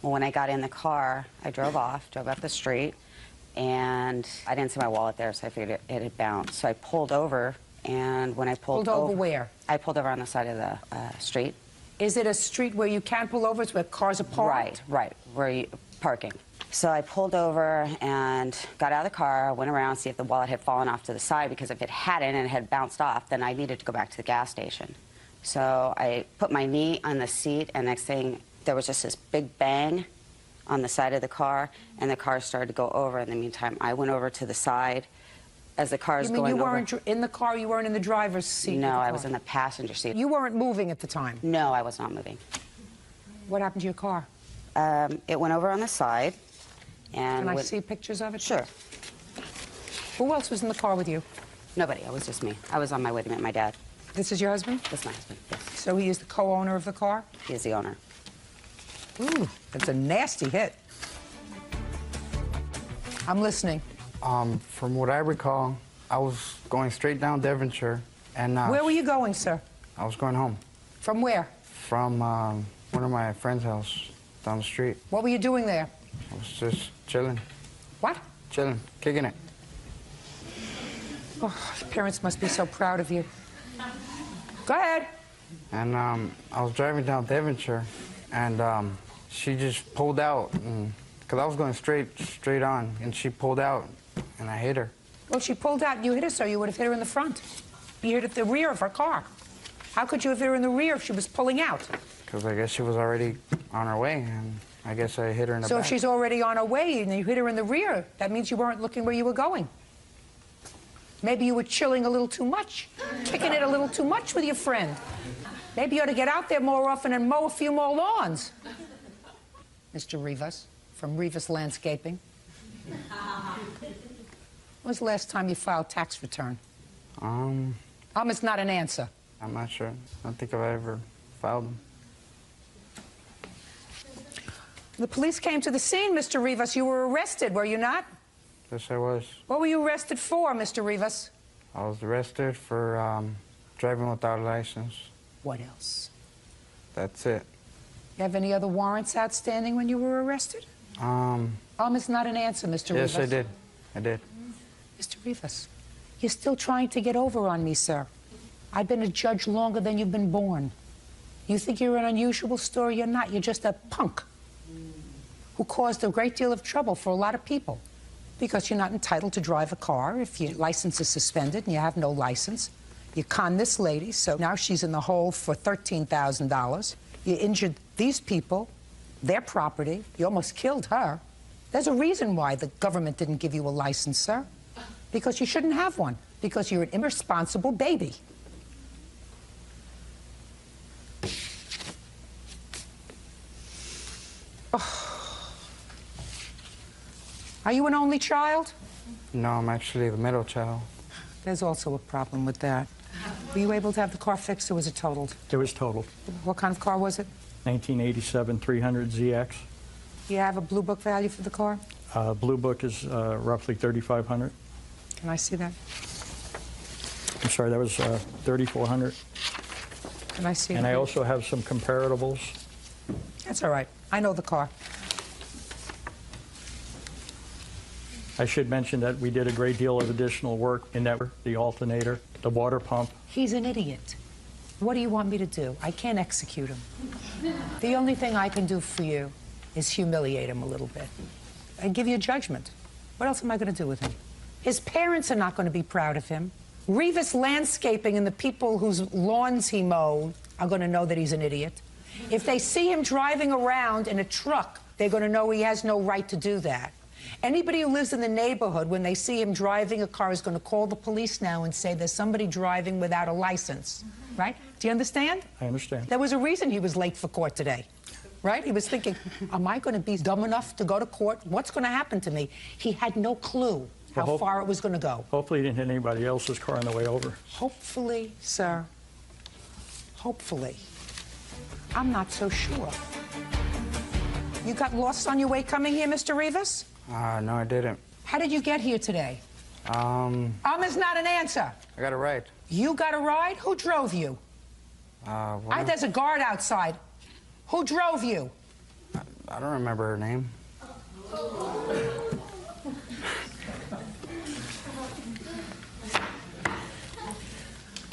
Well, when I got in the car, I drove off, drove up the street, and I didn't see my wallet there, so I figured it had bounced. So I pulled over, and when I pulled over... where? I pulled over on the side of the street. Is it a street where you can't pull over? It's where cars are parked? Right, where you... parking. So I pulled over and got out of the car, went around to see if the wallet had fallen off to the side, because if it hadn't and it had bounced off, then I needed to go back to the gas station. So I put my knee on the seat, and next thing, there was just this big bang on the side of the car, and the car started to go over. In the meantime, I went over to the side as the car was going over. You weren't in the car? You weren't in the driver's seat? No, I was in the passenger seat. You weren't moving at the time? No, I was not moving. What happened to your car? It went over on the side. And Can I see pictures of it? Sure. Who else was in the car with you? Nobody. It was just me. I was on my way to meet my dad. This is your husband? That's my husband, yes. So he is the co-owner of the car? He is the owner. Ooh, that's a nasty hit. I'm listening. From what I recall, I was going straight down Devonshire, and where were you going, sir? I was going home. From where? From one of my friend's house down the street. What were you doing there? I was just chilling. What? Chilling, kicking it. Oh, your parents must be so proud of you. Go ahead. And I was driving down Devonshire, and she just pulled out, because I was going straight on, and she pulled out, and I hit her. Well, she pulled out and you hit her, so you would have hit her in the front. You hit at the rear of her car. How could you have hit her in the rear if she was pulling out? Because I guess she was already on her way, and I guess I hit her in the back. So if she's already on her way and you hit her in the rear, that means you weren't looking where you were going. Maybe you were chilling a little too much, kicking it a little too much with your friend. Maybe you ought to get out there more often and mow a few more lawns. Mr. Rivas, from Rivas Landscaping. When was the last time you filed tax return? It's not an answer. I'm not sure. I don't think I've ever filed them. The police came to the scene, Mr. Rivas. You were arrested, were you not? Yes, I was. What were you arrested for, Mr. Rivas? I was arrested for driving without a license. What else? That's it. You have any other warrants outstanding when you were arrested? It's not an answer, Mr. Rivas. Yes, I did. I did. Mr. Rivas, you're still trying to get over on me, sir. I've been a judge longer than you've been born. You think you're an unusual story? You're not. You're just a punk who caused a great deal of trouble for a lot of people because you're not entitled to drive a car if your license is suspended and you have no license. You conned this lady, so now she's in the hole for $13,000. You injured these people, their property. You almost killed her. There's a reason why the government didn't give you a license, sir. Because you shouldn't have one. Because you're an irresponsible baby. Oh. Are you an only child? No, I'm actually the middle child. There's also a problem with that. Were you able to have the car fixed or was it totaled? It was totaled. What kind of car was it? 1987 300 ZX. Do you have a blue book value for the car? Blue book is roughly 3,500. Can I see that? I'm sorry, that was 3,400. Can I see And it? I also have some comparables. That's all right. I know the car. I should mention that we did a great deal of additional work in that, the alternator, the water pump. He's an idiot. What do you want me to do? I can't execute him. The only thing I can do for you is humiliate him a little bit and give you a judgment. What else am I going to do with him? His parents are not going to be proud of him. Revis Landscaping and the people whose lawns he mowed are going to know that he's an idiot. If they see him driving around in a truck, they're going to know he has no right to do that. Anybody who lives in the neighborhood, when they see him driving a car, is going to call the police now and say there's somebody driving without a license, right? Do you understand? I understand. There was a reason he was late for court today, right? He was thinking, am I going to be dumb enough to go to court? What's going to happen to me? He had no clue how far it was going to go. Hopefully he didn't hit anybody else's car on the way over. Hopefully, sir. Hopefully. I'm not so sure. You got lost on your way coming here, Mr. Rivas? No, I didn't. How did you get here today? Is not an answer. I got a ride. You got a ride? Who drove you? There's a guard outside. Who drove you? I don't remember her name.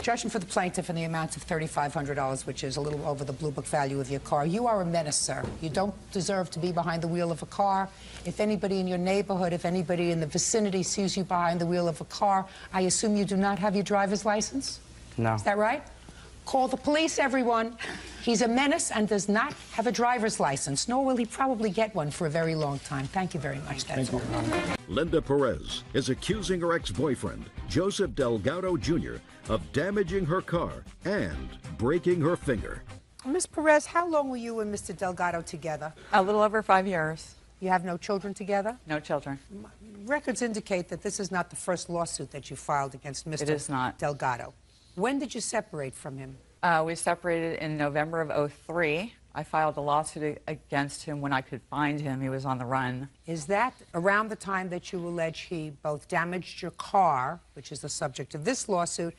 Judgment for the plaintiff in the amount of $3,500, which is a little over the blue book value of your car. You are a menace, sir. You don't deserve to be behind the wheel of a car. If anybody in your neighborhood, if anybody in the vicinity sees you behind the wheel of a car, I assume you do not have your driver's license? No. Is that right? Call the police, everyone. He's a menace and does not have a driver's license, nor will he probably get one for a very long time. Thank you very much. That's all. Linda Perez is accusing her ex-boyfriend, Joseph Delgado Jr., of damaging her car and breaking her finger. Ms. Perez, how long were you and Mr. Delgado together? A little over 5 years. You have no children together? No children. Records indicate that this is not the first lawsuit that you filed against Mr. It is not. Delgado. When did you separate from him? We separated in November of '03. I filed a lawsuit against him when I could find him. He was on the run. Is that around the time that you allege he both damaged your car, which is the subject of this lawsuit,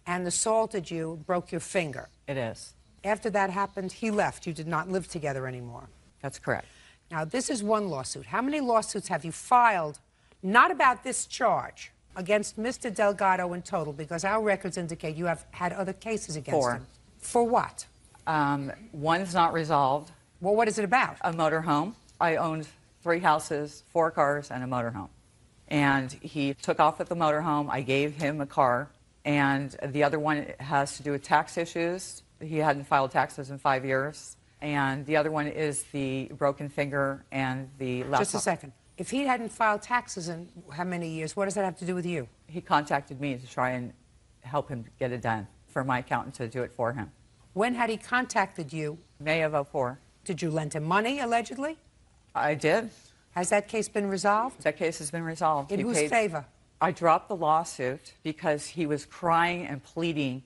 and assaulted you, broke your finger? It is. After that happened, he left. You did not live together anymore. That's correct. Now, this is one lawsuit. How many lawsuits have you filed, not about this charge, against Mr. Delgado in total? Because our records indicate you have had other cases against him. For what? One's not resolved. Well, what is it about? A motorhome. I owned 3 houses, 4 cars, and a motorhome. And he took off with the motorhome. I gave him a car. And the other one has to do with tax issues. He hadn't filed taxes in 5 years. And the other one is the broken finger and the laptop. Just a second. If he hadn't filed taxes in how many years, what does that have to do with you? He contacted me to try and help him get it done, for my accountant to do it for him. When had he contacted you? May of '04. Did you lend him money, allegedly? I did. Has that case been resolved? That case has been resolved. In whose favor? I dropped the lawsuit because he was crying and pleading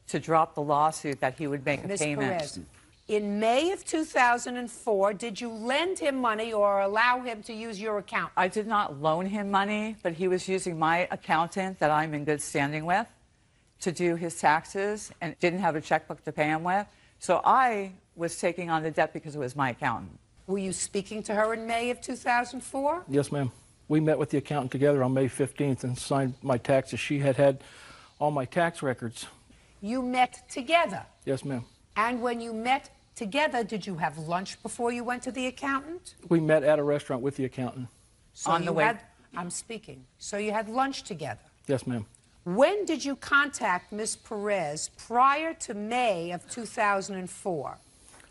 to drop the lawsuit that he would make a payment. Perez, in May of 2004, did you lend him money or allow him to use your account? I did not loan him money, but he was using my accountant that I'm in good standing with to do his taxes and didn't have a checkbook to pay him with. So I was taking on the debt because it was my accountant. Were you speaking to her in May of 2004? Yes, ma'am. We met with the accountant together on May 15th and signed my taxes. She had all my tax records. You met together? Yes, ma'am. And when you met together, did you have lunch before you went to the accountant? We met at a restaurant with the accountant. So on the way. I'm speaking. So you had lunch together? Yes, ma'am. When did you contact Ms. Perez prior to May of 2004?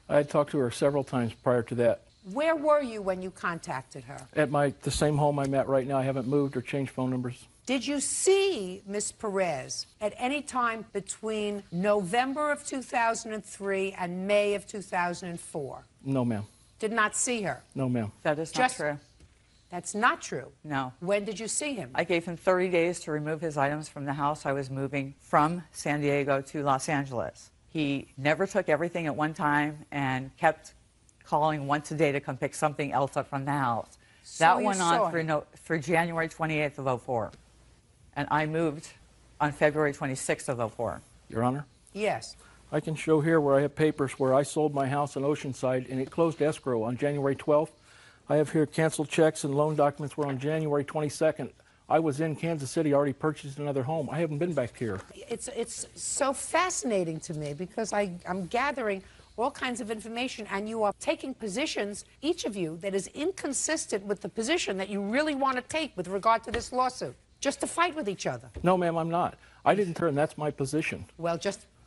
I had talked to her several times prior to that. Where were you when you contacted her? At the same home I'm at right now. I haven't moved or changed phone numbers. Did you see Ms. Perez at any time between November of 2003 and May of 2004? No, ma'am. Did not see her? No, ma'am. That is not true. That's not true? No. When did you see him? I gave him 30 days to remove his items from the house. I was moving from San Diego to Los Angeles. He never took everything at one time and kept calling once a day to come pick something else up from the house. So that you went saw on him. for January 28th of 04. And I moved on February 26th of 04. Your Honor? Yes. I can show here where I have papers where I sold my house in Oceanside and it closed escrow on January 12th. I have here canceled checks and loan documents were on January 22nd. I was in Kansas City, already purchased another home. I haven't been back here. It's so fascinating to me because I'm gathering all kinds of information and you are taking positions, each of you, that is inconsistent with the position that you really want to take with regard to this lawsuit, just to fight with each other. No, ma'am, I'm not. I didn't turn. That's my position. Well,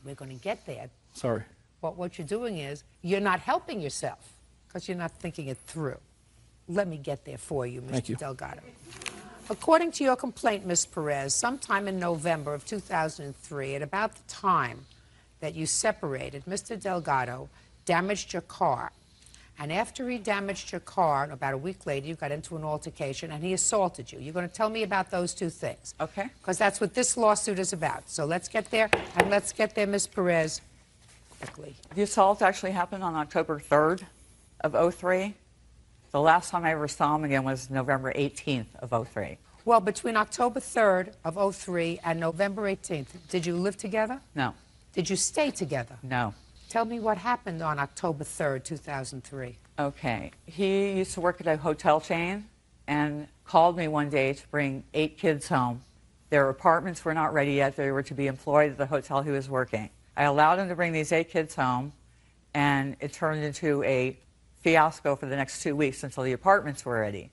we're going to get there. Sorry. But what you're doing is you're not helping yourself because you're not thinking it through. Let me get there for you, Thank Mr. you. Delgado. According to your complaint, Ms. Perez, sometime in November of 2003, at about the time that you separated, Mr. Delgado damaged your car. And after he damaged your car, about a week later, you got into an altercation and he assaulted you. You're going to tell me about those two things. Okay. Because that's what this lawsuit is about. So let's get there, and let's get there, Ms. Perez, quickly. The assault actually happened on October 3rd of 03. The last time I ever saw him again was November 18th of 03. Well, between October 3rd of 03 and November 18th, did you live together? No. Did you stay together? No. Tell me what happened on October 3rd, 2003. Okay. He used to work at a hotel chain and called me one day to bring 8 kids home. Their apartments were not ready yet. They were to be employed at the hotel he was working. I allowed him to bring these 8 kids home, and it turned into a fiasco for the next 2 weeks until the apartments were ready.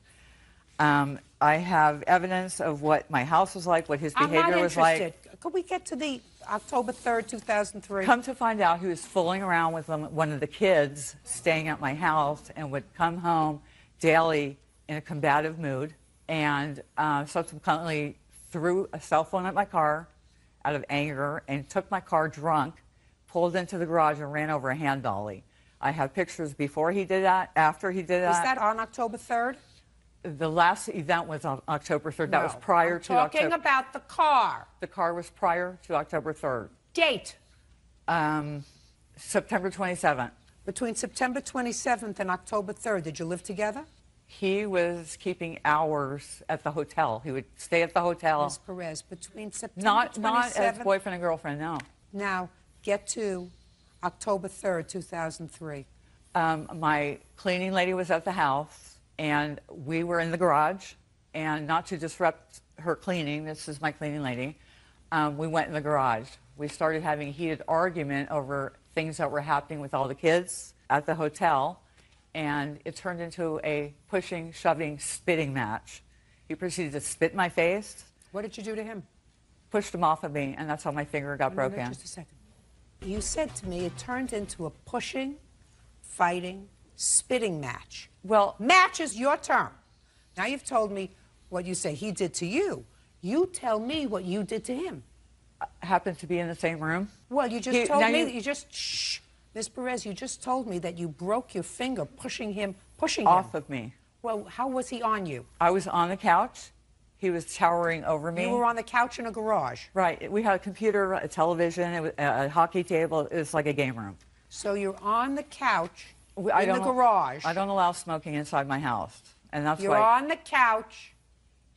I have evidence of what my house was like, what his behavior was like. I'm not interested. Could we get to the October 3rd, 2003? Come to find out, he was fooling around with one of the kids staying at my house and would come home daily in a combative mood and subsequently threw a cell phone at my car out of anger and took my car drunk, pulled into the garage and ran over a hand dolly. I have pictures before he did that, after he did that. Was that on October 3rd? The last event was on October 3rd. That was prior to October. Talking about the car. The car was prior to October 3rd. Date? September 27th. Between September 27th and October 3rd, did you live together? He was keeping hours at the hotel. He would stay at the hotel. Ms. Perez, between September 27th... Not as boyfriend and girlfriend, no. Now, get to October 3rd, 2003. My cleaning lady was at the house, and we were in the garage. And not to disrupt her cleaning, this is my cleaning lady, we went in the garage. We started having a heated argument over things that were happening with all the kids at the hotel, and it turned into a pushing, shoving, spitting match. He proceeded to spit in my face. What did you do to him? Pushed him off of me, and that's how my finger got broken. Just a second. You said to me it turned into a pushing, fighting, spitting match. Well, match is your term. Now you've told me what you say he did to you. You tell me what you did to him. Happened to be in the same room. Well, you just told me that you just, shh, Ms. Perez, you just told me that you broke your finger pushing him off of me. Well, how was he on you? I was on the couch. He was towering over me. You were on the couch in a garage. Right. We had a computer, a television, a hockey table. It was like a game room. So you're on the couch in the garage. I don't allow smoking inside my house, and that's You're on the couch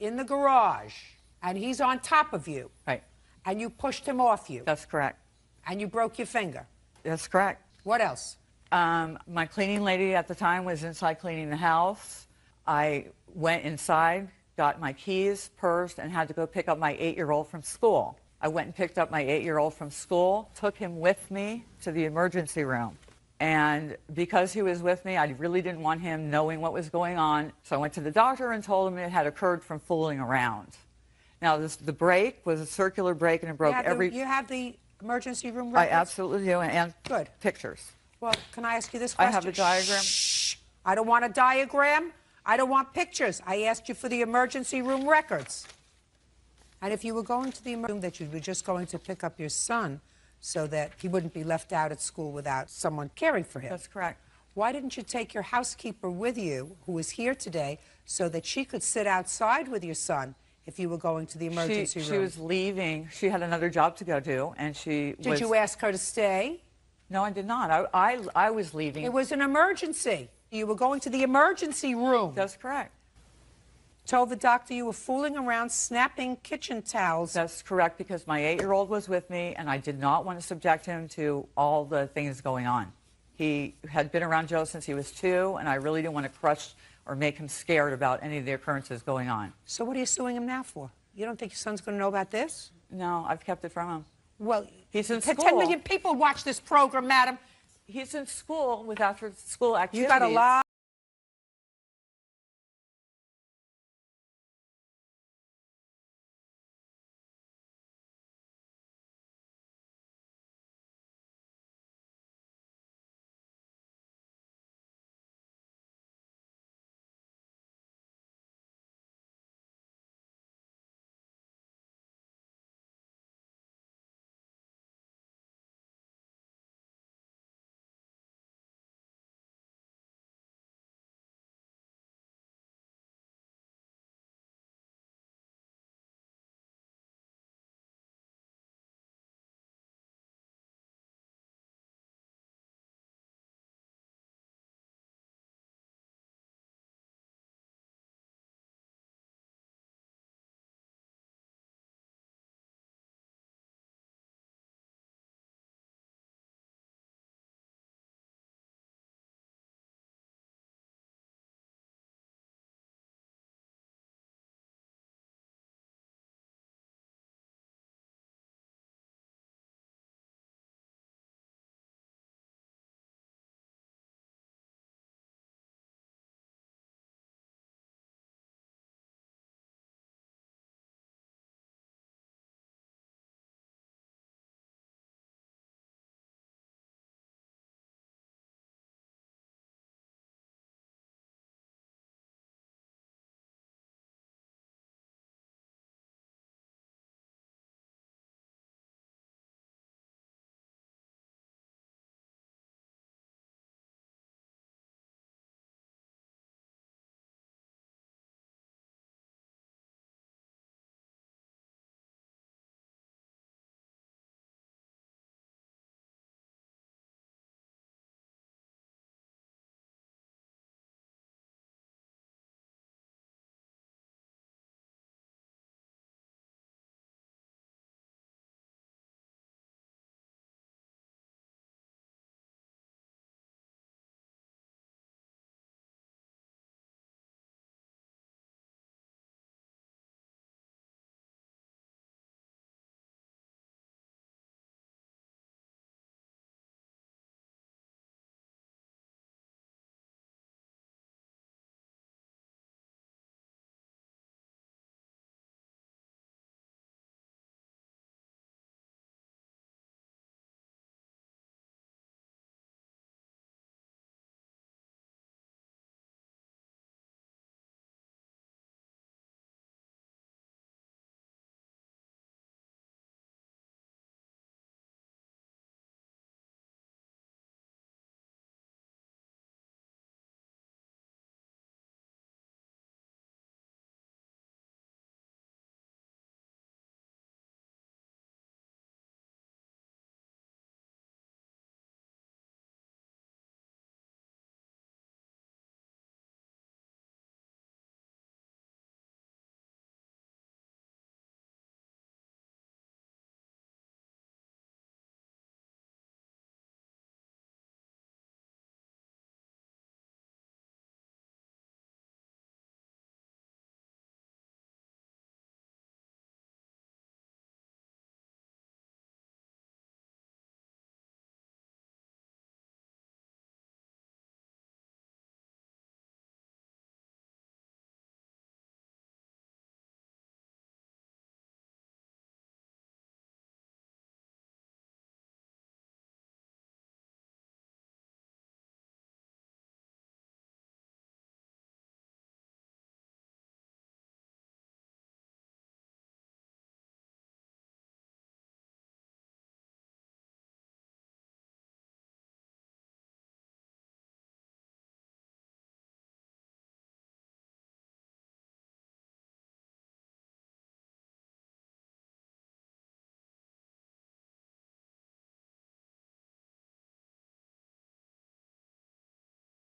in the garage, and he's on top of you. Right. And you pushed him off you. That's correct. And you broke your finger. That's correct. What else? My cleaning lady at the time was inside cleaning the house. I went inside, got my keys, purse, and had to go pick up my 8-year-old from school. I went and picked up my 8-year-old from school, took him with me to the emergency room. And because he was with me, I really didn't want him knowing what was going on. So I went to the doctor and told him it had occurred from fooling around. Now, the break was a circular break, and it broke every... You have the emergency room records? I absolutely do, and Good. Pictures. Well, can I ask you this question? I have a diagram. Shh. I don't want a diagram. I don't want pictures. I asked you for the emergency room records. And if you were going to the emergency room, that you were just going to pick up your son so that he wouldn't be left out at school without someone caring for him. That's correct. Why didn't you take your housekeeper with you, who is here today, so that she could sit outside with your son if you were going to the emergency room? She was leaving. She had another job to go to, and Did you ask her to stay? No, I did not. I was leaving. It was an emergency. You were going to the emergency room. That's correct. Told the doctor you were fooling around snapping kitchen towels. That's correct, because my 8-year-old was with me, and I did not want to subject him to all the things going on. He had been around Joe since he was 2, and I really didn't want to crush or make him scared about any of the occurrences going on. So what are you suing him now for? You don't think your son's going to know about this? No, I've kept it from him. Well, he's in school. 10 million people watch this program, madam. He's in school with after-school activities. You got a lot.